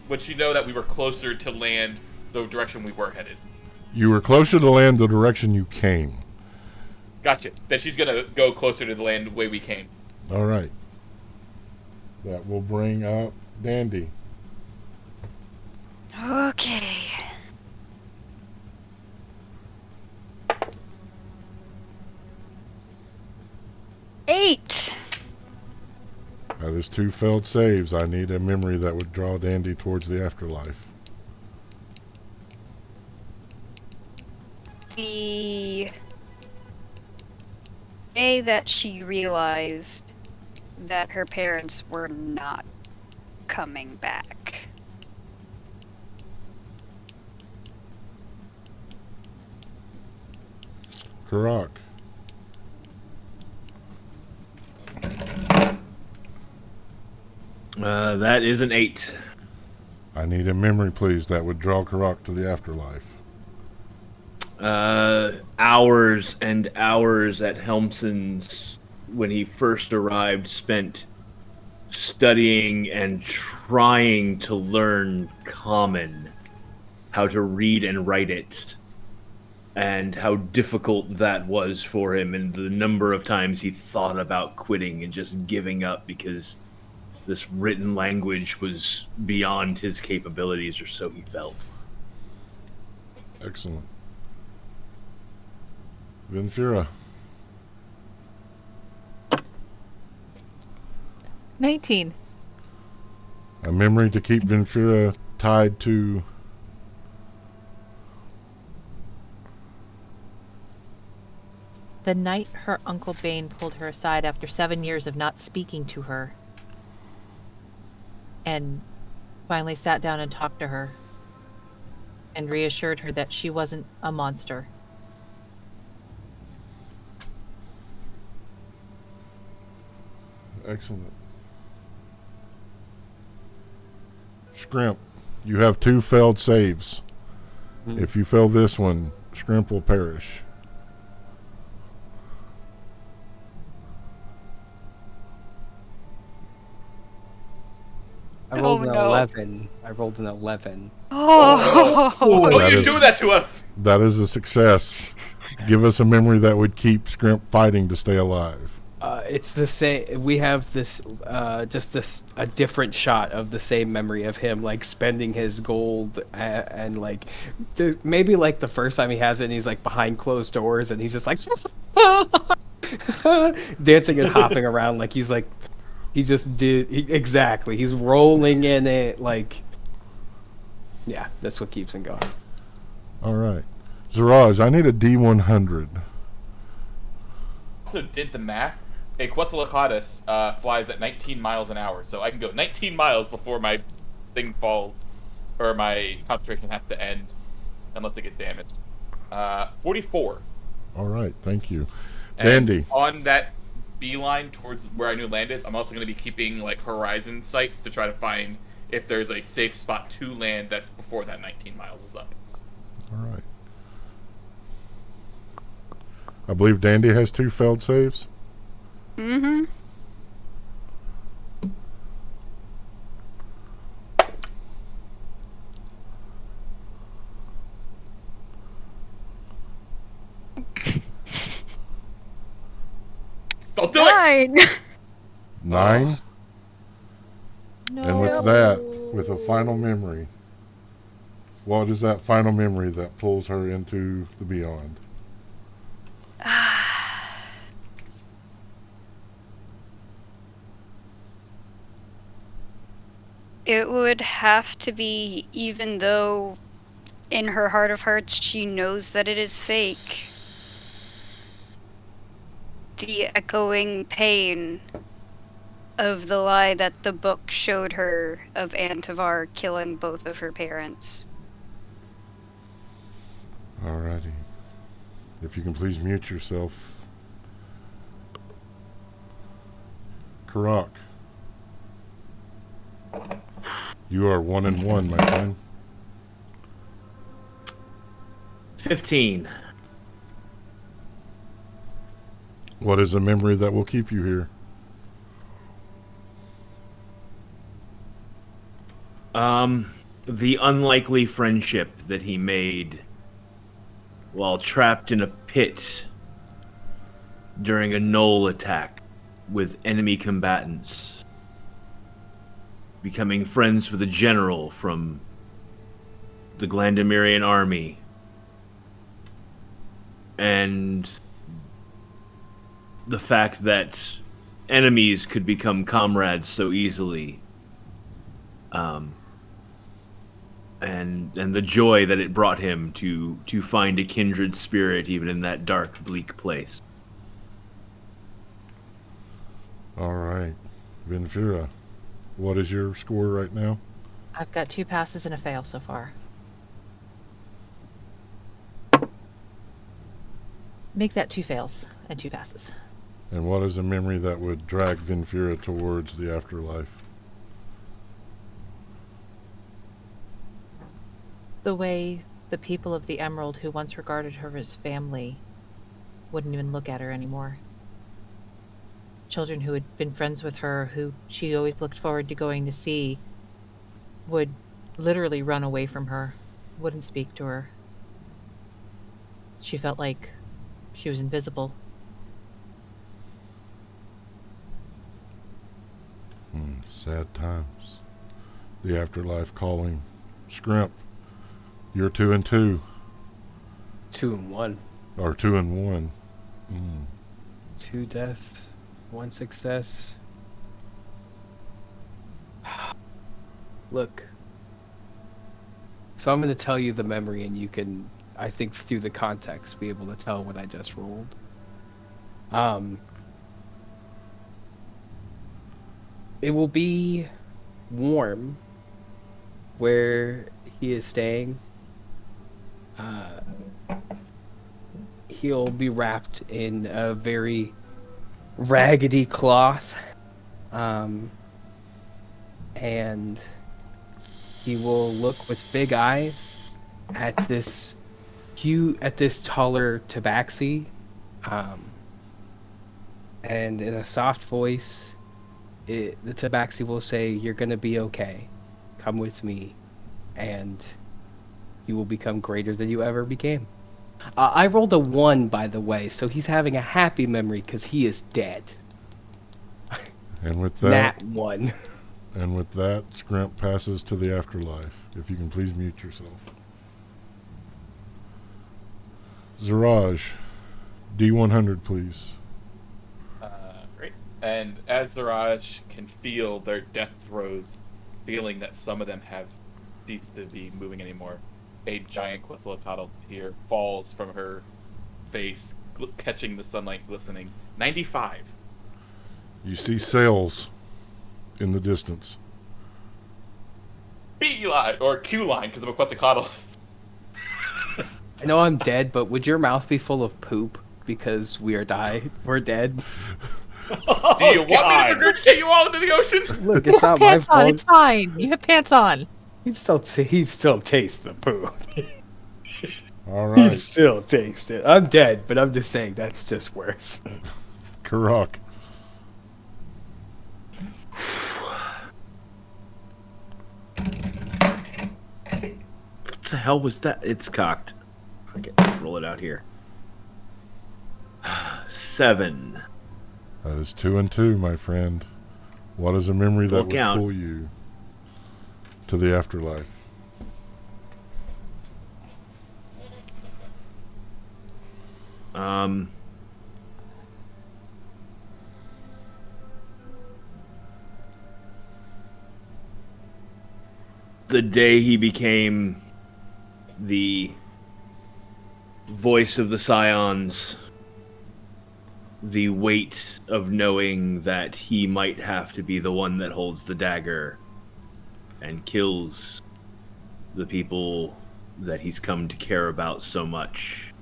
Speaker 5: would she know that we were closer to land the direction we were headed?
Speaker 1: You were closer to land the direction you came.
Speaker 5: Gotcha. Then she's gonna go closer to the land the way we came.
Speaker 1: All right. That will bring up Dandy.
Speaker 3: Okay. Eight.
Speaker 1: That is 2 failed saves. I need a memory that would draw Dandy towards the afterlife.
Speaker 3: The day that she realized that her parents were not coming back.
Speaker 1: Karak.
Speaker 2: That is an 8.
Speaker 1: I need a memory, please, that would draw Karak to the afterlife.
Speaker 2: hours and hours at Helmson's when he first arrived, spent studying and trying to learn Common, how to read and write it, and how difficult that was for him, and the number of times he thought about quitting and just giving up because this written language was beyond his capabilities, or so he felt.
Speaker 1: Excellent. Vinfira.
Speaker 6: 19.
Speaker 1: A memory to keep Vinfira tied to
Speaker 6: The night her Uncle Bane pulled her aside after 7 years of not speaking to her and finally sat down and talked to her and reassured her that she wasn't a monster.
Speaker 1: Excellent. Scrimp, you have 2 failed saves. If you fail this one, Scrimp will perish.
Speaker 4: I rolled an 11. I rolled an 11.
Speaker 3: Oh,
Speaker 5: Don't
Speaker 1: That
Speaker 5: you
Speaker 1: is-
Speaker 5: do that to us!
Speaker 1: That is a success. Give us a memory that would keep Scrimp fighting to stay alive.
Speaker 4: It's the same. We have this, a different shot of the same memory of him, like, spending his gold and like, maybe like the first time he has it and he's like behind closed doors and he's just like, dancing and hopping around like he's like, he just did, exactly. He's rolling in it, like, yeah, that's what keeps him going.
Speaker 1: All right. Ziraj, I need a D100.
Speaker 5: Also did the math. A Quetzalcoatlus flies at 19 miles an hour, so I can go 19 miles before my thing falls, or my concentration has to end, unless I get damaged. 44.
Speaker 1: All right, thank you.
Speaker 5: And
Speaker 1: Dandy.
Speaker 5: on that beeline towards where our new land is, I'm also going to be keeping like horizon sight to try to find if there's a safe spot to land that's before that 19 miles is up.
Speaker 1: All right. I believe Dandy has 2 failed saves.
Speaker 3: mm-hmm.
Speaker 5: Don't do it!
Speaker 3: 9.
Speaker 1: 9.
Speaker 6: No.
Speaker 1: And with that, with a final memory, what is that final memory that pulls her into the beyond?
Speaker 3: It would have to be, even though in her heart of hearts she knows that it is fake, the echoing pain of the lie that the book showed her of Antivar killing both of her parents.
Speaker 1: Alrighty. If you can please mute yourself. Karak. You are 1 and 1, my friend.
Speaker 2: 15.
Speaker 1: What is a memory that will keep you here?
Speaker 2: The unlikely friendship that he made while trapped in a pit during a knoll attack with enemy combatants, becoming friends with a general from the Glandamirian army, and the fact that enemies could become comrades so easily, and the joy that it brought him to find a kindred spirit even in that dark, bleak place.
Speaker 1: All right. Vinfira, what is your score right now?
Speaker 6: I've got 2 passes and a fail so far. Make that 2 fails and 2 passes.
Speaker 1: And what is a memory that would drag Vinfira towards the afterlife?
Speaker 6: The way the people of the Emerald who once regarded her as family wouldn't even look at her anymore. Children who had been friends with her, who she always looked forward to going to see, would literally run away from her, wouldn't speak to her. She felt like she was invisible.
Speaker 1: Sad times. The afterlife calling. Scrimp, you're 2 and 2.
Speaker 4: 2 and 1.
Speaker 1: Or 2 and 1.
Speaker 4: 2 deaths, 1 success. Look. So I'm going to tell you the memory, and you can, I think, through the context, be able to tell what I just rolled. It will be warm where he is staying. He'll be wrapped in a very raggedy cloth, and he will look with big eyes at this taller tabaxi, and in a soft voice, the tabaxi will say, "You're gonna be okay. Come with me, and you will become greater than you ever became." I rolled a 1, by the way, so he's having a happy memory because he is dead.
Speaker 1: And with that,
Speaker 4: Nat 1.
Speaker 1: and with that, Scrimp passes to the afterlife. If you can please mute yourself. Ziraj, D100, please.
Speaker 5: Great. And as Ziraj can feel their death throes, feeling that some of them have ceased to be moving anymore, a giant Quetzalcoatl tear falls from her face, catching the sunlight glistening. 95.
Speaker 1: You see sails in the distance.
Speaker 5: B line or Q line because I'm a Quetzalcoatl.
Speaker 4: I know I'm dead, but would your mouth be full of poop because we're dead?
Speaker 5: Do you want me to regurgitate you all into the ocean?
Speaker 4: Look,
Speaker 6: You
Speaker 4: it's
Speaker 6: have
Speaker 4: not my
Speaker 6: pants on.
Speaker 4: fault.
Speaker 6: It's fine. You have pants on.
Speaker 4: He'd still taste the poop.
Speaker 1: All
Speaker 4: He'd
Speaker 1: right,
Speaker 4: still taste it. I'm dead, but I'm just saying that's just worse.
Speaker 1: Karak.
Speaker 2: What the hell was that? It's cocked. Okay, let's roll it out here. 7.
Speaker 1: That is 2 and 2, my friend. What is a memory that
Speaker 2: Full
Speaker 1: would
Speaker 2: count.
Speaker 1: pull you to the afterlife?
Speaker 2: The day he became the voice of the Scions, the weight of knowing that he might have to be the one that holds the dagger and kills the people that he's come to care about so much.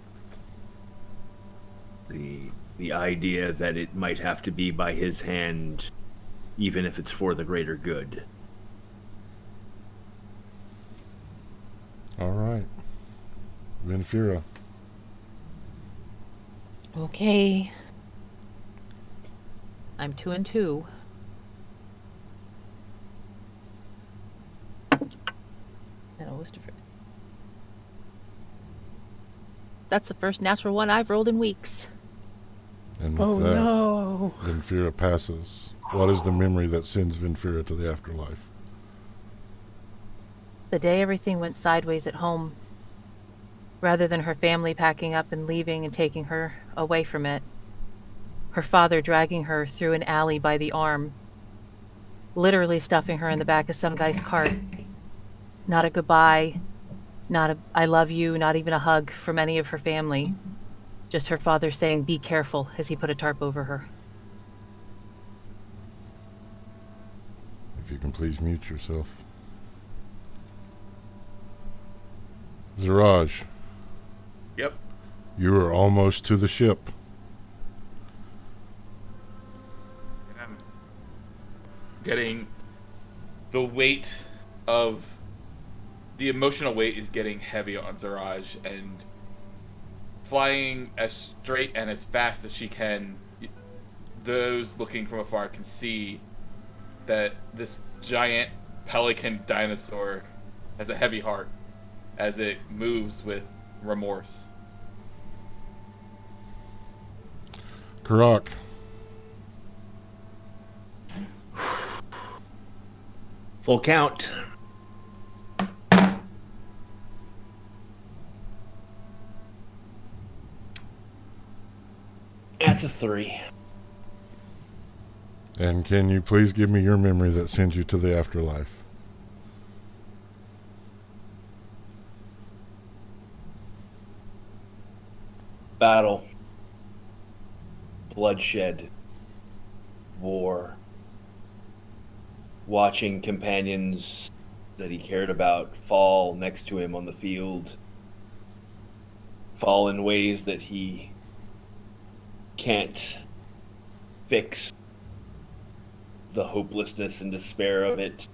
Speaker 2: The idea that it might have to be by his hand, even if it's for the greater good.
Speaker 1: All right. Vinfira.
Speaker 6: Okay. I'm 2 and 2. And it was different. That's the first natural one I've rolled in weeks.
Speaker 1: And with
Speaker 4: Oh
Speaker 1: that,
Speaker 4: no.
Speaker 1: Vinfira passes. What is the memory that sends Vinfira to the afterlife?
Speaker 6: The day everything went sideways at home, rather than her family packing up and leaving and taking her away from it, her father dragging her through an alley by the arm, literally stuffing her in the back of some guy's cart. Not a goodbye, not a I love you, not even a hug from any of her family. Just her father saying, "Be careful," as he put a tarp over her.
Speaker 1: If you can please mute yourself. Ziraj,
Speaker 5: Yep.
Speaker 1: you are almost to the ship.
Speaker 5: I'm getting the weight of the emotional weight is getting heavy on Zaraj, and flying as straight and as fast as she can, those looking from afar can see that this giant pelican dinosaur has a heavy heart as it moves with remorse.
Speaker 1: Karak.
Speaker 2: Full count. That's a 3.
Speaker 1: And can you please give me your memory that sends you to the afterlife?
Speaker 2: Battle. Bloodshed. War. Watching companions that he cared about fall next to him on the field. Fall in ways that he can't fix. The hopelessness and despair of it.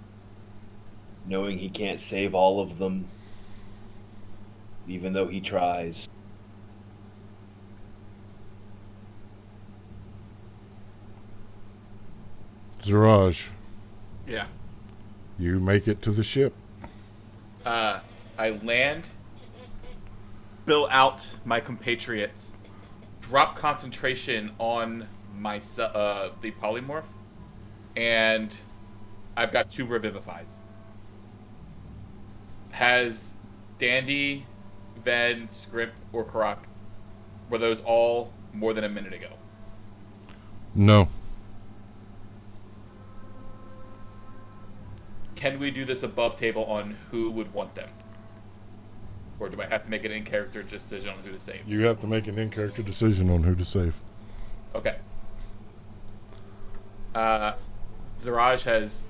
Speaker 2: Knowing he can't save all of them. Even though he tries.
Speaker 1: Zaraj,
Speaker 5: Yeah.
Speaker 1: you make it to the ship.
Speaker 5: I land, fill out my compatriots, drop concentration on my the polymorph, and I've got 2 revivifies. Has Dandy, Ven, Scrimp, or Karak, were those all more than a minute ago?
Speaker 1: No.
Speaker 5: Can we do this above table on who would want them? Or do I have to make an in-character decision on who to save?
Speaker 1: You have to make an in-character decision on who to save.
Speaker 5: Okay. Zaraj has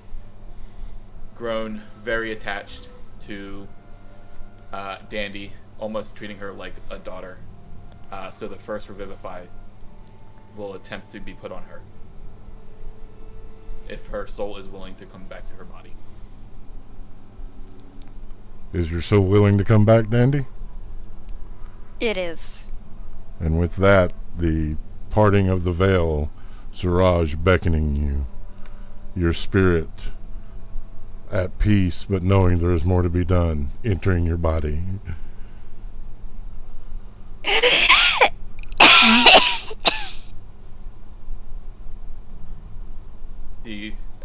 Speaker 5: grown very attached to Dandy, almost treating her like a daughter. So the first Revivify will attempt to be put on her, if her soul is willing to come back to her body.
Speaker 1: Is your soul willing to come back, Dandy?
Speaker 3: It is.
Speaker 1: And with that, the parting of the veil, Siraj beckoning you, your spirit at peace, but knowing there is more to be done, entering your body.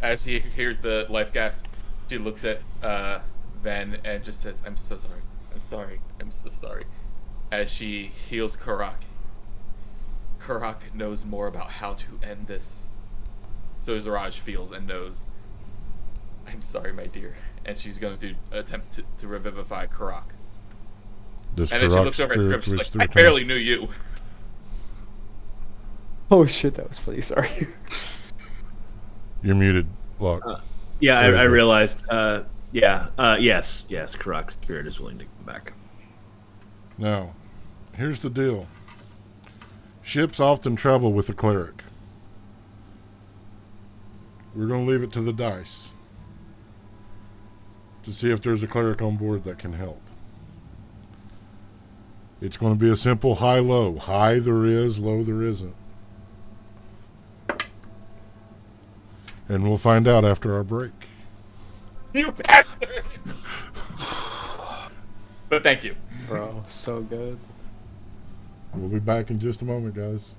Speaker 5: As he hears the life gasp, she looks at Ven and just says, "I'm so sorry. I'm sorry. I'm so sorry." As she heals Karak. Karak knows more about how to end this. So Zaraj feels and knows, "I'm sorry, my dear." And she's going to attempt to revivify Karak.
Speaker 1: Does
Speaker 5: And then she
Speaker 1: Karak's
Speaker 5: looks over at
Speaker 1: spirit
Speaker 5: Scrimp, she's
Speaker 1: twist
Speaker 5: like, "I
Speaker 1: 3
Speaker 5: barely knew you."
Speaker 4: Oh shit, that was funny. Sorry.
Speaker 1: You're muted, Block.
Speaker 2: Yeah,
Speaker 1: Very
Speaker 2: I
Speaker 1: good.
Speaker 2: realized. Yes, Karak's spirit is willing to come back.
Speaker 1: Now, here's the deal. Ships often travel with a cleric. We're going to leave it to the dice to see if there's a cleric on board that can help. It's going to be a simple high-low. High there is, low there isn't. And we'll find out after our break.
Speaker 5: You bastard! But thank you.
Speaker 4: Bro, so good.
Speaker 1: We'll be back in just a moment, guys.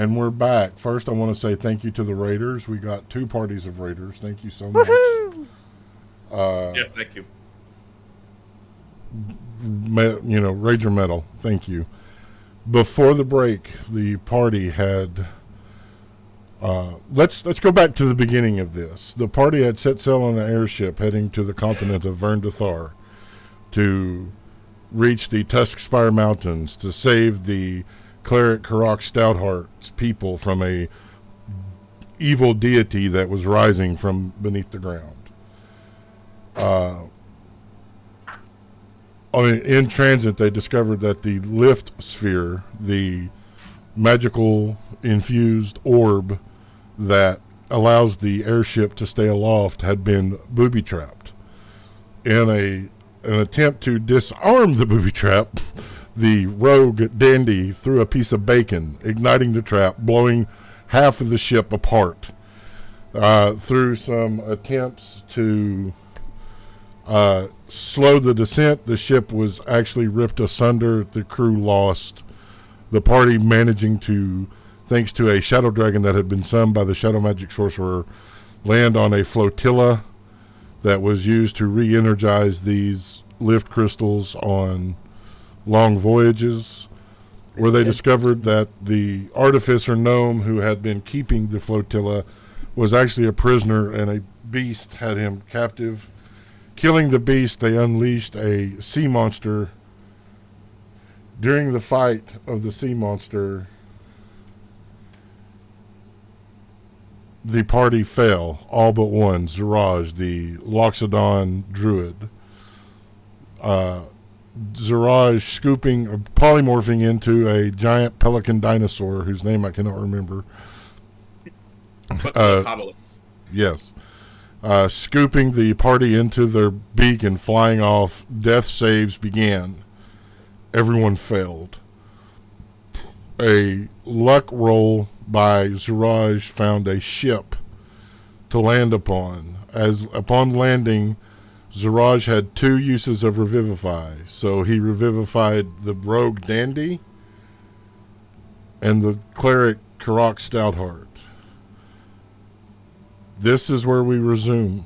Speaker 1: And we're back. First, I want to say thank you to the Raiders. We got 2 parties of Raiders. Thank you so much.
Speaker 5: Yes, thank you.
Speaker 1: Rager Metal. Thank you. Before the break, the party had... let's go back to the beginning of this. The party had set sail on an airship heading to the continent of Verndathar to reach the Tuskspire Mountains to save the cleric Karok Stoutheart's people from a evil deity that was rising from beneath the ground. In transit, they discovered that the lift sphere, the magical infused orb that allows the airship to stay aloft, had been booby-trapped. In an attempt to disarm the booby trap, the rogue dandy threw a piece of bacon, igniting the trap, blowing half of the ship apart. Through some attempts to slow the descent, the ship was actually ripped asunder. The crew lost. The party managing to, thanks to a shadow dragon that had been summoned by the shadow magic sorcerer, land on a flotilla that was used to re-energize these lift crystals on long voyages, where they discovered that the artificer gnome who had been keeping the flotilla was actually a prisoner, and a beast had him captive. Killing the beast, they unleashed a sea monster. During the fight of the sea monster, the party fell, all but one, Zeraj, the Loxodon druid. Zeraj polymorphing into a giant pelican dinosaur whose name I cannot remember. Yes. Scooping the party into their beak and flying off. Death saves began. Everyone failed. A luck roll by Zeraj found a ship to land upon. As upon landing, Zeraj had 2 uses of Revivify. So he revivified the rogue dandy and the cleric Karok Stoutheart. This is where we resume.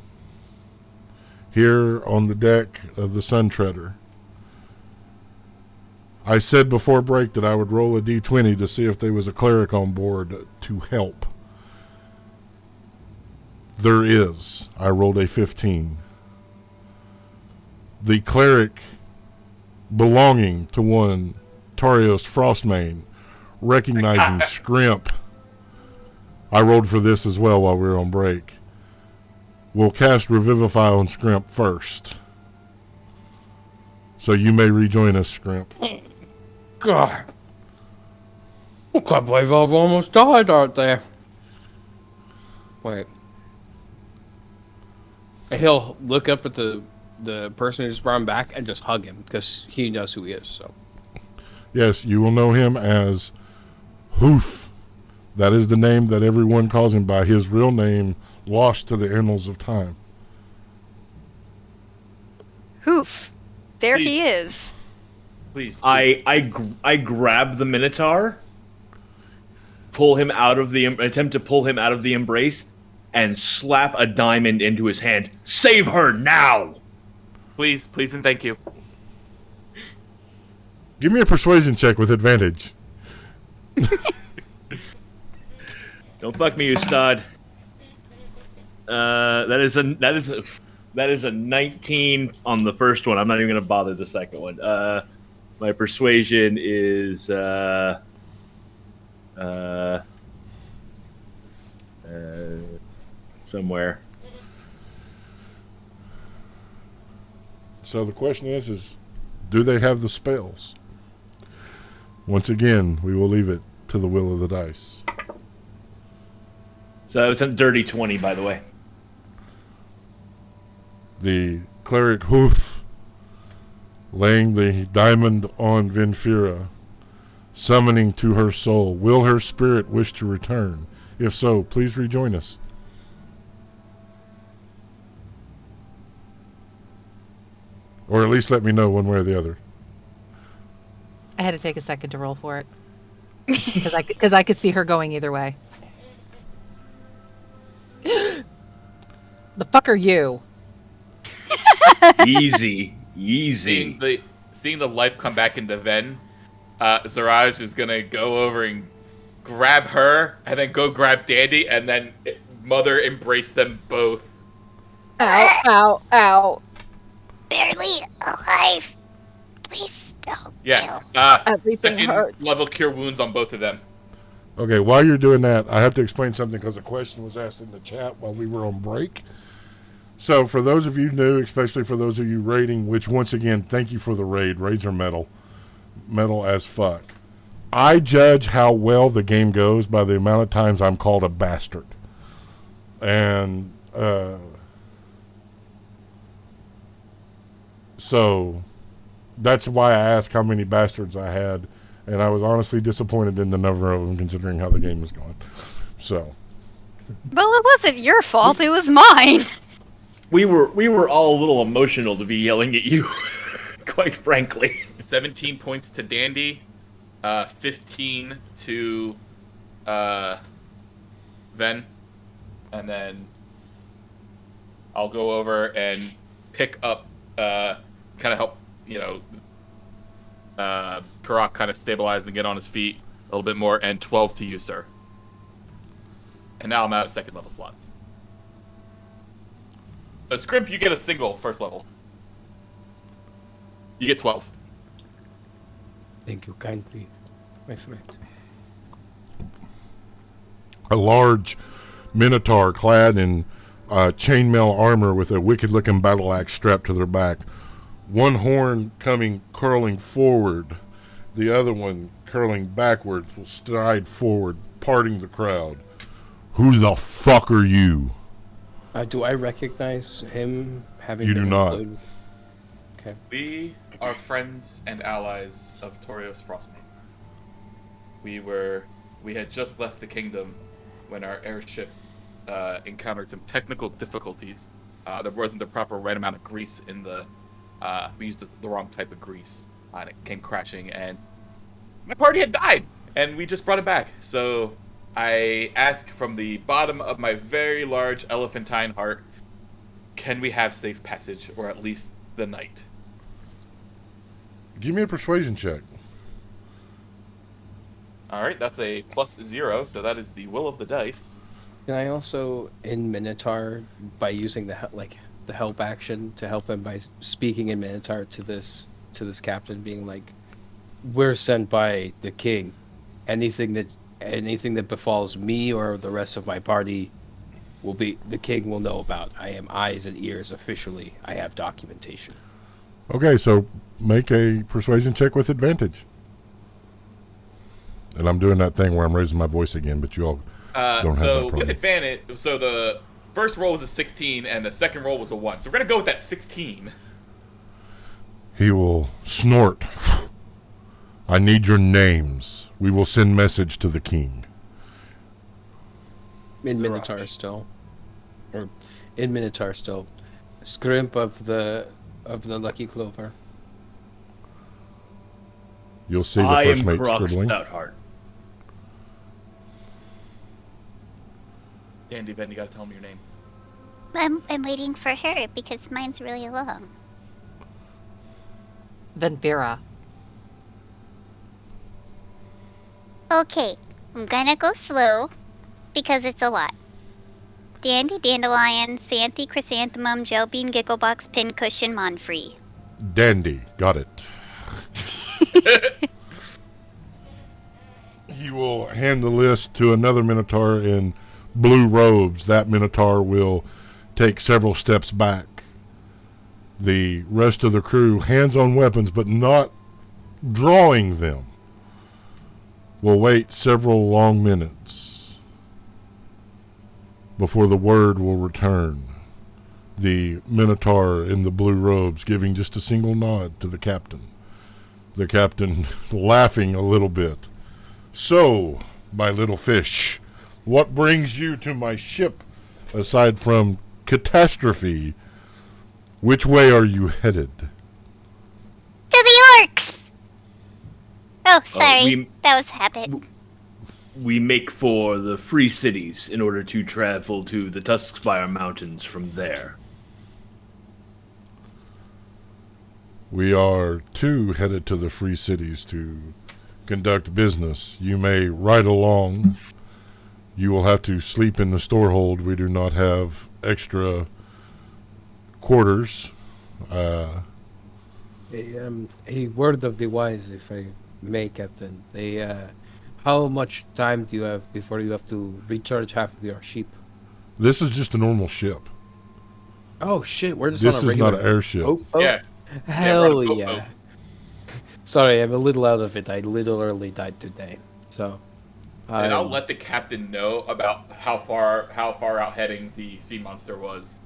Speaker 1: Here on the deck of the Sun Treader. I said before break that I would roll a d20 to see if there was a cleric on board to help. There is. I rolled a 15. The cleric belonging to one Tarios Frostmane, recognizing Scrimp. I rolled for this as well while we were on break. We'll cast Revivify on Scrimp first. So you may rejoin us, Scrimp.
Speaker 4: God. I can't believe I've almost died out there. Wait. And he'll look up at the person who just brought him back and just hug him because he knows who he is. So.
Speaker 1: Yes, you will know him as Hoof. That is the name that everyone calls him by. His real name lost to the annals of time.
Speaker 3: Hoof. There
Speaker 5: Please.
Speaker 3: he is.
Speaker 5: Please.
Speaker 2: I grab the Minotaur, attempt to pull him out of the embrace, and slap a diamond into his hand. Save her now!
Speaker 5: Please, and thank you.
Speaker 1: Give me a persuasion check with advantage.
Speaker 2: Don't fuck me, you stud. That is a 19 on the first one. I'm not even gonna bother the second one. My persuasion is somewhere.
Speaker 1: So the question is do they have the spells? Once again, we will leave it to the will of the dice.
Speaker 2: So it's a dirty 20, by the way.
Speaker 1: The cleric Hoof laying the diamond on Vinfira, summoning to her soul. Will her spirit wish to return? If so, please rejoin us. Or at least let me know one way or the other.
Speaker 6: I had to take a second to roll for it. Because I could see her going either way. The fuck are you?
Speaker 2: Easy.
Speaker 5: Seeing the life come back into Ven, Zaraj is gonna go over and grab her, and then go grab Dandy, and then Mother embrace them both.
Speaker 6: Ow! Ow! Ow!
Speaker 7: Barely alive. Please don't.
Speaker 5: Yeah.
Speaker 6: Everything
Speaker 5: Second
Speaker 6: hurts.
Speaker 5: level cure wounds on both of them.
Speaker 1: Okay, while you're doing that, I have to explain something because a question was asked in the chat while we were on break. So for those of you new, especially for those of you raiding, which once again, thank you for the raid. Raids are metal as fuck. I judge how well the game goes by the amount of times I'm called a bastard. And so that's why I asked how many bastards I had, and I was honestly disappointed in the number of them considering how the game was going. So.
Speaker 3: Well, it wasn't your fault. It was mine.
Speaker 2: We were all a little emotional to be yelling at you, quite frankly.
Speaker 5: 17 points to Dandy, 15 to Ven, and then I'll go over and pick up, kind of help, Karak kind of stabilize and get on his feet a little bit more, and 12 to you, sir. And now I'm out at second level slots. So Scrimp, you get a single first level. You get 12.
Speaker 4: Thank you kindly, my friend.
Speaker 1: A large minotaur clad in chainmail armor with a wicked-looking battle axe strapped to their back. One horn curling forward, the other one curling backwards, will stride forward, parting the crowd. Who the fuck are you?
Speaker 4: Do I recognize him having
Speaker 1: You
Speaker 4: been
Speaker 1: do not.
Speaker 4: included? Okay.
Speaker 5: We are friends and allies of Torios Frostmane. We had just left the kingdom when our airship encountered some technical difficulties. There wasn't the proper right amount of grease in the. We used the wrong type of grease, and it came crashing, and my party had died, and we just brought it back. So I ask from the bottom of my very large elephantine heart, can we have safe passage, or at least the night?
Speaker 1: Give me a persuasion check.
Speaker 5: Alright, that's a +0, so that is the will of the dice.
Speaker 4: Can I also, in Minotaur, by using the help action to help him by speaking in Minotaur to this captain, being like, "We're sent by the king. Anything that befalls me or the rest of my party the king will know about. I am eyes and ears officially. I have documentation."
Speaker 1: Okay, so make a persuasion check with advantage. And I'm doing that thing where I'm raising my voice again, but you all don't have that
Speaker 5: So
Speaker 1: problem.
Speaker 5: with advantage, so the first roll was a 16 and the second roll was a 1. So we're gonna go with that 16.
Speaker 1: He will snort. I need your names. We will send message to the king.
Speaker 4: In
Speaker 5: Siraj.
Speaker 4: Minotaur still. Or in Minotaur still. Scrimp of the Lucky Clover.
Speaker 1: You'll see the
Speaker 2: I
Speaker 1: first
Speaker 2: am
Speaker 1: mate
Speaker 2: Karak
Speaker 1: scribbling.
Speaker 2: Stoutheart.
Speaker 5: Dandy Ben, you gotta tell me your name.
Speaker 7: I'm waiting for her because mine's really long.
Speaker 6: Venfira.
Speaker 7: Okay, I'm gonna go slow because it's a lot. Dandy Dandelion, Santhy Chrysanthemum, Gelbean Gigglebox, Pincushion, Monfrey.
Speaker 1: Dandy. Got it. He will hand the list to another Minotaur in blue robes. That Minotaur will take several steps back. The rest of the crew, hands on weapons but not drawing them, will wait several long minutes before the word will return. The Minotaur in the blue robes giving just a single nod to the captain. The captain laughing a little bit. "So, my little fish, what brings you to my ship aside from catastrophe? Which way are you headed?"
Speaker 7: To the orcs! Oh, sorry.
Speaker 2: we-
Speaker 7: That was habit.
Speaker 2: we make for the free cities in order to travel to the Tuskspire Mountains from there.
Speaker 1: We are too headed to the free cities to conduct business. You may ride along. You will have to sleep in the storehold. We do not have extra quarters.
Speaker 4: A word of the wise, if I may, Captain. How much time do you have before you have to recharge half of your sheep?
Speaker 1: This is just a normal ship.
Speaker 4: Oh shit, we're just
Speaker 1: This
Speaker 4: on a
Speaker 1: is
Speaker 4: regular...
Speaker 1: not an airship.
Speaker 4: Oh,
Speaker 5: Yeah.
Speaker 4: hell
Speaker 5: we're on a
Speaker 4: yeah.
Speaker 5: boat.
Speaker 4: Sorry, I'm a little out of it. I literally died today. So...
Speaker 5: And I'll let the captain know about how far out heading the sea monster was.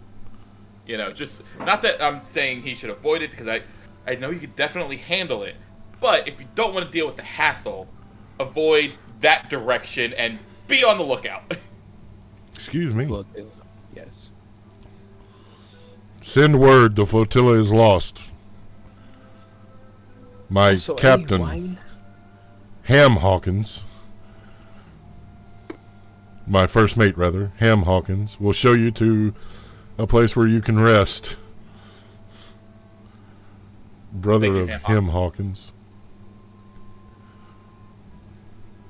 Speaker 5: You know, just not that I'm saying he should avoid it, because I know you could definitely handle it. But if you don't want to deal with the hassle, avoid that direction and be on the lookout.
Speaker 1: Excuse me.
Speaker 4: Yes.
Speaker 1: Send word the flotilla is lost. My
Speaker 4: So,
Speaker 1: captain,
Speaker 4: wine?
Speaker 1: Ham Hawkins, my first mate rather, Ham Hawkins, will show you to a place where you can rest. Brother
Speaker 5: Thank you,
Speaker 1: of
Speaker 5: Ham
Speaker 1: Ham Hawkins.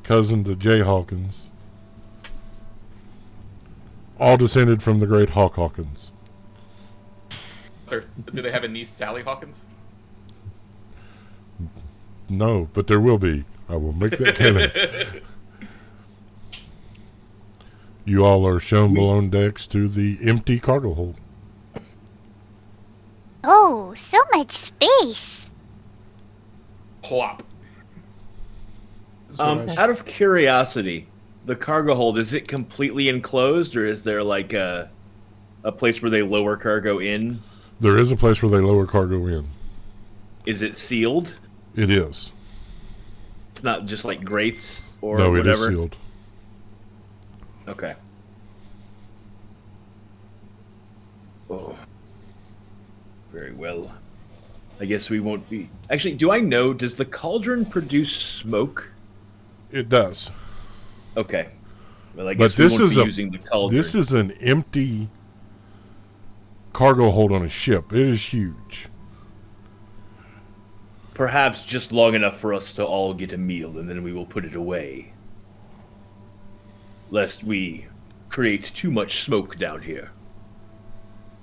Speaker 1: Cousin to Jay Hawkins. All descended from the great Hawk Hawkins.
Speaker 5: Do they have a niece, Sally Hawkins?
Speaker 1: No, but there will be. I will make that canon. You all are shown below decks to the empty cargo hold.
Speaker 7: Oh, so much space.
Speaker 5: Plop.
Speaker 2: Out of curiosity, the cargo hold, is it completely enclosed, or is there like a place where they lower cargo in?
Speaker 1: There is a place where they lower cargo in.
Speaker 2: Is it sealed?
Speaker 1: It is.
Speaker 2: It's not just like grates or
Speaker 1: No,
Speaker 2: whatever?
Speaker 1: it is sealed.
Speaker 2: Okay. Oh. Very well. I guess we won't be... Actually, do I know, does the cauldron produce smoke?
Speaker 1: It does.
Speaker 2: Okay. Well, I
Speaker 1: But
Speaker 2: guess we
Speaker 1: this
Speaker 2: won't
Speaker 1: is
Speaker 2: be
Speaker 1: a-
Speaker 2: using the cauldron.
Speaker 1: This is an empty cargo hold on a ship. It is huge.
Speaker 2: Perhaps just long enough for us to all get a meal, and then we will put it away. Lest we create too much smoke down here.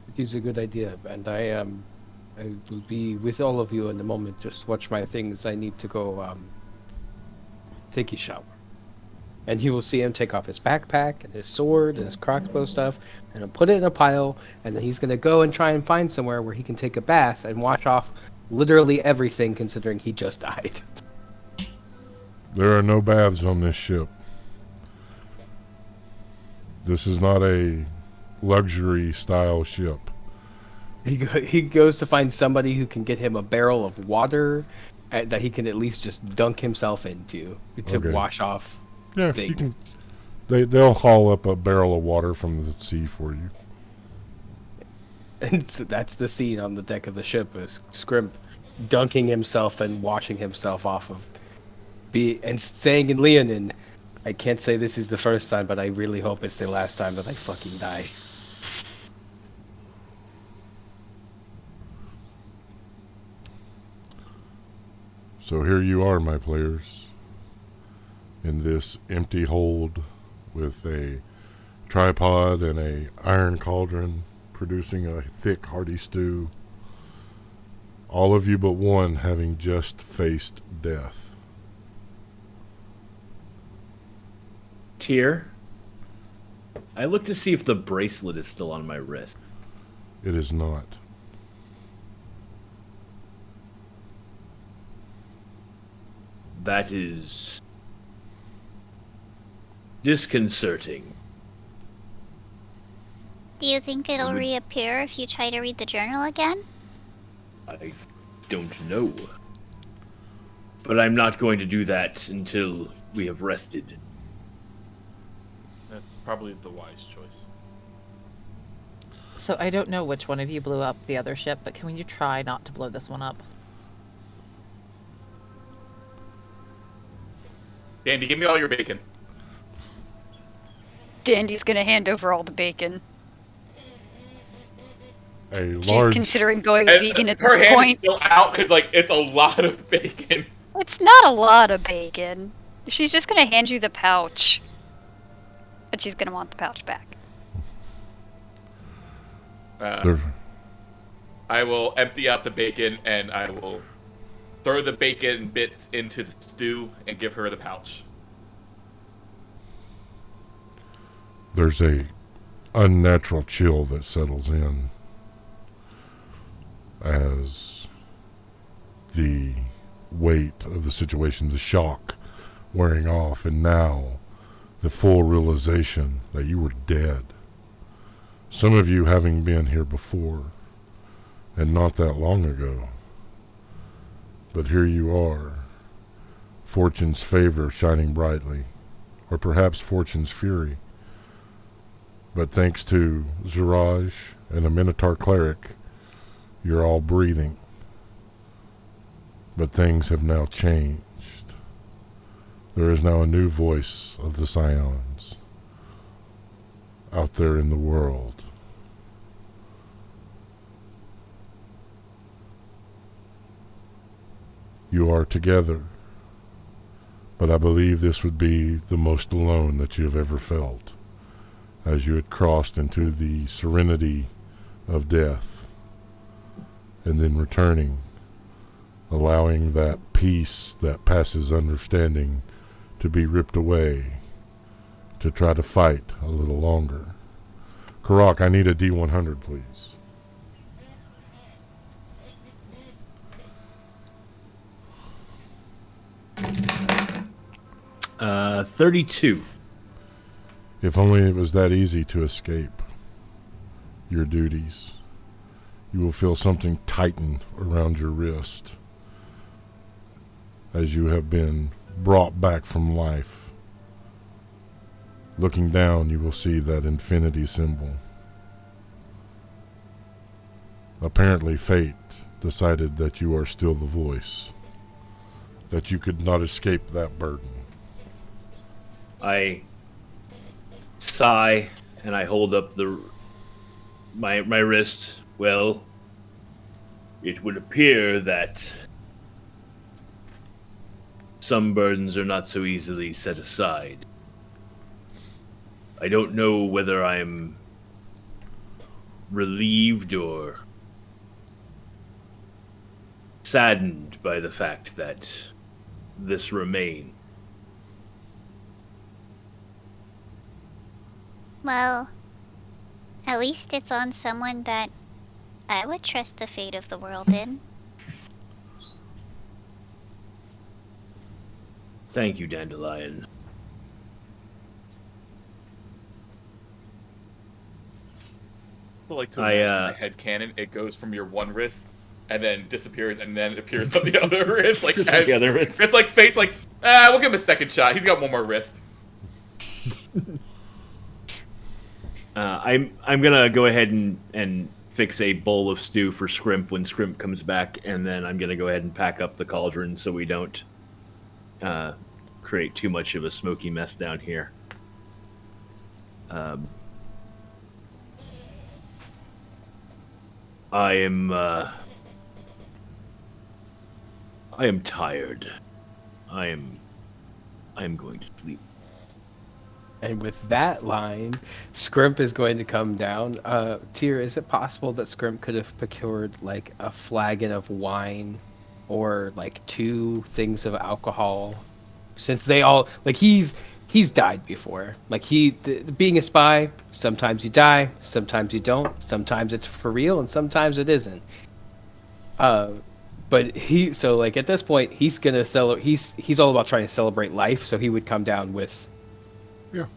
Speaker 4: It is a good idea, and I will be with all of you in a moment. Just watch my things. I need to go take a shower. And you will see him take off his backpack and his sword and his crossbow stuff, and he'll put it in a pile, and then he's going to go and try and find somewhere where he can take a bath and wash off literally everything, considering he just died.
Speaker 1: There are no baths on this ship. This is not a luxury style ship.
Speaker 4: He goes to find somebody who can get him a barrel of water that he can at least just dunk himself into to
Speaker 1: Okay.
Speaker 4: wash off
Speaker 1: Yeah,
Speaker 4: things.
Speaker 1: you can. They'll haul up a barrel of water from the sea for you.
Speaker 4: And so that's the scene on the deck of the ship, is Scrimp dunking himself and washing himself off of and saying in Leonin, I can't say this is the first time, but I really hope it's the last time that I fucking die.
Speaker 1: So here you are, my players, in this empty hold with a tripod and a iron cauldron producing a thick, hearty stew. All of you but one having just faced death.
Speaker 2: Tyr, I look to see if the bracelet is still on my wrist.
Speaker 1: It is not.
Speaker 2: That is disconcerting.
Speaker 7: Do you think it'll reappear if you try to read the journal again?
Speaker 2: I don't know. But I'm not going to do that until we have rested.
Speaker 5: That's probably the wise choice.
Speaker 6: So I don't know which one of you blew up the other ship, but can you try not to blow this one up?
Speaker 5: Dandy, give me all your bacon.
Speaker 3: Dandy's gonna hand over all the bacon.
Speaker 1: A
Speaker 3: She's
Speaker 1: large.
Speaker 3: considering going
Speaker 5: And
Speaker 3: vegan at
Speaker 5: her
Speaker 3: this
Speaker 5: hand
Speaker 3: point.
Speaker 5: is still out because like it's a lot of bacon.
Speaker 3: It's not a lot of bacon. She's just gonna hand you the pouch. But she's gonna want the pouch back.
Speaker 1: There-
Speaker 5: I will empty out the bacon and I will throw the bacon bits into the stew and give her the pouch.
Speaker 1: There's a unnatural chill that settles in as the weight of the situation, the shock wearing off, and now the full realization that you were dead. Some of you having been here before, and not that long ago. But here you are, fortune's favor shining brightly, or perhaps fortune's fury. But thanks to Ziraj and a Minotaur cleric, you're all breathing. But things have now changed. There is now a new voice of the Scions out there in the world. You are together, but I believe this would be the most alone that you have ever felt, as you had crossed into the serenity of death, and then returning, allowing that peace that passes understanding to be ripped away, to try to fight a little longer. Karak, I need a D100, please.
Speaker 2: 32.
Speaker 1: If only it was that easy to escape your duties. You will feel something tighten around your wrist as you have been brought back from life. Looking down, you will see that infinity symbol. Apparently, fate decided that you are still the voice, that you could not escape that burden.
Speaker 2: I sigh and I hold up my wrist. Well, it would appear that some burdens are not so easily set aside. I don't know whether I'm relieved or saddened by the fact that this remains.
Speaker 7: Well, at least it's on someone that I would trust the fate of the world in.
Speaker 2: Thank you, Dandelion.
Speaker 5: So like to
Speaker 2: I,
Speaker 5: imagine my head cannon, it goes from your one wrist and then disappears and then it appears on the other wrist. Like
Speaker 2: Just on the other wrist.
Speaker 5: It's like fate's like, we'll give him a second shot. He's got one more wrist.
Speaker 2: I'm gonna go ahead and fix a bowl of stew for Scrimp when Scrimp comes back, and then I'm gonna go ahead and pack up the cauldron so we don't create too much of a smoky mess down here. I am tired. I am going to sleep.
Speaker 4: And with that line, Scrimp is going to come down. Tyr, is it possible that Scrimp could have procured like a flagon of wine or like 2 things of alcohol? Since they all like he's died before. Like being a spy, sometimes you die, sometimes you don't, sometimes it's for real and sometimes it isn't. But so like at this point he's gonna he's all about trying to celebrate life, so he would come down with.
Speaker 1: Yeah.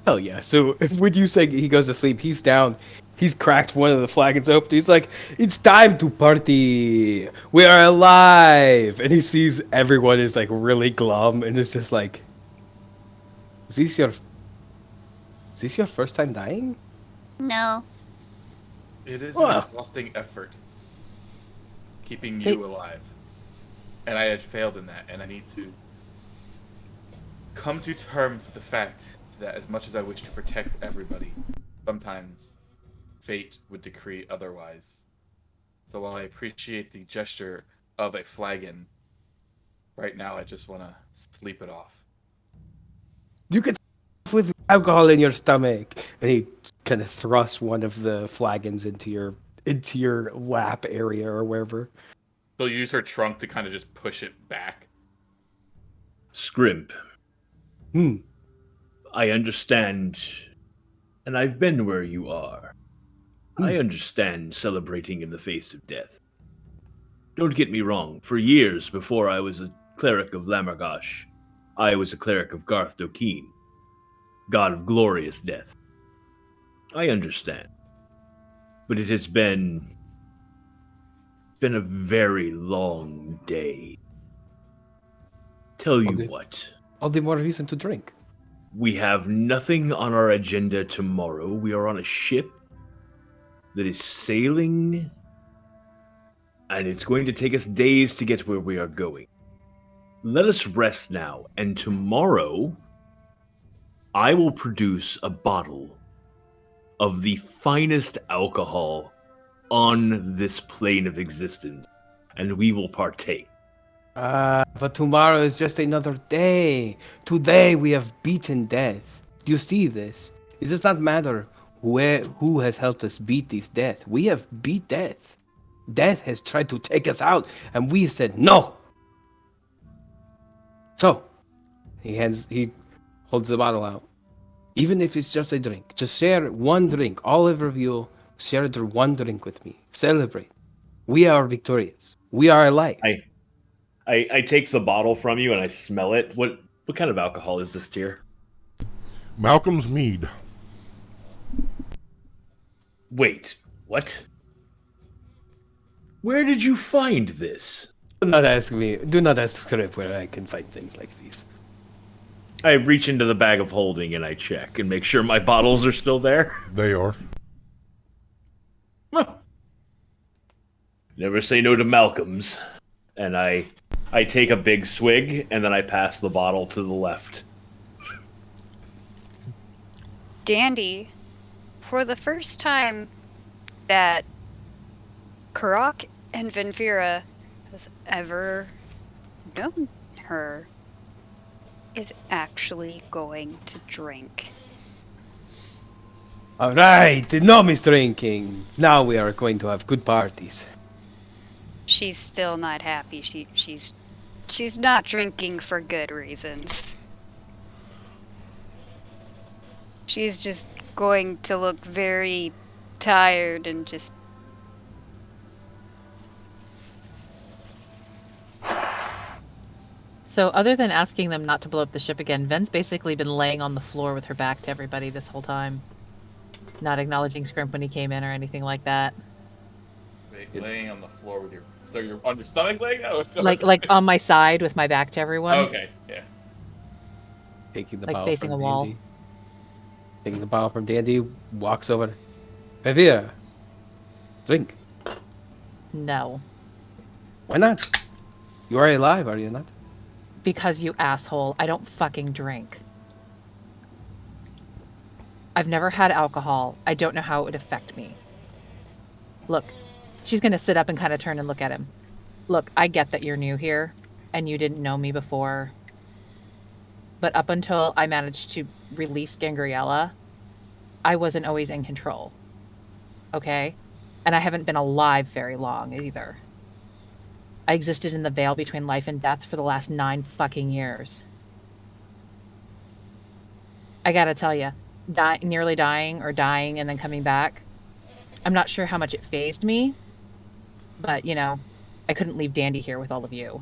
Speaker 4: Hell yeah. So when you say he goes to sleep, he's down. He's cracked one of the flagons open. He's like, "It's time to party. We are alive." And he sees everyone is like really glum and it's just like, Is this your first time dying?
Speaker 7: No.
Speaker 5: It is
Speaker 4: Well.
Speaker 5: an exhausting effort keeping you alive. And I had failed in that, and I need to come to terms with the fact that as much as I wish to protect everybody, sometimes fate would decree otherwise. So while I appreciate the gesture of a flagon, right now I just want to sleep it off.
Speaker 4: You could with alcohol in your stomach. And he kind of thrusts one of the flagons into your lap area or wherever.
Speaker 5: She'll use her trunk to kind of just push it back.
Speaker 2: Scrimp. I understand, and I've been where you are. I understand celebrating in the face of death. Don't get me wrong, for years before I was a cleric of Lamargosh, I was a cleric of Garth Dokeen, god of glorious death. I understand. But it has been a very long day. Tell you what.
Speaker 4: All the more reason to drink.
Speaker 2: We have nothing on our agenda tomorrow. We are on a ship that is sailing, and it's going to take us days to get where we are going. Let us rest now, and tomorrow I will produce a bottle of the finest alcohol on this plane of existence, and we will partake.
Speaker 4: But tomorrow is just another day. Today we have beaten death. Do you see this? It does not matter who has helped us beat this death. We have beat death. Death has tried to take us out, and we said no. So, he holds the bottle out. Even if it's just a drink, just share one drink. All of you share one drink with me. Celebrate. We are victorious. We are alive.
Speaker 2: I take the bottle from you and I smell it. What kind of alcohol is this, dear?
Speaker 1: Malcolm's Mead.
Speaker 2: Wait, what? Where did you find this?
Speaker 4: Do not ask me. Do not ask Scrip where I can find things like these.
Speaker 2: I reach into the bag of holding and I check and make sure my bottles are still there.
Speaker 1: They are.
Speaker 2: Huh. Never say no to Malcolm's. And I take a big swig and then I pass the bottle to the left.
Speaker 3: Dandy, for the first time that Karak and Venfira has ever known her, is actually going to drink.
Speaker 4: All right, no miss drinking. Now we are going to have good parties.
Speaker 3: She's still not happy. She's not drinking for good reasons. She's just going to look very tired and just...
Speaker 6: So other than asking them not to blow up the ship again, Ven's basically been laying on the floor with her back to everybody this whole time. Not acknowledging Scrimp when he came in or anything like that.
Speaker 5: Wait, laying on the floor with your... So you're on your stomach laying out?
Speaker 6: Like on my side with my back to everyone.
Speaker 5: Okay, yeah.
Speaker 4: Taking the
Speaker 6: Like
Speaker 4: bottle
Speaker 6: facing
Speaker 4: from
Speaker 6: a wall.
Speaker 4: Dandy. Taking the bottle from Dandy, walks over. Venfira, drink.
Speaker 6: No.
Speaker 4: Why not? You are alive, are you not?
Speaker 6: Because you asshole, I don't fucking drink. I've never had alcohol. I don't know how it would affect me. Look, she's gonna sit up and kind of turn and look at him. Look, I get that you're new here, and you didn't know me before. But up until I managed to release Gangriella, I wasn't always in control. Okay? And I haven't been alive very long either. I existed in the veil between life and death for the last 9 fucking years. I gotta tell you, nearly dying or dying and then coming back, I'm not sure how much it fazed me, but, you know, I couldn't leave Dandy here with all of you.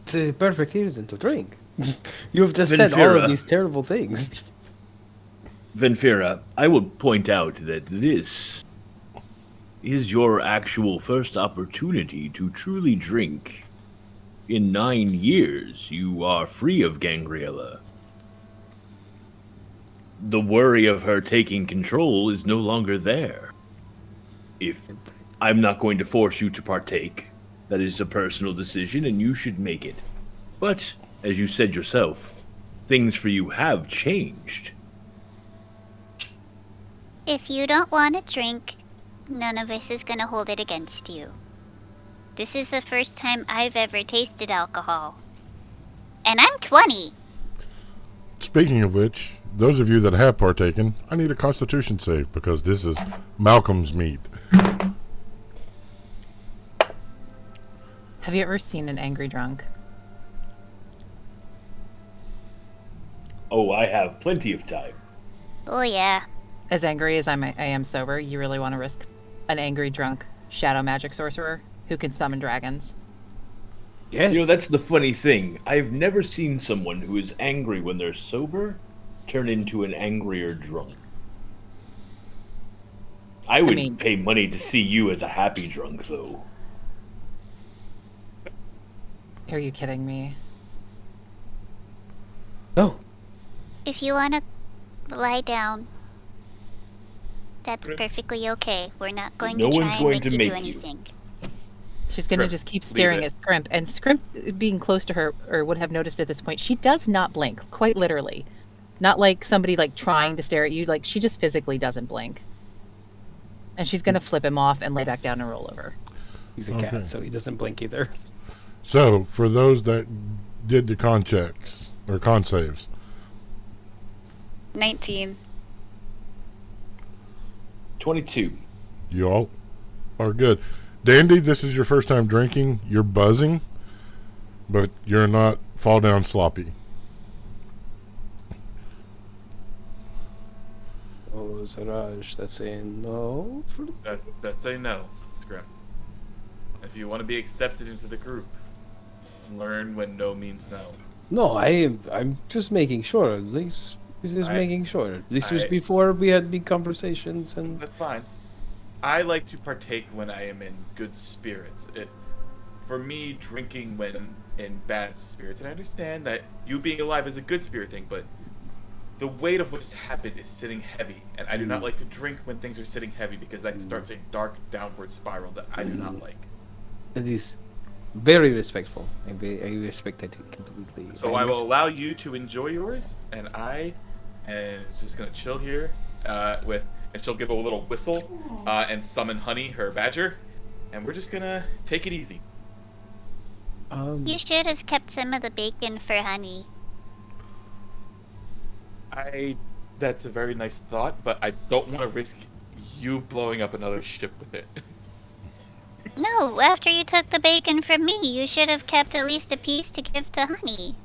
Speaker 4: It's a perfect reason to drink. You've just said all of these terrible things.
Speaker 2: Venfira, I would point out that this is your actual first opportunity to truly drink. In 9 years, you are free of Gangriella. The worry of her taking control is no longer there. If I'm not going to force you to partake, that is a personal decision and you should make it. But, as you said yourself, things for you have changed.
Speaker 7: If you don't want to drink, none of us is gonna hold it against you. This is the first time I've ever tasted alcohol. And I'm 20.
Speaker 1: Speaking of which, those of you that have partaken, I need a Constitution save because this is Malcolm's meat.
Speaker 6: Have you ever seen an angry drunk?
Speaker 2: Oh, I have plenty of time.
Speaker 7: Oh yeah.
Speaker 6: As angry as I am sober, you really want to risk an angry drunk shadow magic sorcerer who can summon dragons?
Speaker 4: Yes.
Speaker 2: You know, that's the funny thing. I've never seen someone who is angry when they're sober turn into an angrier drunk. I would pay money to see you as a happy drunk, though.
Speaker 6: Are you kidding me?
Speaker 4: No.
Speaker 7: If you want to lie down, that's perfectly okay. We're not going
Speaker 2: No
Speaker 7: to try
Speaker 2: one's
Speaker 7: and
Speaker 2: going
Speaker 7: make
Speaker 2: to
Speaker 7: you
Speaker 2: make
Speaker 7: do
Speaker 2: you.
Speaker 7: anything.
Speaker 6: She's going to
Speaker 5: Scrimp,
Speaker 6: just keep
Speaker 5: leave
Speaker 6: staring
Speaker 5: it.
Speaker 6: at Scrimp, and Scrimp, being close to her, or would have noticed at this point, she does not blink, quite literally. Not like somebody like trying to stare at you, like she just physically doesn't blink. And she's going to flip him off and lay back down and roll over.
Speaker 4: He's a
Speaker 1: Okay.
Speaker 4: cat, so he doesn't blink either.
Speaker 1: So, for those that did the con checks, or con saves,
Speaker 3: 19.
Speaker 2: 22.
Speaker 1: you all are good. Dandy, this is your first time drinking. You're buzzing, but you're not fall down sloppy.
Speaker 4: Oh, Zaraj, that's saying no.
Speaker 5: That's a no, Scrim. If you want to be accepted into the group, learn when no means no.
Speaker 4: No, I'm just making sure. This is making sure. This was before we had big conversations, and
Speaker 5: That's fine. I like to partake when I am in good spirits. For me, drinking when in bad spirits, and I understand that you being alive is a good spirit thing, but the weight of what's happened is sitting heavy, and I do not like to drink when things are sitting heavy because that starts a dark downward spiral that I do not like.
Speaker 4: that is very respectful. I respect that completely.
Speaker 5: So I will allow you to enjoy yours, and I am just gonna chill here and she'll give a little whistle and summon Honey, her badger, and we're just gonna take it easy.
Speaker 7: You should have kept some of the bacon for Honey.
Speaker 5: That's a very nice thought, but I don't want to risk you blowing up another ship with it.
Speaker 7: No, after you took the bacon from me, you should have kept at least a piece to give to Honey.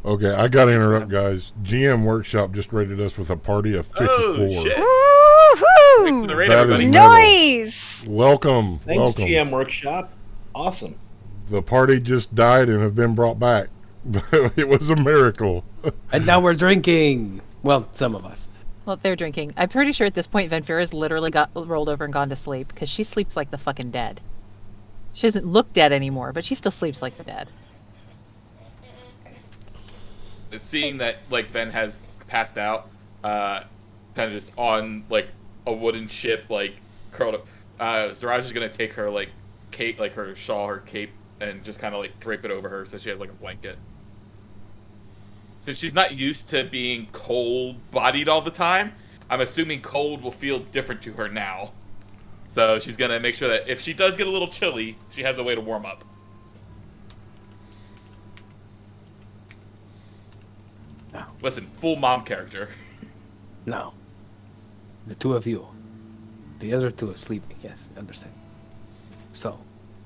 Speaker 1: Okay, I gotta interrupt, guys. GM Workshop just rated us with a party of 54.
Speaker 5: Oh shit!
Speaker 3: Woohoo!
Speaker 5: Thanks for the raid,
Speaker 1: That is
Speaker 5: everybody.
Speaker 1: metal.
Speaker 3: Nice!
Speaker 1: Welcome,
Speaker 2: Thanks,
Speaker 1: welcome.
Speaker 2: GM Workshop. Awesome.
Speaker 1: The party just died and have been brought back. It was a miracle.
Speaker 4: And now we're drinking. Well, some of us.
Speaker 6: Well, they're drinking. I'm pretty sure at this point, Venfira's literally got rolled over and gone to sleep because she sleeps like the fucking dead. She doesn't look dead anymore, but she still sleeps like the dead.
Speaker 5: Seeing that like Ven has passed out, kind of just on like a wooden ship, like curled up. Zaraj is gonna take her like cape, like her shawl, her cape, and just kind of like drape it over her so she has like a blanket. Since she's not used to being cold-bodied all the time, I'm assuming cold will feel different to her now. So she's gonna make sure that if she does get a little chilly, she has a way to warm up.
Speaker 4: No.
Speaker 5: Listen, full mom character.
Speaker 4: No. The two of you. The other two are sleeping. Yes, understand. So,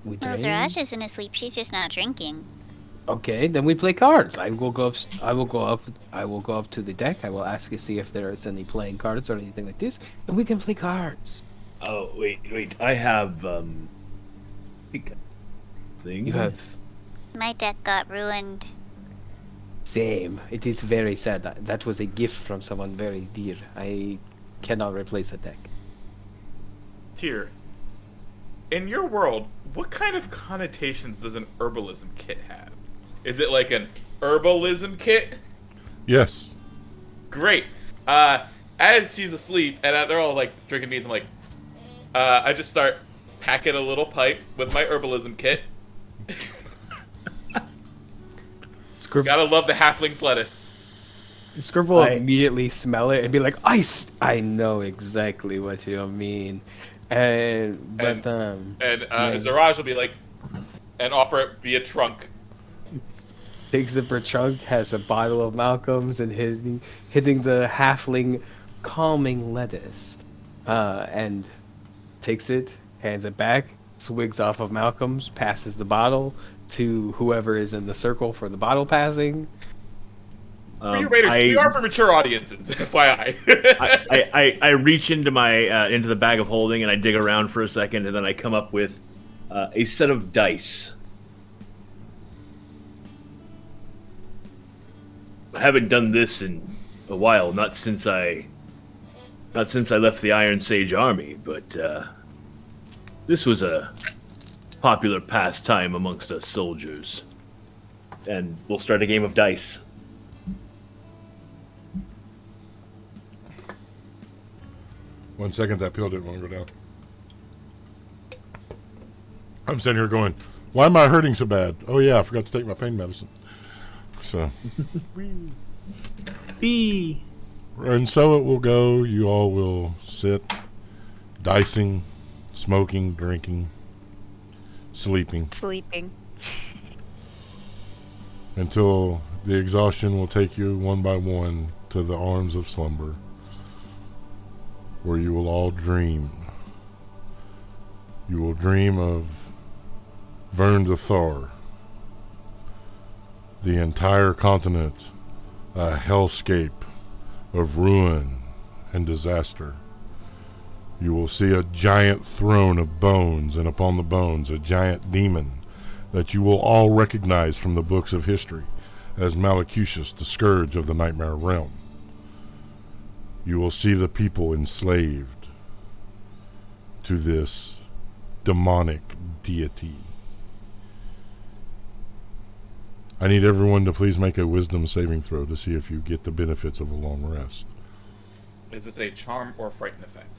Speaker 4: we
Speaker 7: Well,
Speaker 4: drink.
Speaker 7: Zaraj isn't asleep, she's just not drinking.
Speaker 4: Okay, then we play cards. I will go up. I will go up to the deck. I will ask to see if there is any playing cards or anything like this, and we can play cards.
Speaker 2: Oh, wait. I have, thing.
Speaker 4: You have
Speaker 7: My deck got ruined.
Speaker 4: same. It is very sad. That was a gift from someone very dear. I cannot replace the deck.
Speaker 5: Tyr, in your world, what kind of connotations does an herbalism kit have? Is it like an herbalism kit?
Speaker 1: Yes.
Speaker 5: Great. As she's asleep and they're all like drinking beans, I'm like, I just start packing a little pipe with my herbalism kit.
Speaker 4: Scrimp,
Speaker 5: Gotta love the halfling's lettuce.
Speaker 4: Scrimp will
Speaker 2: I-
Speaker 4: immediately smell it and be like, ice! I know exactly what you mean. And
Speaker 5: Zaraj will be like, and offer it via trunk.
Speaker 4: Big Zipper Trunk has a bottle of Malcolm's and hitting the halfling calming lettuce. And takes it, hands it back, swigs off of Malcolm's, passes the bottle to whoever is in the circle for the bottle passing.
Speaker 5: For you Raiders, we are for mature audiences, FYI.
Speaker 2: I reach into my into the bag of holding and I dig around for a second and then I come up with a set of dice. I haven't done this in a while, not since I left the Iron Sage army, but this was a popular pastime amongst us soldiers. And we'll start a game of dice.
Speaker 1: One second, that pill didn't want to go down. I'm sitting here going, why am I hurting so bad? Oh yeah, I forgot to take my pain medicine. So.
Speaker 2: B.
Speaker 1: And so it will go. You all will sit, dicing, smoking, drinking, sleeping, until the exhaustion will take you one by one to the arms of slumber, where you will all dream. You will dream of Vern de Thor, the entire continent, a hellscape of ruin and disaster. You will see a giant throne of bones, and upon the bones a giant demon that you will all recognize from the books of history as Malachutius, the scourge of the Nightmare Realm. You will see the people enslaved to this demonic deity. I need everyone to please make a wisdom saving throw to see if you get the benefits of a long rest.
Speaker 5: Is this a charm or frighten effect?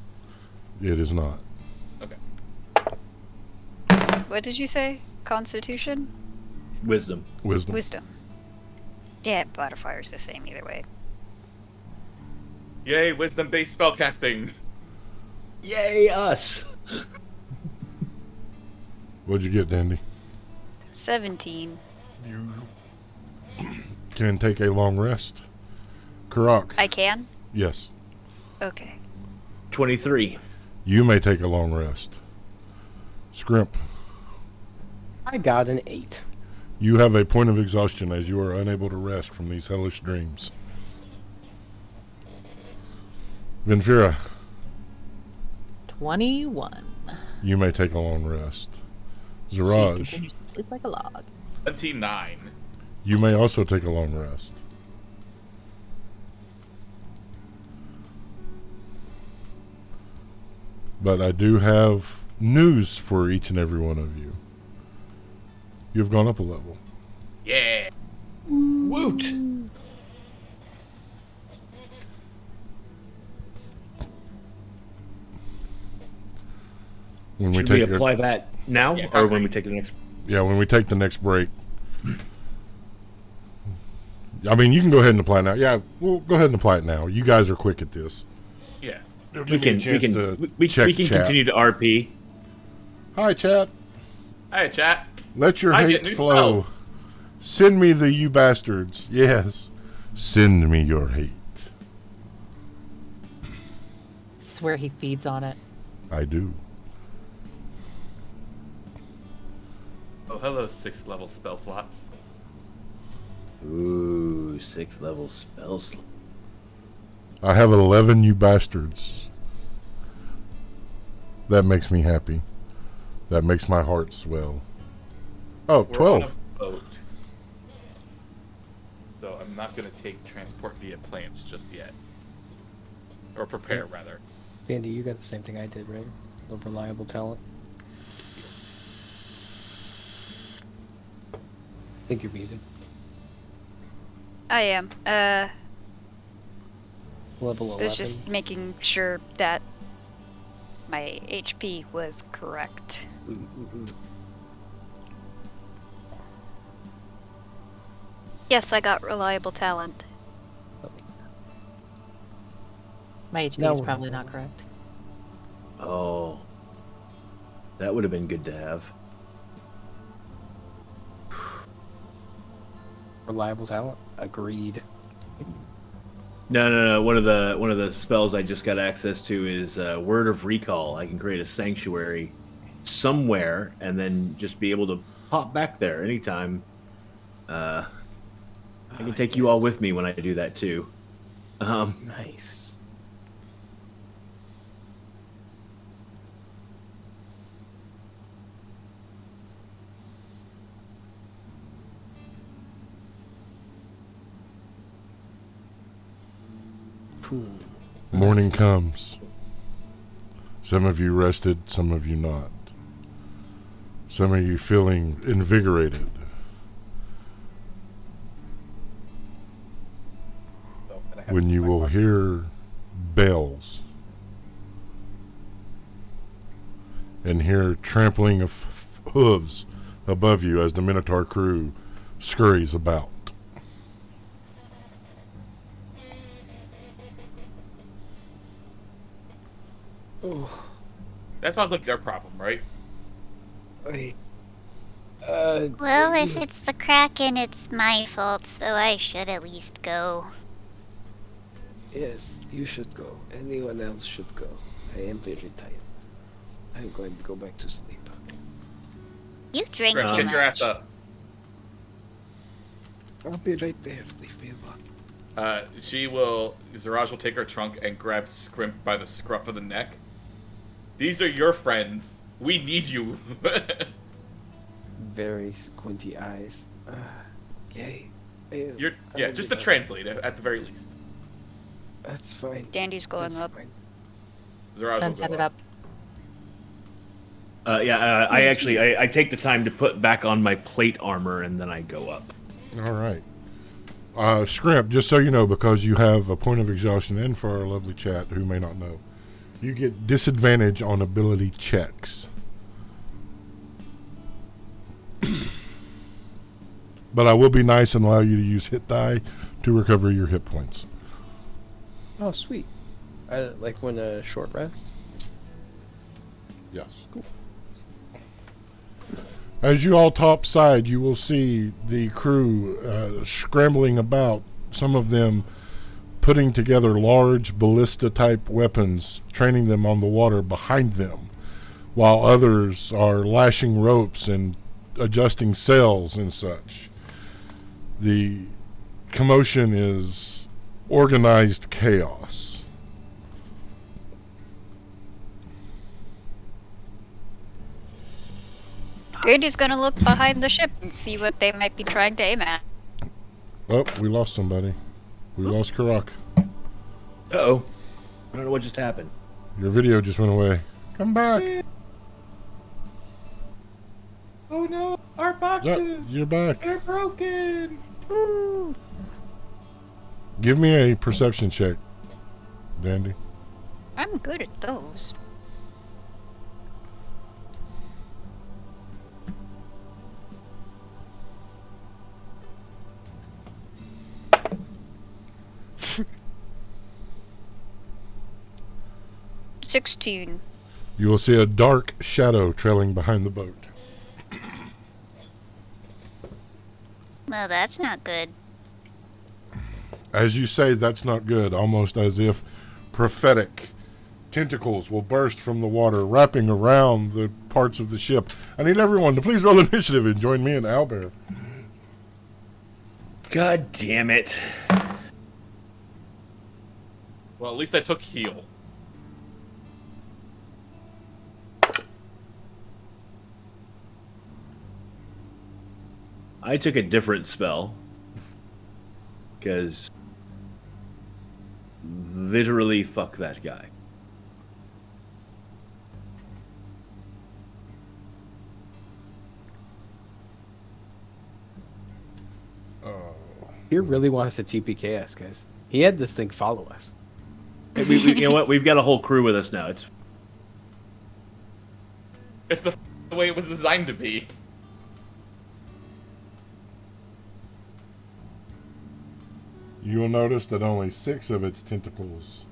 Speaker 1: It is not.
Speaker 5: Okay.
Speaker 3: What did you say? Constitution?
Speaker 2: Wisdom.
Speaker 3: Wisdom. Yeah, Butterfire's the same either way.
Speaker 5: Yay, wisdom-based spellcasting.
Speaker 2: Yay, us!
Speaker 1: What'd you get, Dandy?
Speaker 3: 17.
Speaker 1: You can take a long rest. Karak.
Speaker 3: I can?
Speaker 1: Yes.
Speaker 3: Okay.
Speaker 2: 23.
Speaker 1: You may take a long rest. Scrimp.
Speaker 4: I got an 8.
Speaker 1: You have a point of exhaustion as you are unable to rest from these hellish dreams. Vinfira.
Speaker 6: 21.
Speaker 1: You may take a long rest.
Speaker 6: She
Speaker 1: Zaraj.
Speaker 6: continues to sleep like a log.
Speaker 5: 29.
Speaker 1: You may also take a long rest. But I do have news for each and every one of you. You've gone up a level.
Speaker 5: Yeah.
Speaker 2: Woot!
Speaker 1: When
Speaker 2: Should we apply that now,
Speaker 5: Yeah,
Speaker 2: or when
Speaker 5: concrete.
Speaker 2: we take the next?
Speaker 1: when we take the next break. I mean, you can go ahead and apply it now. Yeah, we'll go ahead and apply it now. You guys are quick at this.
Speaker 5: Yeah.
Speaker 1: It'll
Speaker 2: We
Speaker 1: give me a
Speaker 2: can
Speaker 1: chance to
Speaker 2: we
Speaker 1: check
Speaker 2: can
Speaker 1: chat.
Speaker 2: continue to RP.
Speaker 1: Hi, chat.
Speaker 5: Hey, chat.
Speaker 1: Let your
Speaker 5: I
Speaker 1: hate
Speaker 5: get new
Speaker 1: flow.
Speaker 5: spells.
Speaker 1: Send me the you bastards. Yes. Send me your hate.
Speaker 6: Swear he feeds on it.
Speaker 1: I do.
Speaker 5: Oh, hello, 6th level spell slots.
Speaker 2: Ooh, 6th level spell slot.
Speaker 1: I have 11 you bastards. That makes me happy. That makes my heart swell. Oh,
Speaker 5: We're
Speaker 1: 12.
Speaker 5: on a boat. So I'm not going to take transport via plants just yet. Or prepare, rather.
Speaker 4: Andy, you got the same thing I did, right? The reliable talent. I think you're muted.
Speaker 3: I am.
Speaker 4: Level 11.
Speaker 3: Was just making sure that my HP was correct. Yes, I got reliable talent.
Speaker 6: My HP
Speaker 4: No.
Speaker 6: is probably not correct.
Speaker 2: Oh, that would have been good to have.
Speaker 4: Reliable talent. Agreed.
Speaker 2: No. One of the spells I just got access to is Word of Recall. I can create a sanctuary somewhere and then just be able to pop back there anytime. I can take you all with me when I do that too.
Speaker 4: Nice. Cool.
Speaker 1: Morning comes. Some of you rested, some of you not. Some of you feeling invigorated. When you will hear bells and hear trampling of hooves above you as the Minotaur crew scurries about.
Speaker 4: Oh,
Speaker 5: That sounds like their problem, right?
Speaker 4: wait.
Speaker 7: Well, if it's the Kraken, it's my fault, so I should at least go.
Speaker 4: Yes, you should go. Anyone else should go. I am very tired. I'm going to go back to sleep.
Speaker 7: You drink
Speaker 5: Grim,
Speaker 7: too
Speaker 5: get your ass
Speaker 7: much.
Speaker 5: up.
Speaker 4: I'll be right there. Leave me alone.
Speaker 5: Zaraj will take her trunk and grab Scrimp by the scruff of the neck. These are your friends. We need you.
Speaker 4: Very squinty eyes. Okay.
Speaker 5: Just to translate it at the very least.
Speaker 4: That's fine.
Speaker 3: Dandy's going
Speaker 4: That's
Speaker 3: up.
Speaker 4: fine.
Speaker 5: Zaraj
Speaker 6: Then
Speaker 5: will
Speaker 6: set
Speaker 5: go
Speaker 6: it up.
Speaker 2: I take the time to put back on my plate armor and then I go up.
Speaker 1: All right. Scrimp, just so you know, because you have a point of exhaustion, and for our lovely chat who may not know, you get disadvantage on ability checks. But I will be nice and allow you to use hit die to recover your hit points.
Speaker 4: Oh, sweet. Like when a short rest?
Speaker 1: Yes. As you all topside, you will see the crew scrambling about, some of them putting together large ballista-type weapons, training them on the water behind them, while others are lashing ropes and adjusting sails and such. The commotion is organized chaos.
Speaker 3: Dandy's gonna look behind the ship and see what they might be trying to aim at.
Speaker 1: Oh, we lost somebody. We lost Karak.
Speaker 2: Uh-oh. I don't know what just happened.
Speaker 1: Your video just went away. Come back.
Speaker 5: Oh no, our boxes!
Speaker 1: Yep, you're back.
Speaker 5: They're broken!
Speaker 3: Woo!
Speaker 1: Give me a perception check, Dandy.
Speaker 3: I'm good at those. $16.
Speaker 1: You will see a dark shadow trailing behind the boat.
Speaker 7: Well, that's not good.
Speaker 1: As you say, that's not good, almost as if prophetic tentacles will burst from the water, wrapping around the parts of the ship. I need everyone to please roll initiative and join me and Owlbear.
Speaker 2: God damn it.
Speaker 5: Well, at least I took heal.
Speaker 2: I took a different spell. Because literally fuck that guy.
Speaker 4: He really wants to TPK us, guys. He had this thing follow us.
Speaker 2: Hey, you know what? We've got a whole crew with us now.
Speaker 5: It's the way it was designed to be.
Speaker 1: You will notice that only 6 of its tentacles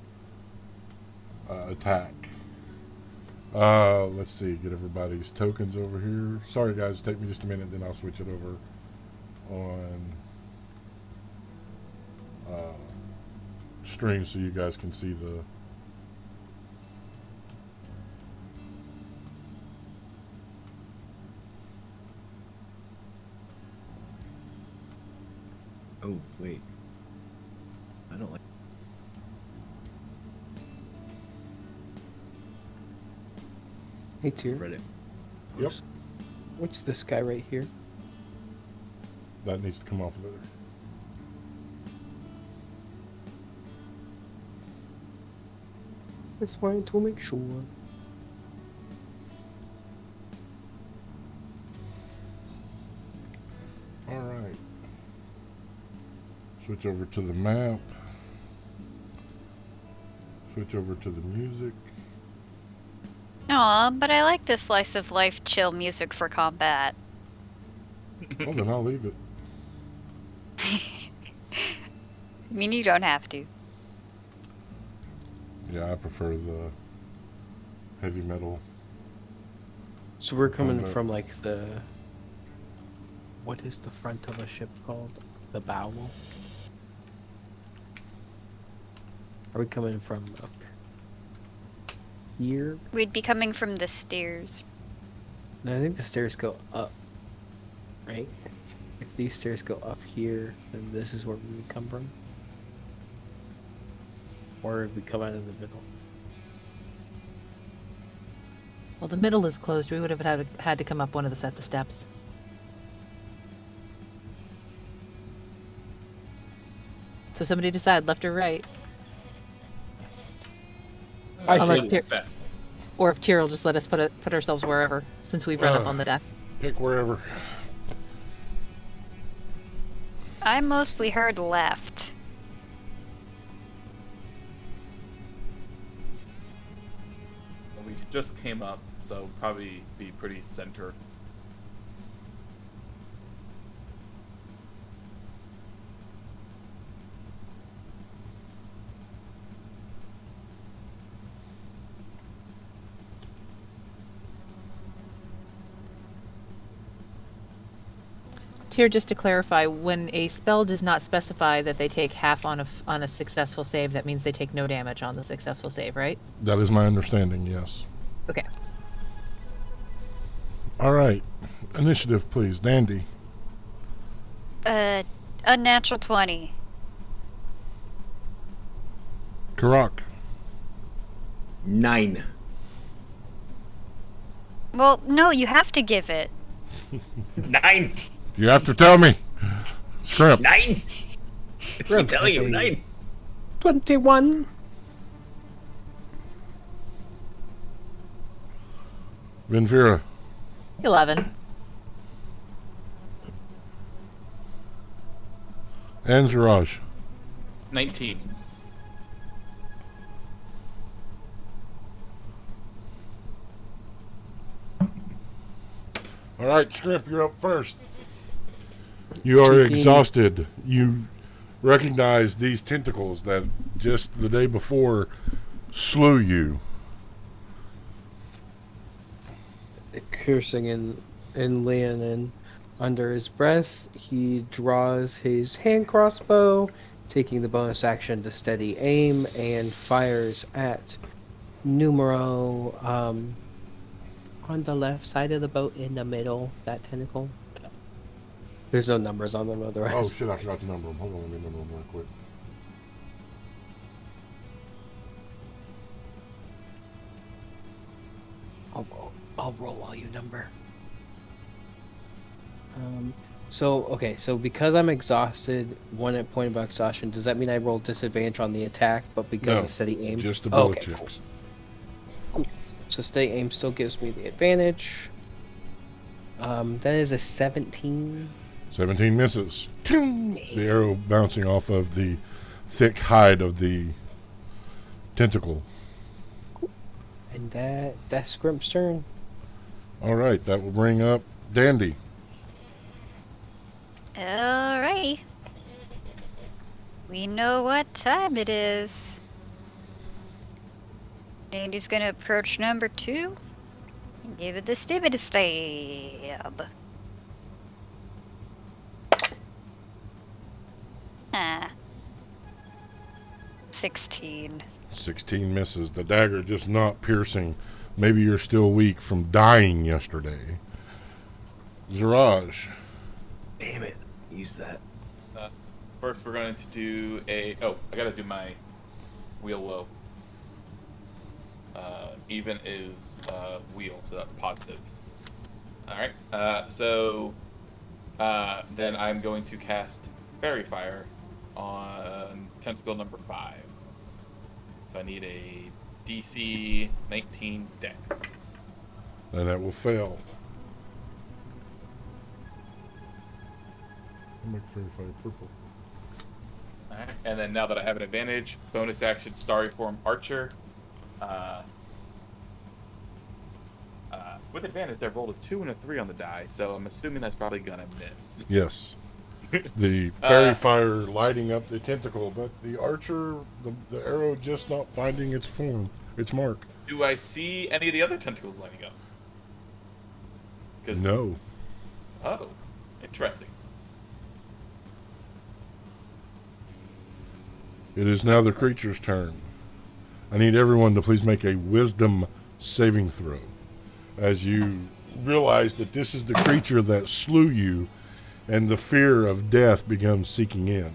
Speaker 1: attack. Let's see. Get everybody's tokens over here. Sorry, guys. Take me just a minute, then I'll switch it over on stream so you guys can see the.
Speaker 2: Oh, wait. I don't like.
Speaker 4: Hey, Tyr.
Speaker 2: Reddit.
Speaker 1: Yep.
Speaker 4: What's this guy right here?
Speaker 1: That needs to come off later.
Speaker 4: Just wanted to make sure.
Speaker 1: All right. Switch over to the map. Switch over to the music.
Speaker 3: Aw, but I like this slice of life chill music for combat.
Speaker 1: Well, then I'll leave it.
Speaker 3: I mean, you don't have to.
Speaker 1: Yeah, I prefer the heavy metal.
Speaker 4: So we're coming
Speaker 1: Combat.
Speaker 4: from like the. What is the front of a ship called? The bow? Are we coming from up here?
Speaker 3: We'd be coming from the stairs.
Speaker 4: No, I think the stairs go up. Right? If these stairs go up here, then this is where we would come from. Or would we come out of the middle?
Speaker 6: Well, the middle is closed. We would have had to come up one of the sets of steps. So somebody decide, left or right.
Speaker 4: I
Speaker 6: Unless
Speaker 4: see.
Speaker 6: Tyr-
Speaker 5: Fast.
Speaker 6: or if Tyr will just let us put ourselves wherever, since we've run up on the deck.
Speaker 1: Pick wherever.
Speaker 3: I mostly heard left.
Speaker 5: We just came up, so probably be pretty center.
Speaker 6: Tyr, just to clarify, when a spell does not specify that they take half on a successful save, that means they take no damage on the successful save, right?
Speaker 1: That is my understanding, yes.
Speaker 6: Okay.
Speaker 1: All right. Initiative, please. Dandy.
Speaker 3: Unnatural 20.
Speaker 1: Karak.
Speaker 2: 9.
Speaker 3: Well, no, you have to give it.
Speaker 2: 9.
Speaker 1: You have to tell me. Scrimp.
Speaker 2: 9. I keep telling you,
Speaker 4: I say
Speaker 2: 9.
Speaker 4: 21.
Speaker 1: Vinfira.
Speaker 6: 11.
Speaker 1: And Ziraj.
Speaker 5: 19.
Speaker 1: All right, Scrimp, you're up first. You are
Speaker 4: 15.
Speaker 1: exhausted. You recognize these tentacles that just the day before slew you.
Speaker 4: Cursing in Leon, and under his breath, he draws his hand crossbow, taking the bonus action to steady aim, and fires at Numero on the left side of the boat in the middle, that tentacle. There's no numbers on them
Speaker 1: Oh,
Speaker 4: otherwise.
Speaker 1: shit, I forgot to number them. Hold on, let me number them real quick.
Speaker 4: I'll roll while you number. So because I'm exhausted, 1 point of exhaustion, does that mean I roll disadvantage on the attack, but because
Speaker 1: No,
Speaker 4: of steady aim?
Speaker 1: just the
Speaker 4: Oh,
Speaker 1: bullet
Speaker 4: okay,
Speaker 1: checks.
Speaker 4: cool. So steady aim still gives me the advantage. That is a 17.
Speaker 1: 17 misses. The arrow bouncing off of the thick hide of the tentacle.
Speaker 4: And that's Scrimp's turn.
Speaker 1: All right, that will bring up Dandy.
Speaker 3: Alright. We know what time it is. Dandy's gonna approach number 2 and give it the stibbity stab. 16.
Speaker 1: 16 misses. The dagger just not piercing. Maybe you're still weak from dying yesterday. Ziraj.
Speaker 2: Damn it. Use that.
Speaker 5: First, we're going to do a... Oh, I gotta do my wheel low. Even is wheel, so that's positives. Alright, then I'm going to cast Fairy Fire on tentacle number 5. So I need a DC 19 Dex.
Speaker 1: And that will fail. I'll make Fairy Fire purple.
Speaker 5: Alright, and then now that I have an advantage, bonus action Starry Form Archer. With advantage, I rolled a 2 and a 3 on the die, so I'm assuming that's probably gonna miss.
Speaker 1: Yes. The fairy fire lighting up the tentacle, but the archer, the arrow just not finding its form, its mark.
Speaker 5: Do I see any of the other tentacles lighting up?
Speaker 1: No.
Speaker 5: Oh, interesting.
Speaker 1: It is now the creature's turn. I need everyone to please make a wisdom saving throw as you realize that this is the creature that slew you and the fear of death becomes seeking in.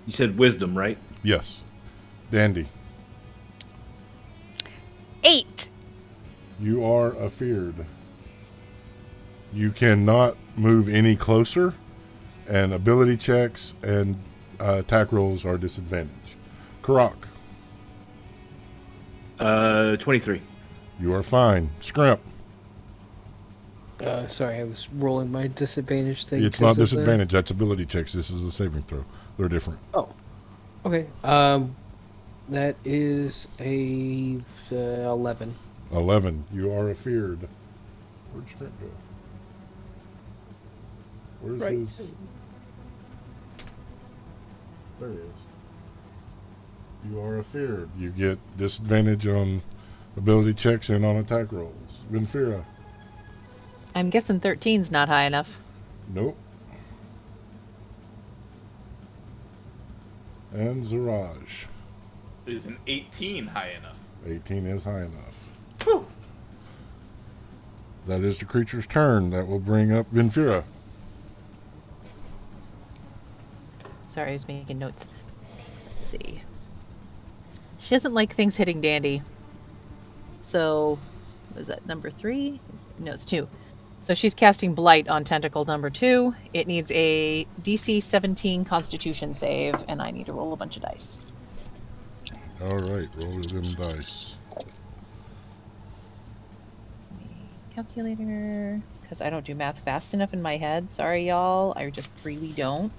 Speaker 2: You said wisdom, right?
Speaker 1: Yes. Dandy,
Speaker 3: 8.
Speaker 1: you are afeared. You cannot move any closer, and ability checks and attack rolls are disadvantaged. Karak,
Speaker 2: 23.
Speaker 1: you are fine. Scrimp,
Speaker 4: Sorry, I was rolling my disadvantage thing.
Speaker 1: it's not disadvantage. That's ability checks. This is a saving throw. They're different.
Speaker 4: Oh, okay. That is a 11.
Speaker 1: 11. You are afeared. Where'd Scrimp go? Where's
Speaker 4: Right.
Speaker 1: his... There he is. You are afeared. You get disadvantage on ability checks and on attack rolls. Vinfira.
Speaker 6: I'm guessing 13's not high enough.
Speaker 1: Nope. And Ziraj.
Speaker 5: Is an 18 high enough?
Speaker 1: 18 is high enough.
Speaker 5: Whew.
Speaker 1: That is the creature's turn. That will bring up Vinfira.
Speaker 6: Sorry, I was making notes. Let's see. She doesn't like things hitting Dandy. So, was that number 3? No, it's 2. So she's casting Blight on tentacle number 2. It needs a DC 17 Constitution save, and I need to roll a bunch of dice.
Speaker 1: All right, roll them dice.
Speaker 6: Calculator, because I don't do math fast enough in my head. Sorry, y'all. I just really don't.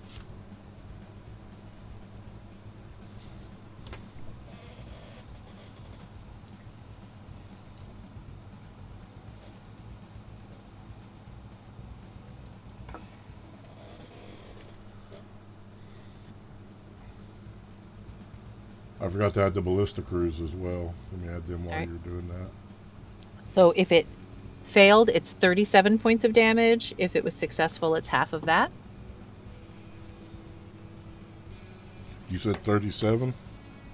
Speaker 1: I forgot to add the ballista crews as well. Let me add them while
Speaker 6: All right.
Speaker 1: you're doing that.
Speaker 6: So if it failed, it's 37 points of damage. If it was successful, it's half of that.
Speaker 1: You said 37?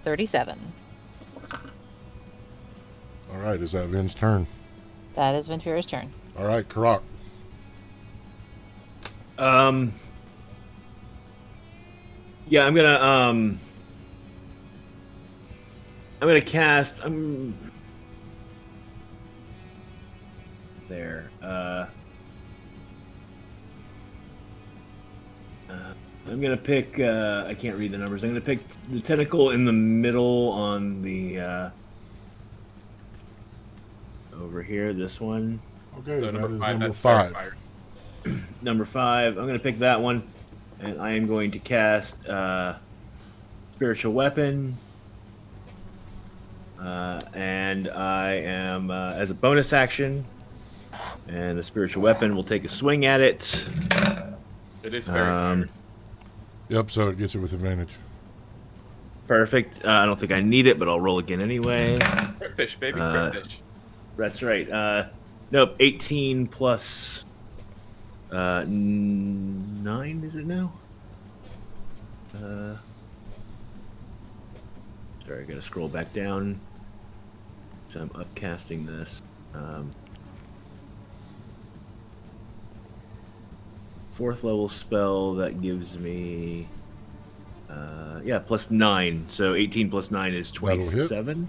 Speaker 6: 37.
Speaker 1: All right, is that Vin's turn?
Speaker 6: That is Ventura's turn.
Speaker 1: All right, Karak.
Speaker 2: Yeah, I'm gonna cast. There. I'm gonna pick. I can't read the numbers. I'm gonna pick the tentacle in the middle on the. Over here, this one.
Speaker 1: Okay,
Speaker 5: So
Speaker 1: that
Speaker 5: number
Speaker 1: is
Speaker 5: 5,
Speaker 1: number
Speaker 5: that's Fairy
Speaker 1: 5.
Speaker 5: Fire.
Speaker 2: Number 5. I'm gonna pick that one, and I am going to cast spiritual weapon. And I am as a bonus action, and the spiritual weapon will take a swing at it.
Speaker 5: It is Fairy Fire.
Speaker 1: Yep, so it gets it with advantage.
Speaker 2: Perfect. I don't think I need it, but I'll roll again anyway.
Speaker 5: Crit fish, baby, crit fish.
Speaker 2: That's right. Nope. 18 plus 9. Is it now? Sorry, I gotta scroll back down. So I'm upcasting this. Fourth level spell that gives me plus 9. So 18 plus 9 is 27.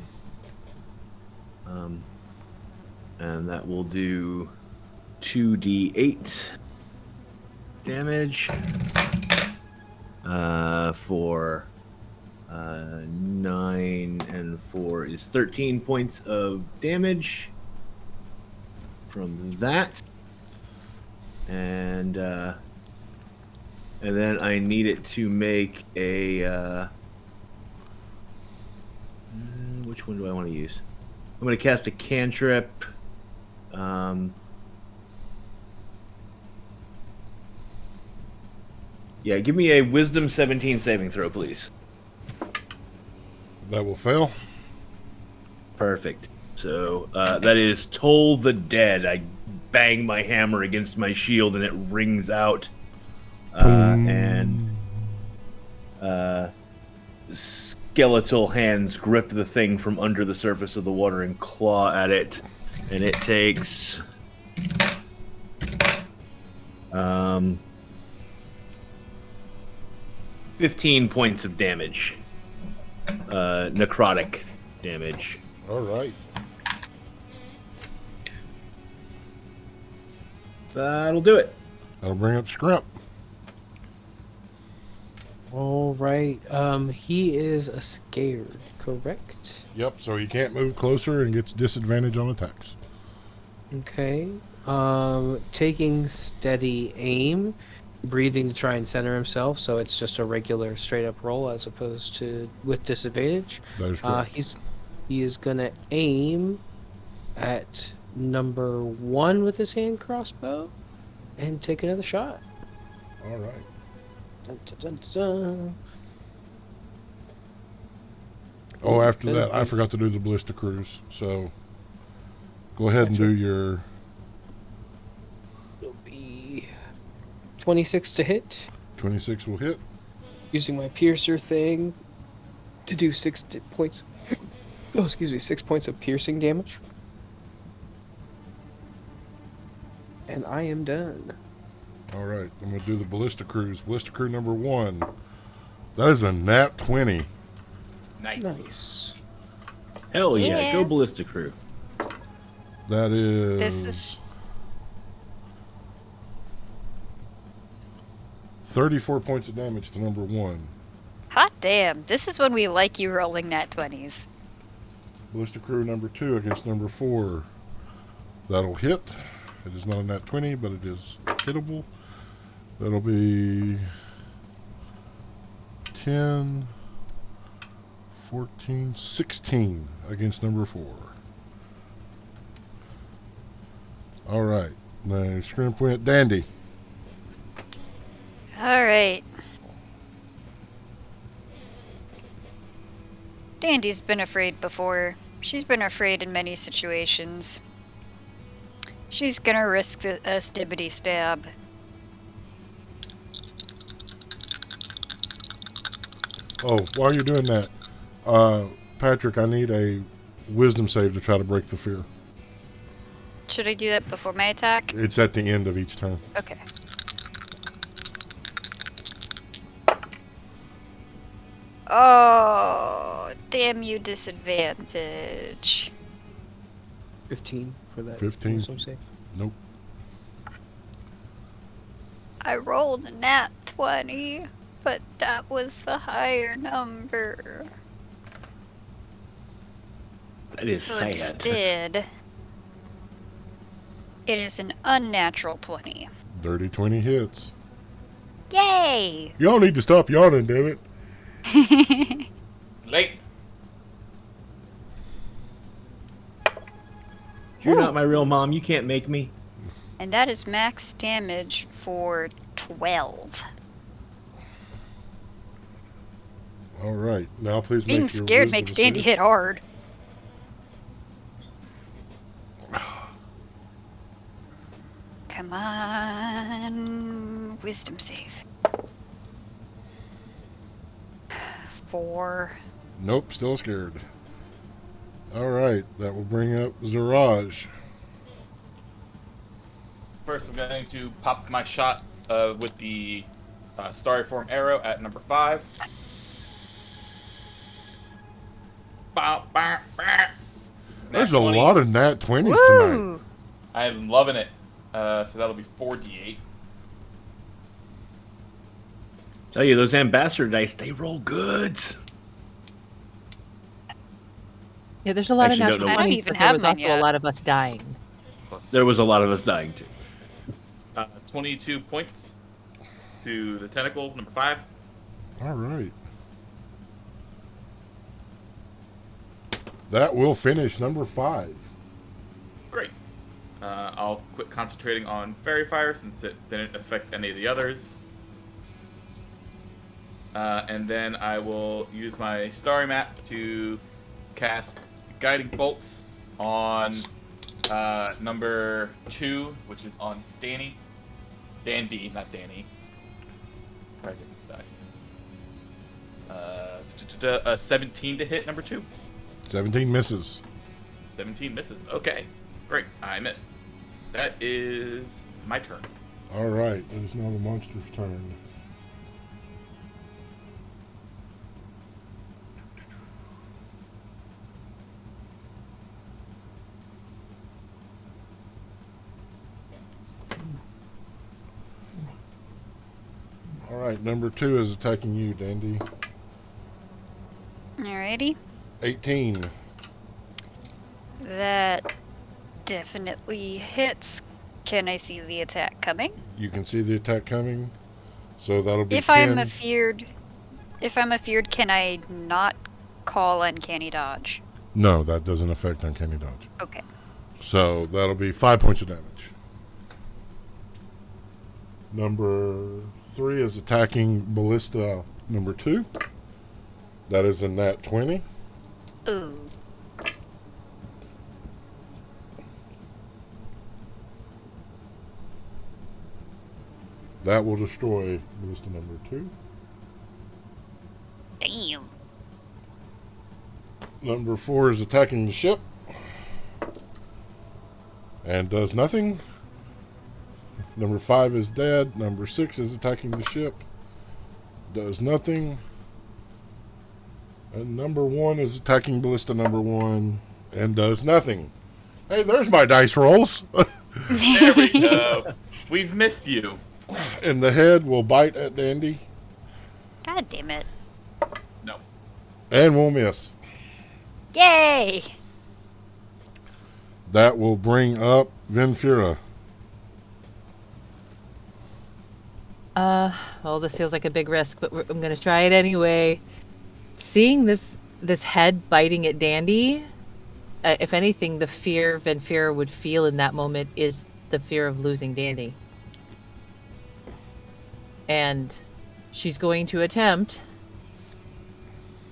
Speaker 2: And that will do 2d8 damage for 9 and 4 is 13 points of damage from that. And then I need it to make a which one do I want to use? I'm going to cast a cantrip. Yeah, give me a Wisdom 17 saving throw, please.
Speaker 1: That will fail.
Speaker 2: Perfect. So that is Toll the Dead. I bang my hammer against my shield and it rings out. And skeletal hands grip the thing from under the surface of the water and claw at it. And it takes 15 points of damage. Necrotic damage.
Speaker 1: All right.
Speaker 2: That'll do it.
Speaker 1: That'll bring up Scrimp.
Speaker 4: All right. He is scared, correct?
Speaker 1: Yep, so he can't move closer and gets disadvantage on attacks.
Speaker 4: Okay. Taking steady aim, breathing to try and center himself, so it's just a regular straight up roll as opposed to with disadvantage.
Speaker 1: That is correct.
Speaker 4: He is gonna aim at number 1 with his hand crossbow and take another shot.
Speaker 1: All right.
Speaker 4: Dun, dun, dun, dun.
Speaker 1: Oh, after that, I forgot to do the ballista cruise. So go ahead and do your...
Speaker 4: It'll be 26 to hit.
Speaker 1: 26 will hit.
Speaker 4: Using my piercer thing to do 6 points. Oh, excuse me, 6 points of piercing damage. And I am done.
Speaker 1: All right, I'm going to do the ballista cruise. Ballista crew number 1. That is a nat 20.
Speaker 5: Nice.
Speaker 2: Hell yeah,
Speaker 3: Yeah.
Speaker 2: go Ballista Crew.
Speaker 1: That is...
Speaker 3: This is
Speaker 1: 34 points of damage to number 1.
Speaker 3: hot damn. This is when we like you rolling nat 20s.
Speaker 1: Ballista crew number 2 against number 4. That'll hit. It is not a nat 20, but it is hittable. That'll be 10, 14, 16 against number 4. All right. Now, Scrimp went Dandy.
Speaker 3: Alright. Dandy's been afraid before. She's been afraid in many situations. She's gonna risk a stibbity stab.
Speaker 1: Oh, while you're doing that, Patrick, I need a wisdom save to try to break the fear.
Speaker 3: Should I do that before my attack?
Speaker 1: It's at the end of each turn.
Speaker 3: Okay. Oh, damn you, disadvantage.
Speaker 4: 15 for that.
Speaker 1: 15.
Speaker 4: wisdom save.
Speaker 1: Nope.
Speaker 3: I rolled a nat 20, but that was the higher number.
Speaker 2: That is
Speaker 3: So
Speaker 2: sad.
Speaker 3: instead, it is an unnatural 20.
Speaker 1: Dirty 20 hits.
Speaker 3: Yay!
Speaker 1: Y'all need to stop yawning, damn it.
Speaker 5: Late.
Speaker 2: You're not my real mom. You can't make me.
Speaker 3: And that is max damage for 12.
Speaker 1: All right. Now please
Speaker 3: Being
Speaker 1: make your
Speaker 3: scared
Speaker 1: wisdom
Speaker 3: makes Dandy
Speaker 1: save.
Speaker 3: hit hard. Come on. Wisdom save. 4.
Speaker 1: Nope, still scared. All right. That will bring up Ziraj.
Speaker 5: First, I'm going to pop my shot with the starry form arrow at number 5. Bow, bow, bow.
Speaker 1: There's
Speaker 5: Nat
Speaker 1: a
Speaker 5: 20.
Speaker 1: lot of nat 20s tonight.
Speaker 3: Woo!
Speaker 5: I'm loving it. So that'll be 4d8.
Speaker 2: Tell you, those ambassador dice, they roll goods.
Speaker 6: Yeah, there's a lot
Speaker 2: Actually,
Speaker 6: of
Speaker 2: don't
Speaker 6: natural
Speaker 2: know.
Speaker 3: I don't
Speaker 6: 20s,
Speaker 3: even
Speaker 6: but there
Speaker 3: have
Speaker 6: was
Speaker 3: mine
Speaker 6: also
Speaker 3: yet.
Speaker 6: a lot of us dying.
Speaker 2: There was a lot of us dying, too.
Speaker 5: 22 points to the tentacle, number 5.
Speaker 1: All right. That will finish number 5.
Speaker 5: Great. I'll quit concentrating on Fairy Fire since it didn't affect any of the others. And then I will use my Starry Map to cast Guiding Bolt on number 2, which is on Danny. Dandy, not Danny. Try to get that. 17 to hit number 2.
Speaker 1: 17 misses.
Speaker 5: 17 misses. Okay, great. I missed. That is my turn.
Speaker 1: All right. It is now the monster's turn. All right. Number 2 is attacking you, Dandy.
Speaker 3: Alrighty.
Speaker 1: 18.
Speaker 3: That definitely hits. Can I see the attack coming?
Speaker 1: You can see the attack coming. So that'll be
Speaker 3: If
Speaker 1: 10.
Speaker 3: I'm afeared, can I not call uncanny dodge?
Speaker 1: No, that doesn't affect uncanny dodge.
Speaker 3: Okay.
Speaker 1: So that'll be 5 points of damage. Number 3 is attacking ballista number 2. That is a nat 20.
Speaker 3: Ooh.
Speaker 1: That will destroy ballista number 2.
Speaker 3: Damn.
Speaker 1: Number 4 is attacking the ship. And does nothing. Number 5 is dead. Number 6 is attacking the ship. Does nothing. And number 1 is attacking ballista number 1. And does nothing. Hey, there's my dice rolls.
Speaker 5: There we go. We've missed you.
Speaker 1: And the head will bite at Dandy.
Speaker 3: God damn it.
Speaker 5: No.
Speaker 1: And will miss.
Speaker 3: Yay!
Speaker 1: That will bring up Venfira.
Speaker 6: Well, this feels like a big risk, but I'm gonna try it anyway. Seeing this head biting at Dandy, if anything, the fear Venfira would feel in that moment is the fear of losing Dandy. And she's going to attempt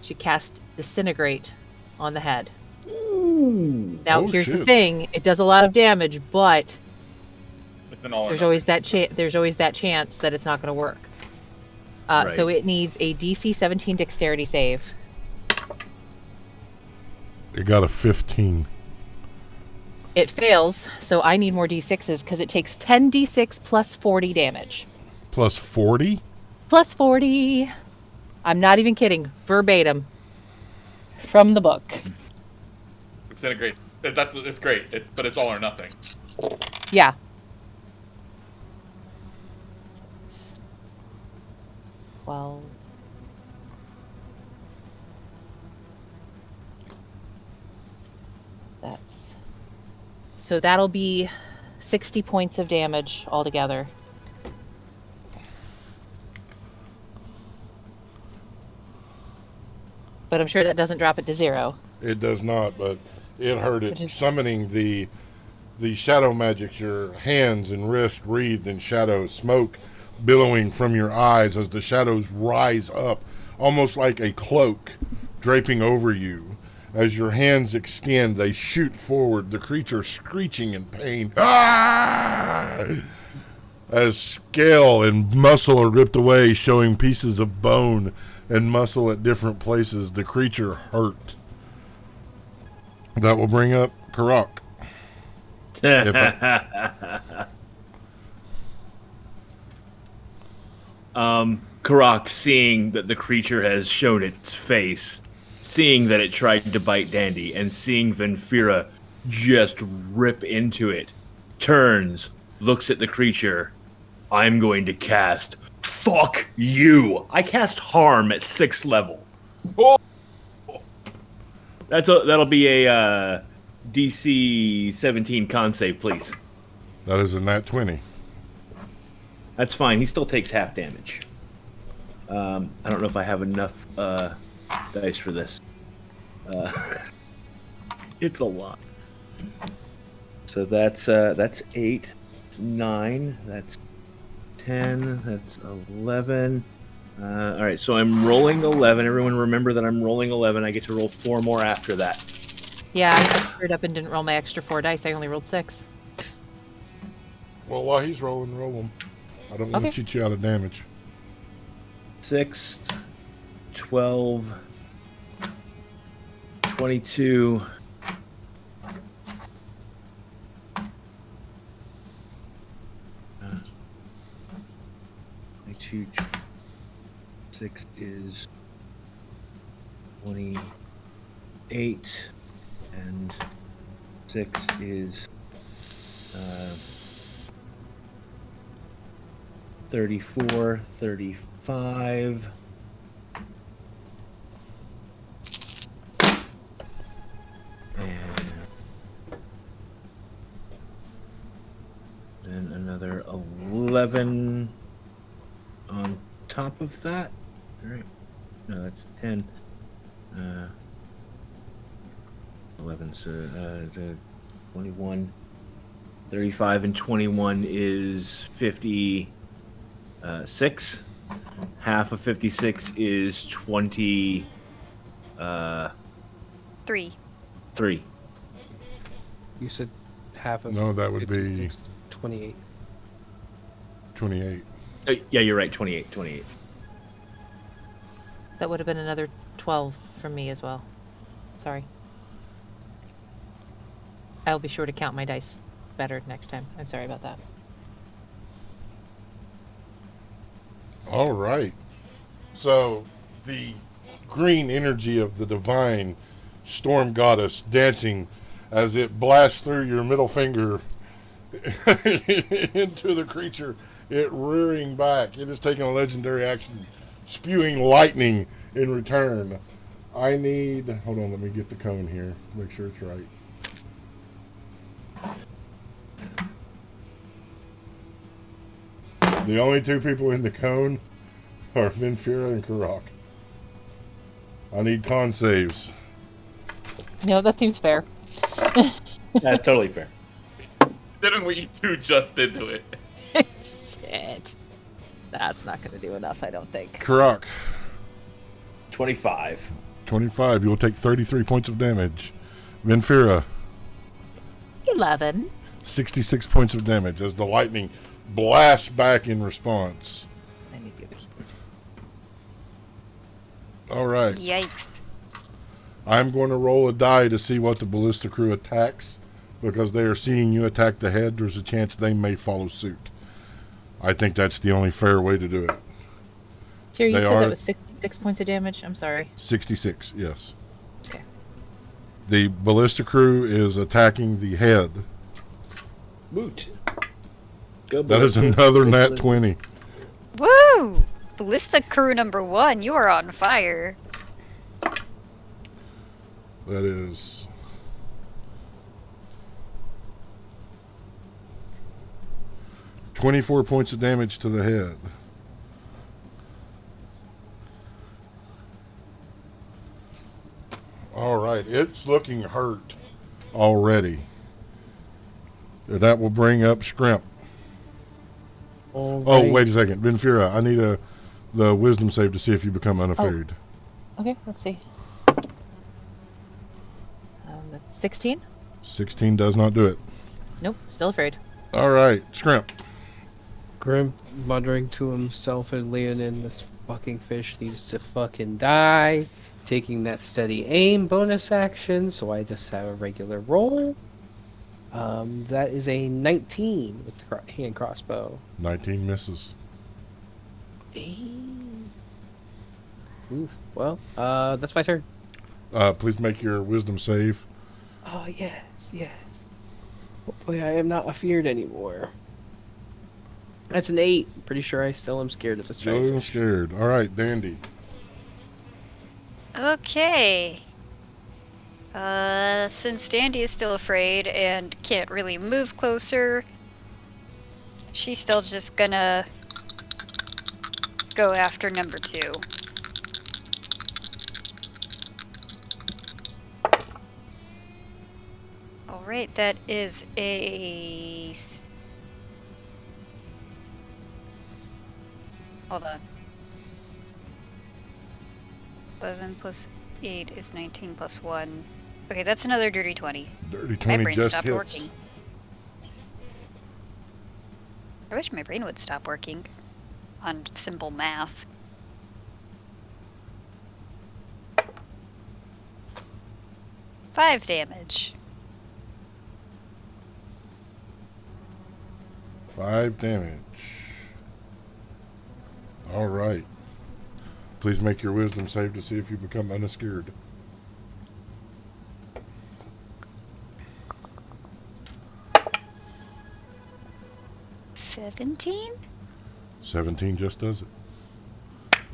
Speaker 6: to cast Disintegrate on the head.
Speaker 2: Ooh.
Speaker 6: Now,
Speaker 1: Oh,
Speaker 6: here's the
Speaker 1: shit.
Speaker 6: thing: it does a lot of damage, but
Speaker 5: It's an all or
Speaker 6: there's
Speaker 5: nothing.
Speaker 6: always that chance that it's not going to work. So
Speaker 2: Right.
Speaker 6: it needs a DC 17 Dexterity save.
Speaker 1: It got a 15.
Speaker 6: It fails, so I need more D6s because it takes 10 D6 plus 40 damage.
Speaker 1: Plus 40?
Speaker 6: Plus 40. I'm not even kidding. Verbatim. From the book.
Speaker 5: Disintegrates. It's great. But it's all or nothing.
Speaker 6: Yeah. Well. That's. So that'll be 60 points of damage altogether. But I'm sure that doesn't drop it to 0.
Speaker 1: It does not, but it hurt it.
Speaker 6: Which is-
Speaker 1: Summoning the shadow magic, your hands and wrist wreathed in shadow, smoke billowing from your eyes as the shadows rise up almost like a cloak draping over you. As your hands extend, they shoot forward, the creature screeching in pain. Ah! As scale and muscle are ripped away, showing pieces of bone and muscle at different places, the creature hurt. That will bring up Karak.
Speaker 2: Karak, seeing that the creature has shown its face, seeing that it tried to bite Dandy, and seeing Venfira just rip into it, turns, looks at the creature. I'm going to cast Fuck You. I cast Harm at 6th level.
Speaker 5: Oh!
Speaker 2: That'll be a DC 17 con save, please.
Speaker 1: That is a nat 20.
Speaker 2: That's fine. He still takes half damage. I don't know if I have enough dice for this. It's a lot. So that's 8, that's 9, that's 10, that's 11. All right, so I'm rolling 11. Everyone remember that I'm rolling 11. I get to roll 4 more after that.
Speaker 6: Yeah, I screwed up and didn't roll my extra 4 dice. I only rolled 6.
Speaker 1: Well, while he's rolling, roll him. I don't want to cheat you out of damage.
Speaker 2: 6, 12, 22. Two, 6 is 28, and 6 is 34, 35. And then another 11 on top of that. All right. No, that's 10. 11, so 21. 35 and 21 is 56. Half of 56 is 23. 3.
Speaker 4: You said half of.
Speaker 1: No, that would be
Speaker 4: 28.
Speaker 1: 28.
Speaker 2: Yeah, you're right. 28.
Speaker 6: That would have been another 12 from me as well. Sorry. I'll be sure to count my dice better next time. I'm sorry about that.
Speaker 1: All right. So the green energy of the divine storm goddess dancing as it blasts through your middle finger into the creature, it rearing back. It is taking a legendary action, spewing lightning in return. I need... Hold on, let me get the cone here. Make sure it's right. The only two people in the cone are Venfira and Karak. I need con saves.
Speaker 6: No, that seems fair.
Speaker 2: That's totally fair.
Speaker 5: Didn't we do just into it?
Speaker 6: Shit. That's not going to do enough, I don't think.
Speaker 1: Karak,
Speaker 2: 25.
Speaker 1: 25. You'll take 33 points of damage. Venfira,
Speaker 6: 11.
Speaker 1: 66 points of damage as the lightning blasts back in response.
Speaker 6: I need the other.
Speaker 1: All right.
Speaker 3: Yikes.
Speaker 1: I'm going to roll a die to see what the ballista crew attacks. Because they are seeing you attack the head, there's a chance they may follow suit. I think that's the only fair way to do it.
Speaker 6: Here, you
Speaker 1: They
Speaker 6: said
Speaker 1: are-
Speaker 6: that was 66 points of damage? I'm sorry.
Speaker 1: 66, yes.
Speaker 6: Okay.
Speaker 1: The ballista crew is attacking the head.
Speaker 2: Moot. Go
Speaker 1: That is
Speaker 2: Ballista.
Speaker 1: another
Speaker 2: Go
Speaker 1: nat
Speaker 2: Ballista.
Speaker 1: 20.
Speaker 3: Woo! Ballista crew number 1, you are on fire.
Speaker 1: That is 24 points of damage to the head. All right, it's looking hurt already. That will bring up Scrimp. Oh, wait a second. Venfira, I need the wisdom save to see if you become unafraid.
Speaker 6: Okay, let's see. That's 16.
Speaker 1: 16 does not do it.
Speaker 6: Nope, still afraid.
Speaker 1: All right, Scrimp.
Speaker 4: Grimp muttering to himself and Leonin, this fucking fish needs to fucking die. Taking that steady aim bonus action, so I just have a regular roll. That is a 19 with the hand crossbow.
Speaker 1: 19 misses.
Speaker 4: Dang. Oof. Well, that's my turn.
Speaker 1: Please make your wisdom save.
Speaker 4: Oh, yes, yes. Hopefully I am not afeared anymore. That's an 8. Pretty sure I still am scared of this
Speaker 1: Still
Speaker 4: jellyfish.
Speaker 1: scared. All right, Dandy.
Speaker 3: Okay. Since Dandy is still afraid and can't really move closer, she's still just gonna go after number 2. Alright, that is a... Hold on. 11 plus 8 is 19 plus 1. Okay, that's another dirty 20.
Speaker 1: Dirty
Speaker 3: My
Speaker 1: 20
Speaker 3: brain
Speaker 1: just
Speaker 3: stopped
Speaker 1: hits.
Speaker 3: working. I wish my brain would stop working on simple math. Five damage.
Speaker 1: 5 damage. All right. Please make your wisdom save to see if you become unascared.
Speaker 3: $17?
Speaker 1: 17 just does it.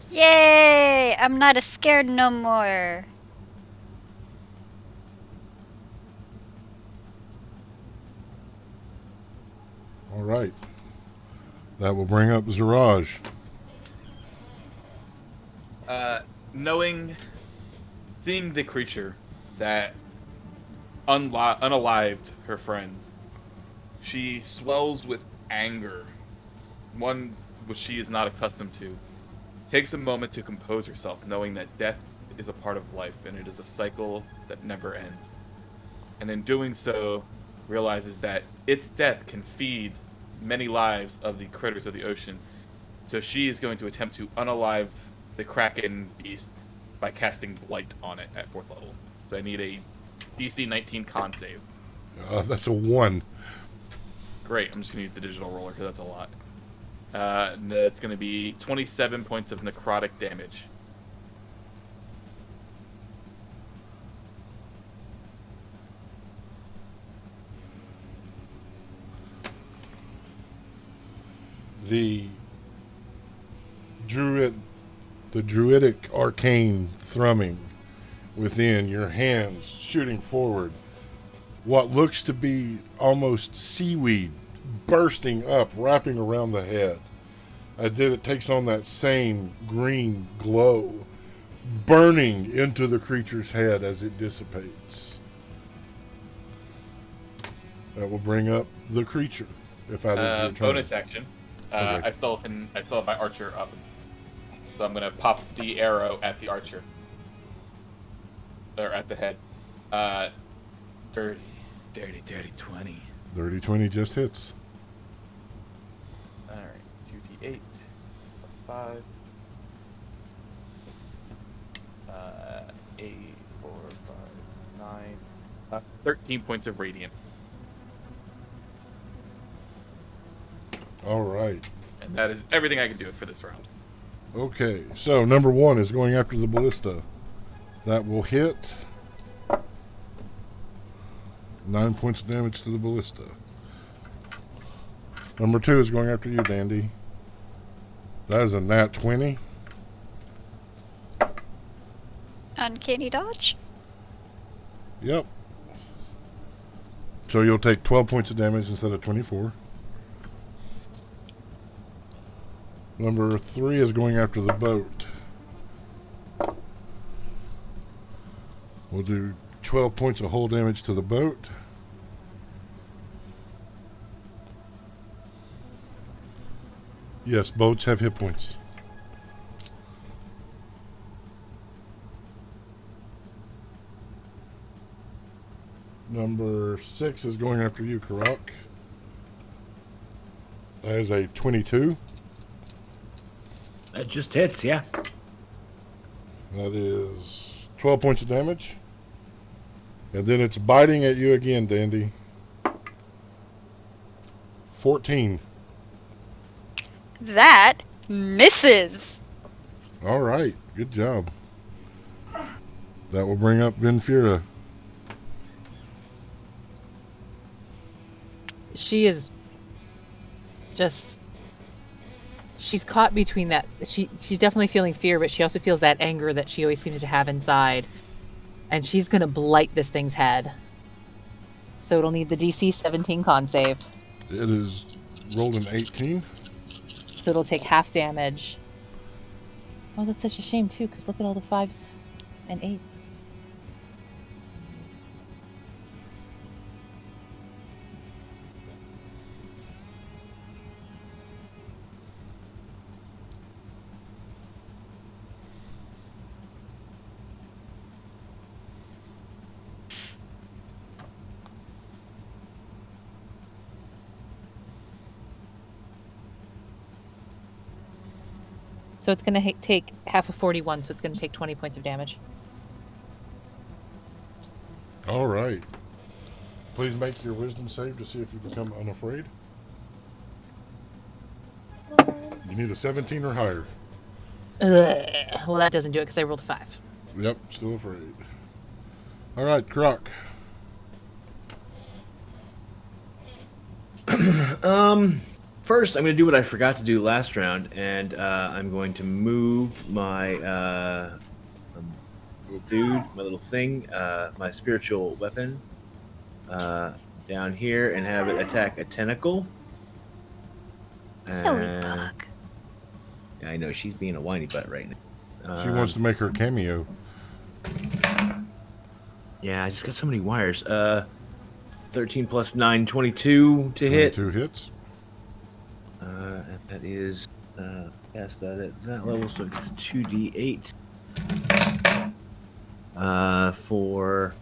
Speaker 3: Yay! I'm not as scared no more.
Speaker 1: All right. That will bring up Ziraj.
Speaker 5: Seeing the creature that unalived her friends, she swells with anger, one which she is not accustomed to. Takes a moment to compose herself, knowing that death is a part of life and it is a cycle that never ends. And in doing so, realizes that its death can feed many lives of the critters of the ocean. So she is going to attempt to unalive the Kraken beast by casting Blight on it at 4th level. So I need a DC 19 con save.
Speaker 1: That's a 1.
Speaker 5: Great, I'm just going to use the digital roller because that's a lot. It's going to be 27 points of necrotic damage.
Speaker 1: The druidic arcane thrumming within your hands, shooting forward. What looks to be almost seaweed bursting up, wrapping around the head. It takes on that same green glow, burning into the creature's head as it dissipates. That will bring up the creature, if that is your turn.
Speaker 5: Bonus action.
Speaker 1: Okay.
Speaker 5: I still have my archer up, so I'm gonna pop the arrow at the archer, or at the head. Dirty 20.
Speaker 1: Dirty 20 just hits.
Speaker 5: All right, 2d8 plus 5. 8, 4, 5, 9. 13 points of radiant.
Speaker 1: All right.
Speaker 5: And that is everything I can do for this round.
Speaker 1: Okay, so number 1 is going after the ballista. That will hit. 9 points of damage to the ballista. Number 2 is going after you, Dandy. That is a nat 20.
Speaker 3: Uncanny dodge?
Speaker 1: Yep. So you'll take 12 points of damage instead of 24. Number 3 is going after the boat. We'll do 12 points of hull damage to the boat. Yes, boats have hit points. Number 6 is going after you, Karak. That is a 22.
Speaker 2: That just hits, yeah.
Speaker 1: That is 12 points of damage. And then it's biting at you again, Dandy. 14.
Speaker 3: That misses.
Speaker 1: All right. Good job. That will bring up Vinfira.
Speaker 6: She is just. She's caught between that. She's definitely feeling fear, but she also feels that anger that she always seems to have inside. And she's going to blight this thing's head. So it'll need the DC 17 con save.
Speaker 1: It is rolled an 18.
Speaker 6: So it'll take half damage. Oh, that's such a shame, too, because look at all the 5s and 8s. So it's going to take half of 41, so it's going to take 20 points of damage.
Speaker 1: All right. Please make your wisdom save to see if you become unafraid. You need a 17 or higher.
Speaker 6: Well, that doesn't do it because I rolled a 5.
Speaker 1: Yep, still afraid. All right, Croc.
Speaker 2: First, I'm going to do what I forgot to do last round, and I'm going to move my little dude, my little thing, my spiritual weapon, down here and have it attack a tentacle.
Speaker 7: Silly bug.
Speaker 2: Yeah, I know, she's being a whiny butt right now.
Speaker 1: She wants to make her cameo.
Speaker 2: Yeah, I just got so many wires. 13 plus 9, 22 to hit.
Speaker 1: 22 hits.
Speaker 2: And that is past that at that level, so it's 2d8. For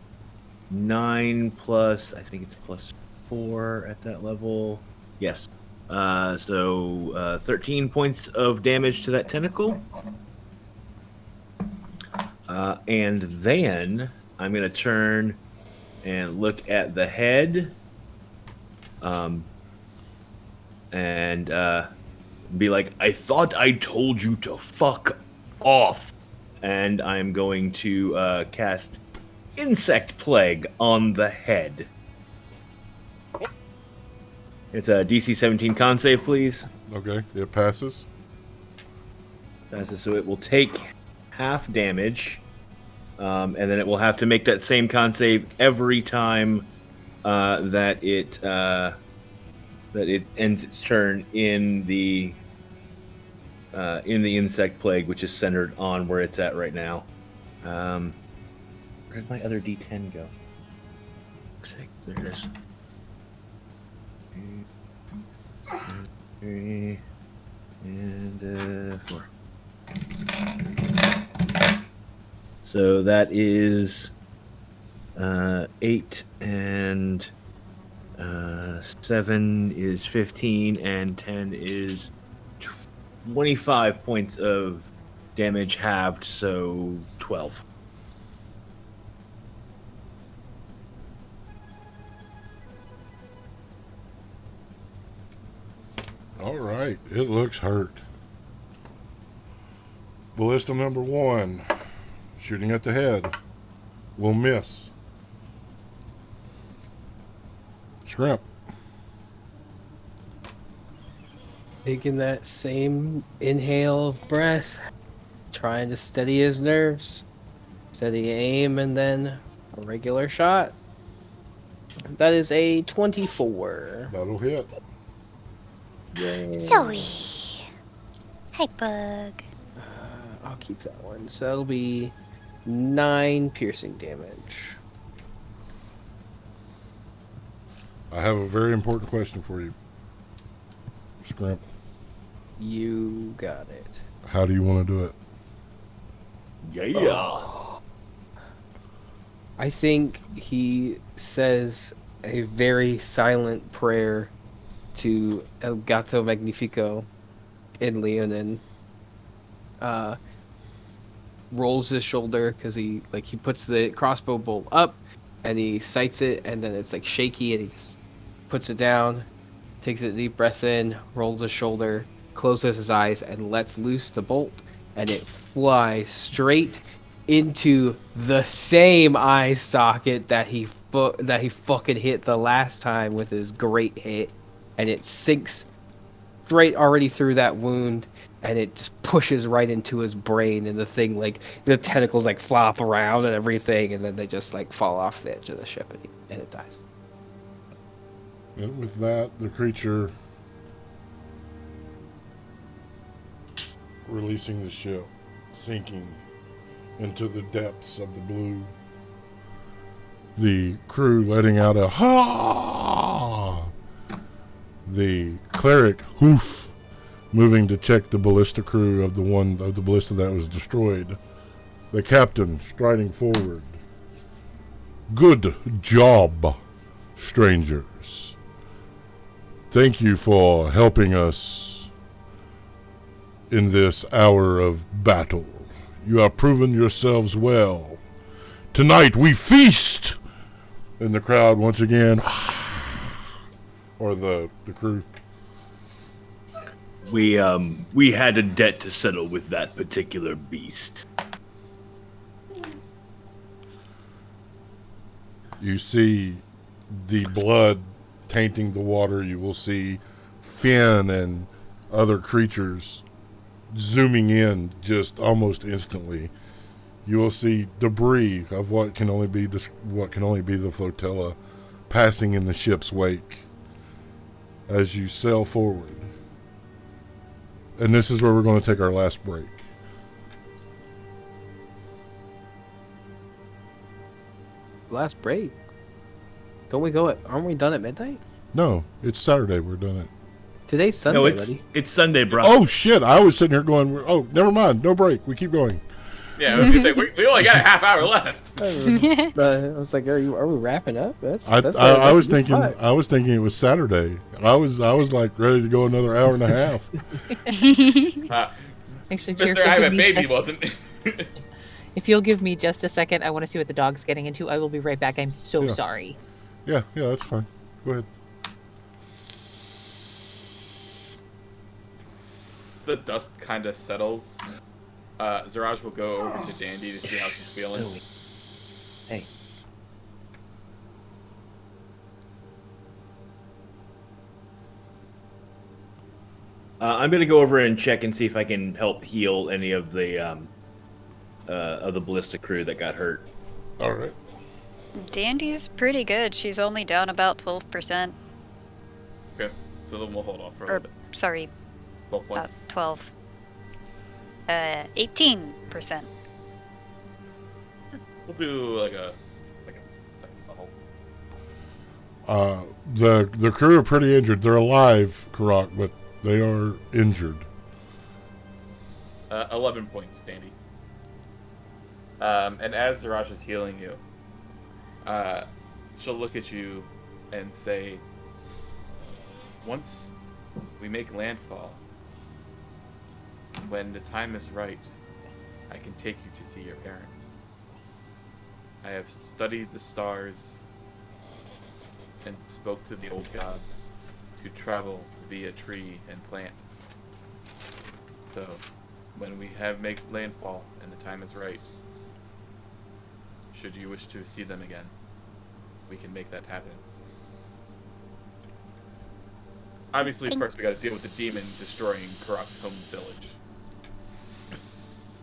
Speaker 2: 9 plus, I think it's plus 4 at that level. Yes. So 13 points of damage to that tentacle. And then I'm going to turn and look at the head. And be like, I thought I told you to fuck off. And I'm going to cast Insect Plague on the head. It's a DC 17 con save, please.
Speaker 1: Okay, it passes.
Speaker 2: Passes, so it will take half damage. And then it will have to make that same con save every time that it ends its turn in the insect plague, which is centered on where it's at right now. Where did my other D10 go? There it is. 3 and 4. So that is 8 and 7 is 15 and 10 is 25 points of damage halved, so 12.
Speaker 1: All right, it looks hurt. Ballista number 1, shooting at the head, will miss. Scrimp.
Speaker 4: Taking that same inhale of breath, trying to steady his nerves, steady aim, and then a regular shot. That is a 24.
Speaker 1: That'll hit.
Speaker 4: Yay.
Speaker 7: Zoe. Hi, bug.
Speaker 4: I'll keep that one. So that'll be 9 piercing damage.
Speaker 1: I have a very important question for you, Scrimp.
Speaker 4: You got it.
Speaker 1: How do you want to do it?
Speaker 2: Yeah.
Speaker 4: I think he says a very silent prayer to El Gato Magnifico in Leonin. Rolls his shoulder because he puts the crossbow bolt up and he sights it, and then it's like shaky, and he just puts it down, takes a deep breath in, rolls his shoulder, closes his eyes, and lets loose the bolt, and it flies straight into the same eye socket that he fucking hit the last time with his great hit, and it sinks straight already through that wound, and it just pushes right into his brain, and the thing, like, the tentacles like flop around and everything, and then they just like fall off the edge of the ship, and it dies.
Speaker 1: And with that, the creature releasing the ship, sinking into the depths of the blue. The crew letting out a ha. The cleric hoof, moving to check the ballista crew of the ballista that was destroyed. The captain striding forward. Good job, strangers. Thank you for helping us in this hour of battle. You have proven yourselves well. Tonight we feast! And the crowd once again, or the crew.
Speaker 2: We had a debt to settle with that particular beast.
Speaker 1: You see the blood tainting the water. You will see Finn and other creatures zooming in just almost instantly. You will see debris of what can only be the flotilla passing in the ship's wake as you sail forward. And this is where we're going to take our last break.
Speaker 4: Last break? Don't we go aren't we done at midnight?
Speaker 1: No, it's Saturday. We're done it.
Speaker 4: Today's Sunday,
Speaker 2: No, it's Sunday, bro.
Speaker 1: Oh shit! I was sitting here going, "Oh, never mind. No break. We keep going."
Speaker 5: Yeah, I was gonna say, we only got a half hour left.
Speaker 4: I was like, are we wrapping up?
Speaker 1: I was thinking it was Saturday. I was like ready to go another hour and a half.
Speaker 6: Actually,
Speaker 5: Mr. I have a baby wasn't.
Speaker 6: If you'll give me just a second, I want to see what the dog's getting into. I will be right back. I'm so sorry.
Speaker 1: Yeah, that's fine. Go ahead.
Speaker 5: The dust kind of settles. Zaraj will go over to Dandy to see how she's feeling.
Speaker 4: Hey.
Speaker 2: I'm gonna go over and check and see if I can help heal any of the ballista crew that got hurt.
Speaker 1: All right.
Speaker 3: Dandy's pretty good. She's only down about 12%.
Speaker 5: Okay, so then we'll hold off for a
Speaker 3: Or,
Speaker 5: little bit.
Speaker 3: sorry,
Speaker 5: 12 points.
Speaker 3: 12. 18%.
Speaker 5: We'll do like a second level.
Speaker 1: The crew are pretty injured. They're alive, Karak, but they are injured.
Speaker 5: 11 points, Dandy. And as Zaraj is healing you, she'll look at you and say, once we make landfall, when the time is right, I can take you to see your parents. I have studied the stars and spoke to the old gods to travel via tree and plant. So, when we make landfall and the time is right, should you wish to see them again, we can make that happen. Obviously, first we gotta deal with the demon destroying Karak's home village.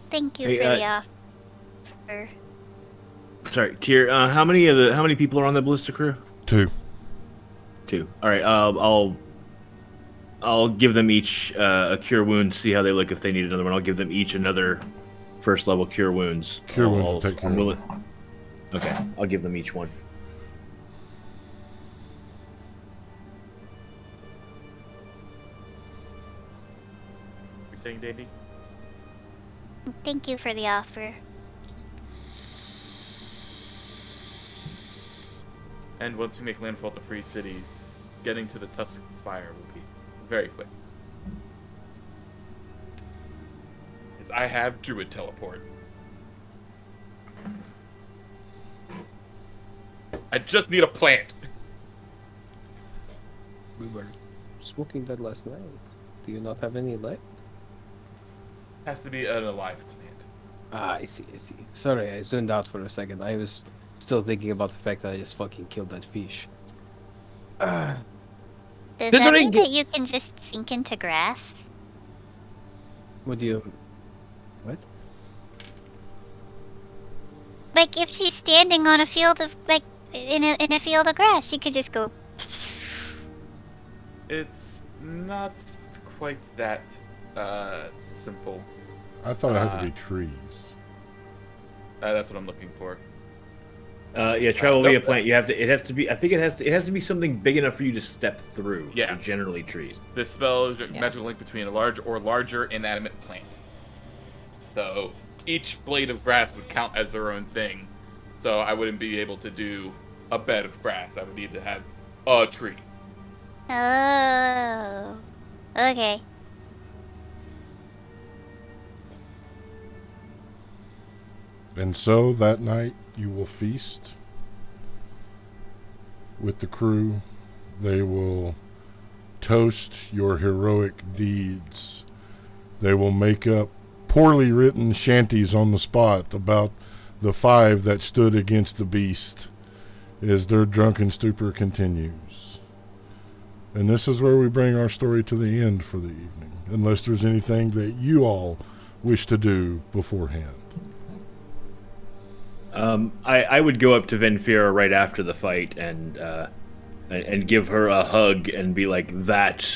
Speaker 7: Thank you
Speaker 2: Hey,
Speaker 7: for the offer.
Speaker 2: Sorry, Tyr. How many people are on the ballista crew?
Speaker 1: 2.
Speaker 2: 2. All right. I'll give them each a cure wound. See how they look. If they need another one, I'll give them each another first level cure wounds.
Speaker 1: Cure wounds will take care of it.
Speaker 2: Okay, I'll give them each one.
Speaker 5: You saying, Dandy?
Speaker 7: Thank you for the offer.
Speaker 5: And once you make landfall at the free cities, getting to the Tusk Spire will be very quick. Because I have Druid Teleport. I just need a plant.
Speaker 4: We were smoking that last night. Do you not have any left?
Speaker 5: Has to be an alive plant.
Speaker 4: Ah, I see. Sorry, I zoned out for a second. I was still thinking about the fact that I just fucking killed that fish.
Speaker 7: Does
Speaker 4: The
Speaker 7: that mean
Speaker 4: drink-
Speaker 7: that you can just sink into grass?
Speaker 4: What do you... What?
Speaker 7: Like, if she's standing on a field of, like, in a field of grass, she could just go...
Speaker 5: It's not quite that simple.
Speaker 1: I thought it had to be trees.
Speaker 5: That's what I'm looking for.
Speaker 2: Yeah, travel via plant. You have to. It has to be. I think it has to be something big enough for you to step through.
Speaker 5: Yeah.
Speaker 2: So generally trees.
Speaker 5: This spell is a magical link between a large or larger inanimate plant. So each blade of grass would count as their own thing. So I wouldn't be able to do a bed of grass. I would need to have a tree.
Speaker 7: Oh. Okay.
Speaker 1: And so that night you will feast with the crew. They will toast your heroic deeds. They will make up poorly written shanties on the spot about the 5 that stood against the beast as their drunken stupor continues. And this is where we bring our story to the end for the evening, unless there's anything that you all wish to do beforehand.
Speaker 2: I would go up to Venfira right after the fight and give her a hug and be like, "That,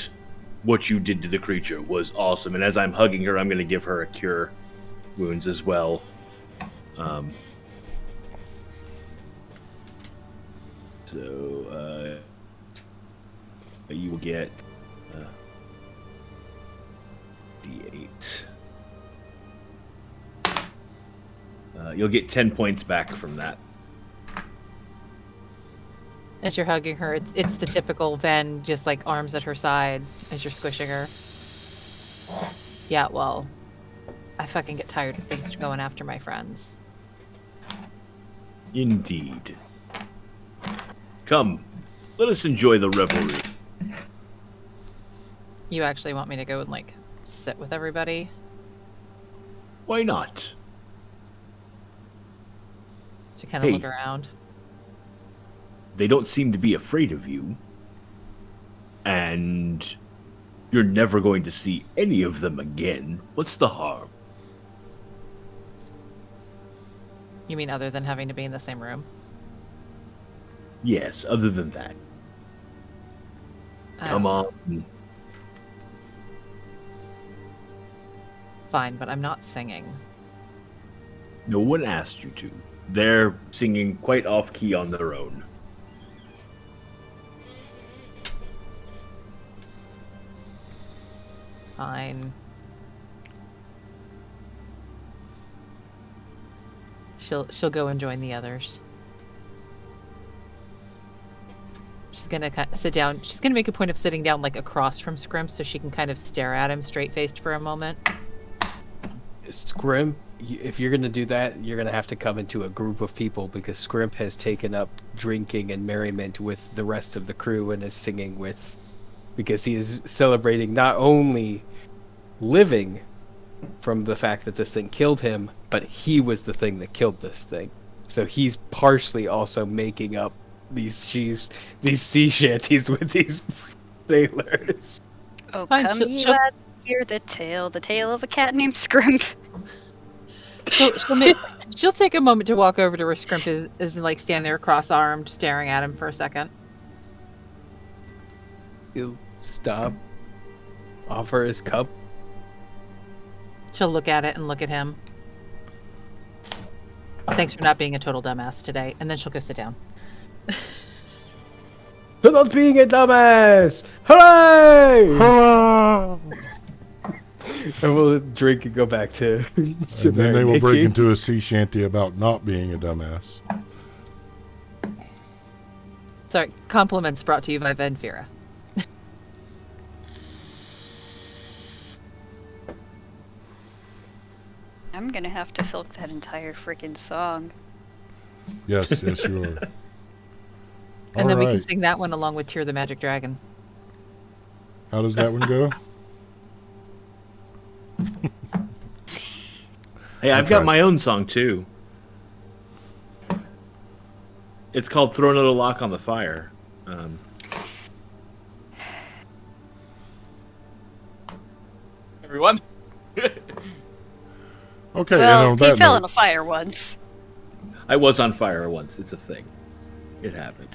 Speaker 2: what you did to the creature was awesome." And as I'm hugging her, I'm going to give her a cure wounds as well. So you will get D8. You'll get 10 points back from that.
Speaker 6: As you're hugging her, it's the typical Ven, just like arms at her side as you're squishing her. Yeah, well, I fucking get tired of things going after my friends.
Speaker 2: Indeed. Come, let us enjoy the revelry.
Speaker 6: You actually want me to go and like sit with everybody?
Speaker 2: Why not?
Speaker 6: To kind of
Speaker 2: Hey.
Speaker 6: look around.
Speaker 2: They don't seem to be afraid of you. And you're never going to see any of them again. What's the harm?
Speaker 6: You mean other than having to be in the same room?
Speaker 2: Yes, other than that. Come on.
Speaker 6: Fine, but I'm not singing.
Speaker 2: No one asked you to. They're singing quite off-key on their own.
Speaker 6: Fine. She'll go and join the others. She's gonna sit down. She's gonna make a point of sitting down like across from Scrimp so she can kind of stare at him straight-faced for a moment.
Speaker 4: Scrimp, if you're going to do that, you're going to have to come into a group of people because Scrimp has taken up drinking and merriment with the rest of the crew and is singing with... Because he is celebrating not only living from the fact that this thing killed him, but he was the thing that killed this thing. So he's partially also making up these sea shanties with these sailors.
Speaker 3: Oh,
Speaker 6: Fine,
Speaker 3: come ye
Speaker 6: she'll-
Speaker 3: lads, hear the tale of a cat named Scrimp.
Speaker 6: She'll take a moment to walk over to where Scrimp is like stand there cross-armed, staring at him for a second.
Speaker 4: He'll stop, offer his cup.
Speaker 6: She'll look at it and look at him. Thanks for not being a total dumbass today. And then she'll go sit down.
Speaker 4: For not being a dumbass! Hooray! And we'll drink and go back to
Speaker 1: And then they will break
Speaker 4: merrymaking.
Speaker 1: into a sea shanty about not being a dumbass.
Speaker 6: Sorry, compliments brought to you by Venfira.
Speaker 3: I'm gonna have to filk that entire freaking song.
Speaker 1: Yes, yes, you are.
Speaker 6: And then we can
Speaker 1: Alright.
Speaker 6: sing that one along with Tear the Magic Dragon.
Speaker 1: How does that one go?
Speaker 2: Hey, I've got my own song too. It's called "Throw Another Lock on the Fire."
Speaker 5: Everyone.
Speaker 1: Okay,
Speaker 3: Well,
Speaker 1: and
Speaker 3: he
Speaker 1: on that
Speaker 3: fell in
Speaker 1: note,
Speaker 3: a fire once.
Speaker 2: I was on fire once. It's a thing. It happened.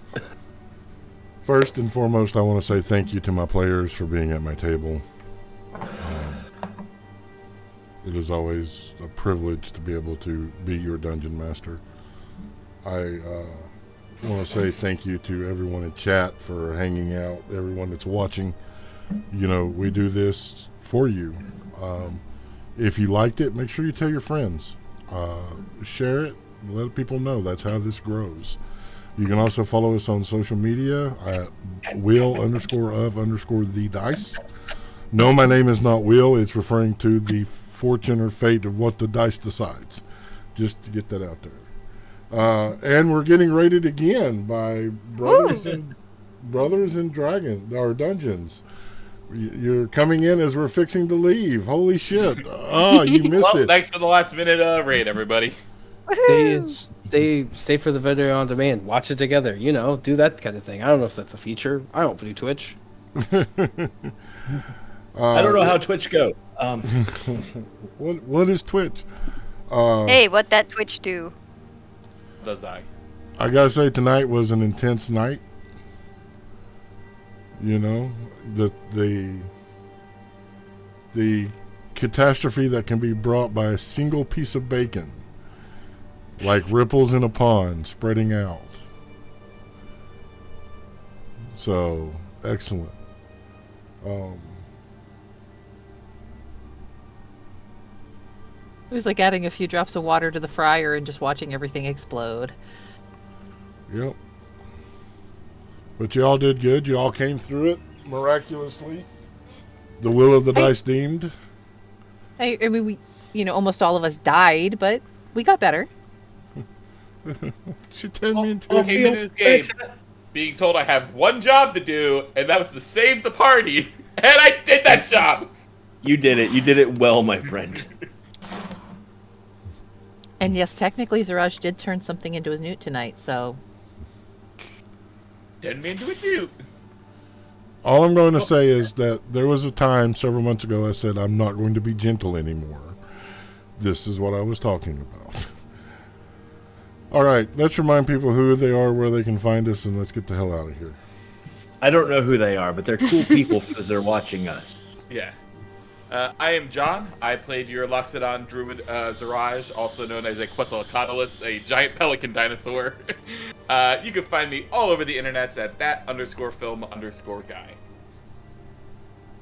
Speaker 1: first and foremost, I want to say thank you to my players for being at my table. It is always a privilege to be able to be your dungeon master. I want to say thank you to everyone in chat for hanging out, everyone that's watching. You know, we do this for you. If you liked it, make sure you tell your friends. Share it. Let people know. That's how this grows. You can also follow us on social media at will_of_the dice. No, my name is not Will. It's referring to the fortune or fate of what the dice decides. Just to get that out there. And we're getting rated again by Brothers and Dragons, or Dungeons. You're coming in as we're fixing to leave. Holy shit. You missed
Speaker 5: Well,
Speaker 1: it.
Speaker 5: thanks for the last minute raid, everybody.
Speaker 4: Stay for the video on demand. Watch it together. You know, do that kind of thing. I don't know if that's a feature. I don't do Twitch.
Speaker 2: I don't know how Twitch go.
Speaker 1: What is Twitch?
Speaker 3: Hey, what that Twitch do?
Speaker 5: Does I?
Speaker 1: I gotta say, tonight was an intense night. You know, the catastrophe that can be brought by a single piece of bacon, like ripples in a pond spreading out. So excellent.
Speaker 6: It was like adding a few drops of water to the fryer and just watching everything explode.
Speaker 1: Yep. But you all did good. You all came through it miraculously. The will of the dice deemed.
Speaker 6: I mean, we, almost all of us died, but we got better.
Speaker 1: She turned me into
Speaker 5: Came into this game being told I have one job to do, and that was to save the party, and I did that job.
Speaker 2: You did it. You did it well, my friend.
Speaker 6: And yes, technically, Zaraj did turn something into his newt tonight, so...
Speaker 5: Turned me into a dude.
Speaker 1: All I'm going to say is that there was a time several months ago I said I'm not going to be gentle anymore. This is what I was talking about. All right, let's remind people who they are, where they can find us, and let's get the hell out of here.
Speaker 2: I don't know who they are, but they're cool people because they're watching us.
Speaker 5: Yeah. I am John. I played your Loxodon Druid Zaraj, also known as a Quetzalcoatlus, a giant pelican dinosaur. You can find me all over the internets at that_film_guy.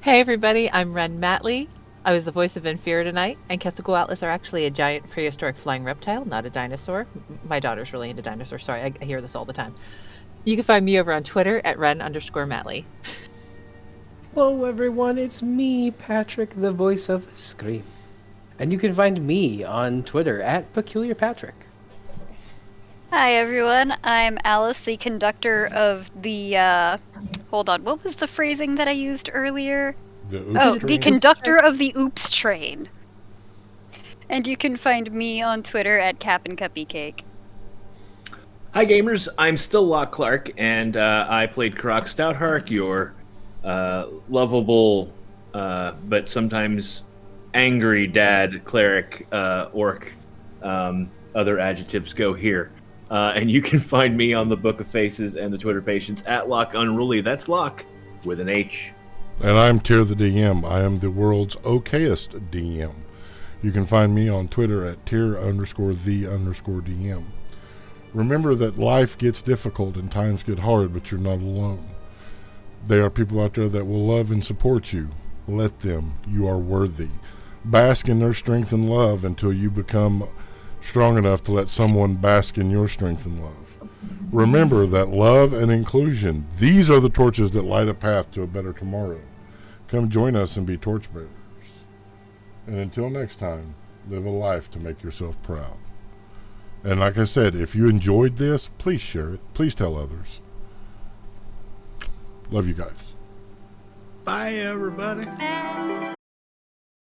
Speaker 6: Hey everybody, I'm Ren Matley. I was the voice of Venfira tonight, and Quetzalcoatlus are actually a giant prehistoric flying reptile, not a dinosaur. My daughter's really into dinosaurs. Sorry, I hear this all the time. You can find me over on Twitter at Ren_Matley.
Speaker 4: Hello everyone, it's me, Patrick, the voice of Scream. And you can find me on Twitter at PeculiarPatrick.
Speaker 3: Hi everyone, I'm Alice, the conductor of the, hold on, what was the phrasing that I used earlier? The
Speaker 1: train.
Speaker 3: conductor of the Oops train. And you can find me on Twitter at CapandCuppyCake.
Speaker 2: Hi, gamers. I'm still Locke Clark, and I played Karak Stoutheart, your lovable but sometimes angry dad, cleric, orc. Other adjectives go here. And you can find me on the Book of Faces and the Twitter patients at Locke Unruly. That's Locke with an H.
Speaker 1: And I'm Tier the DM. I am the world's okayest DM. You can find me on Twitter at Tier_the_DM. Remember that life gets difficult and times get hard, but you're not alone. There are people out there that will love and support you. Let them. You are worthy. Bask in their strength and love until you become strong enough to let someone bask in your strength and love. Remember that love and inclusion, these are the torches that light a path to a better tomorrow. Come join us and be torchbearers. And until next time, live a life to make yourself proud. And like I said, if you enjoyed this, please share it. Please tell others. Love you guys.
Speaker 2: Bye, everybody.
Speaker 3: Bye.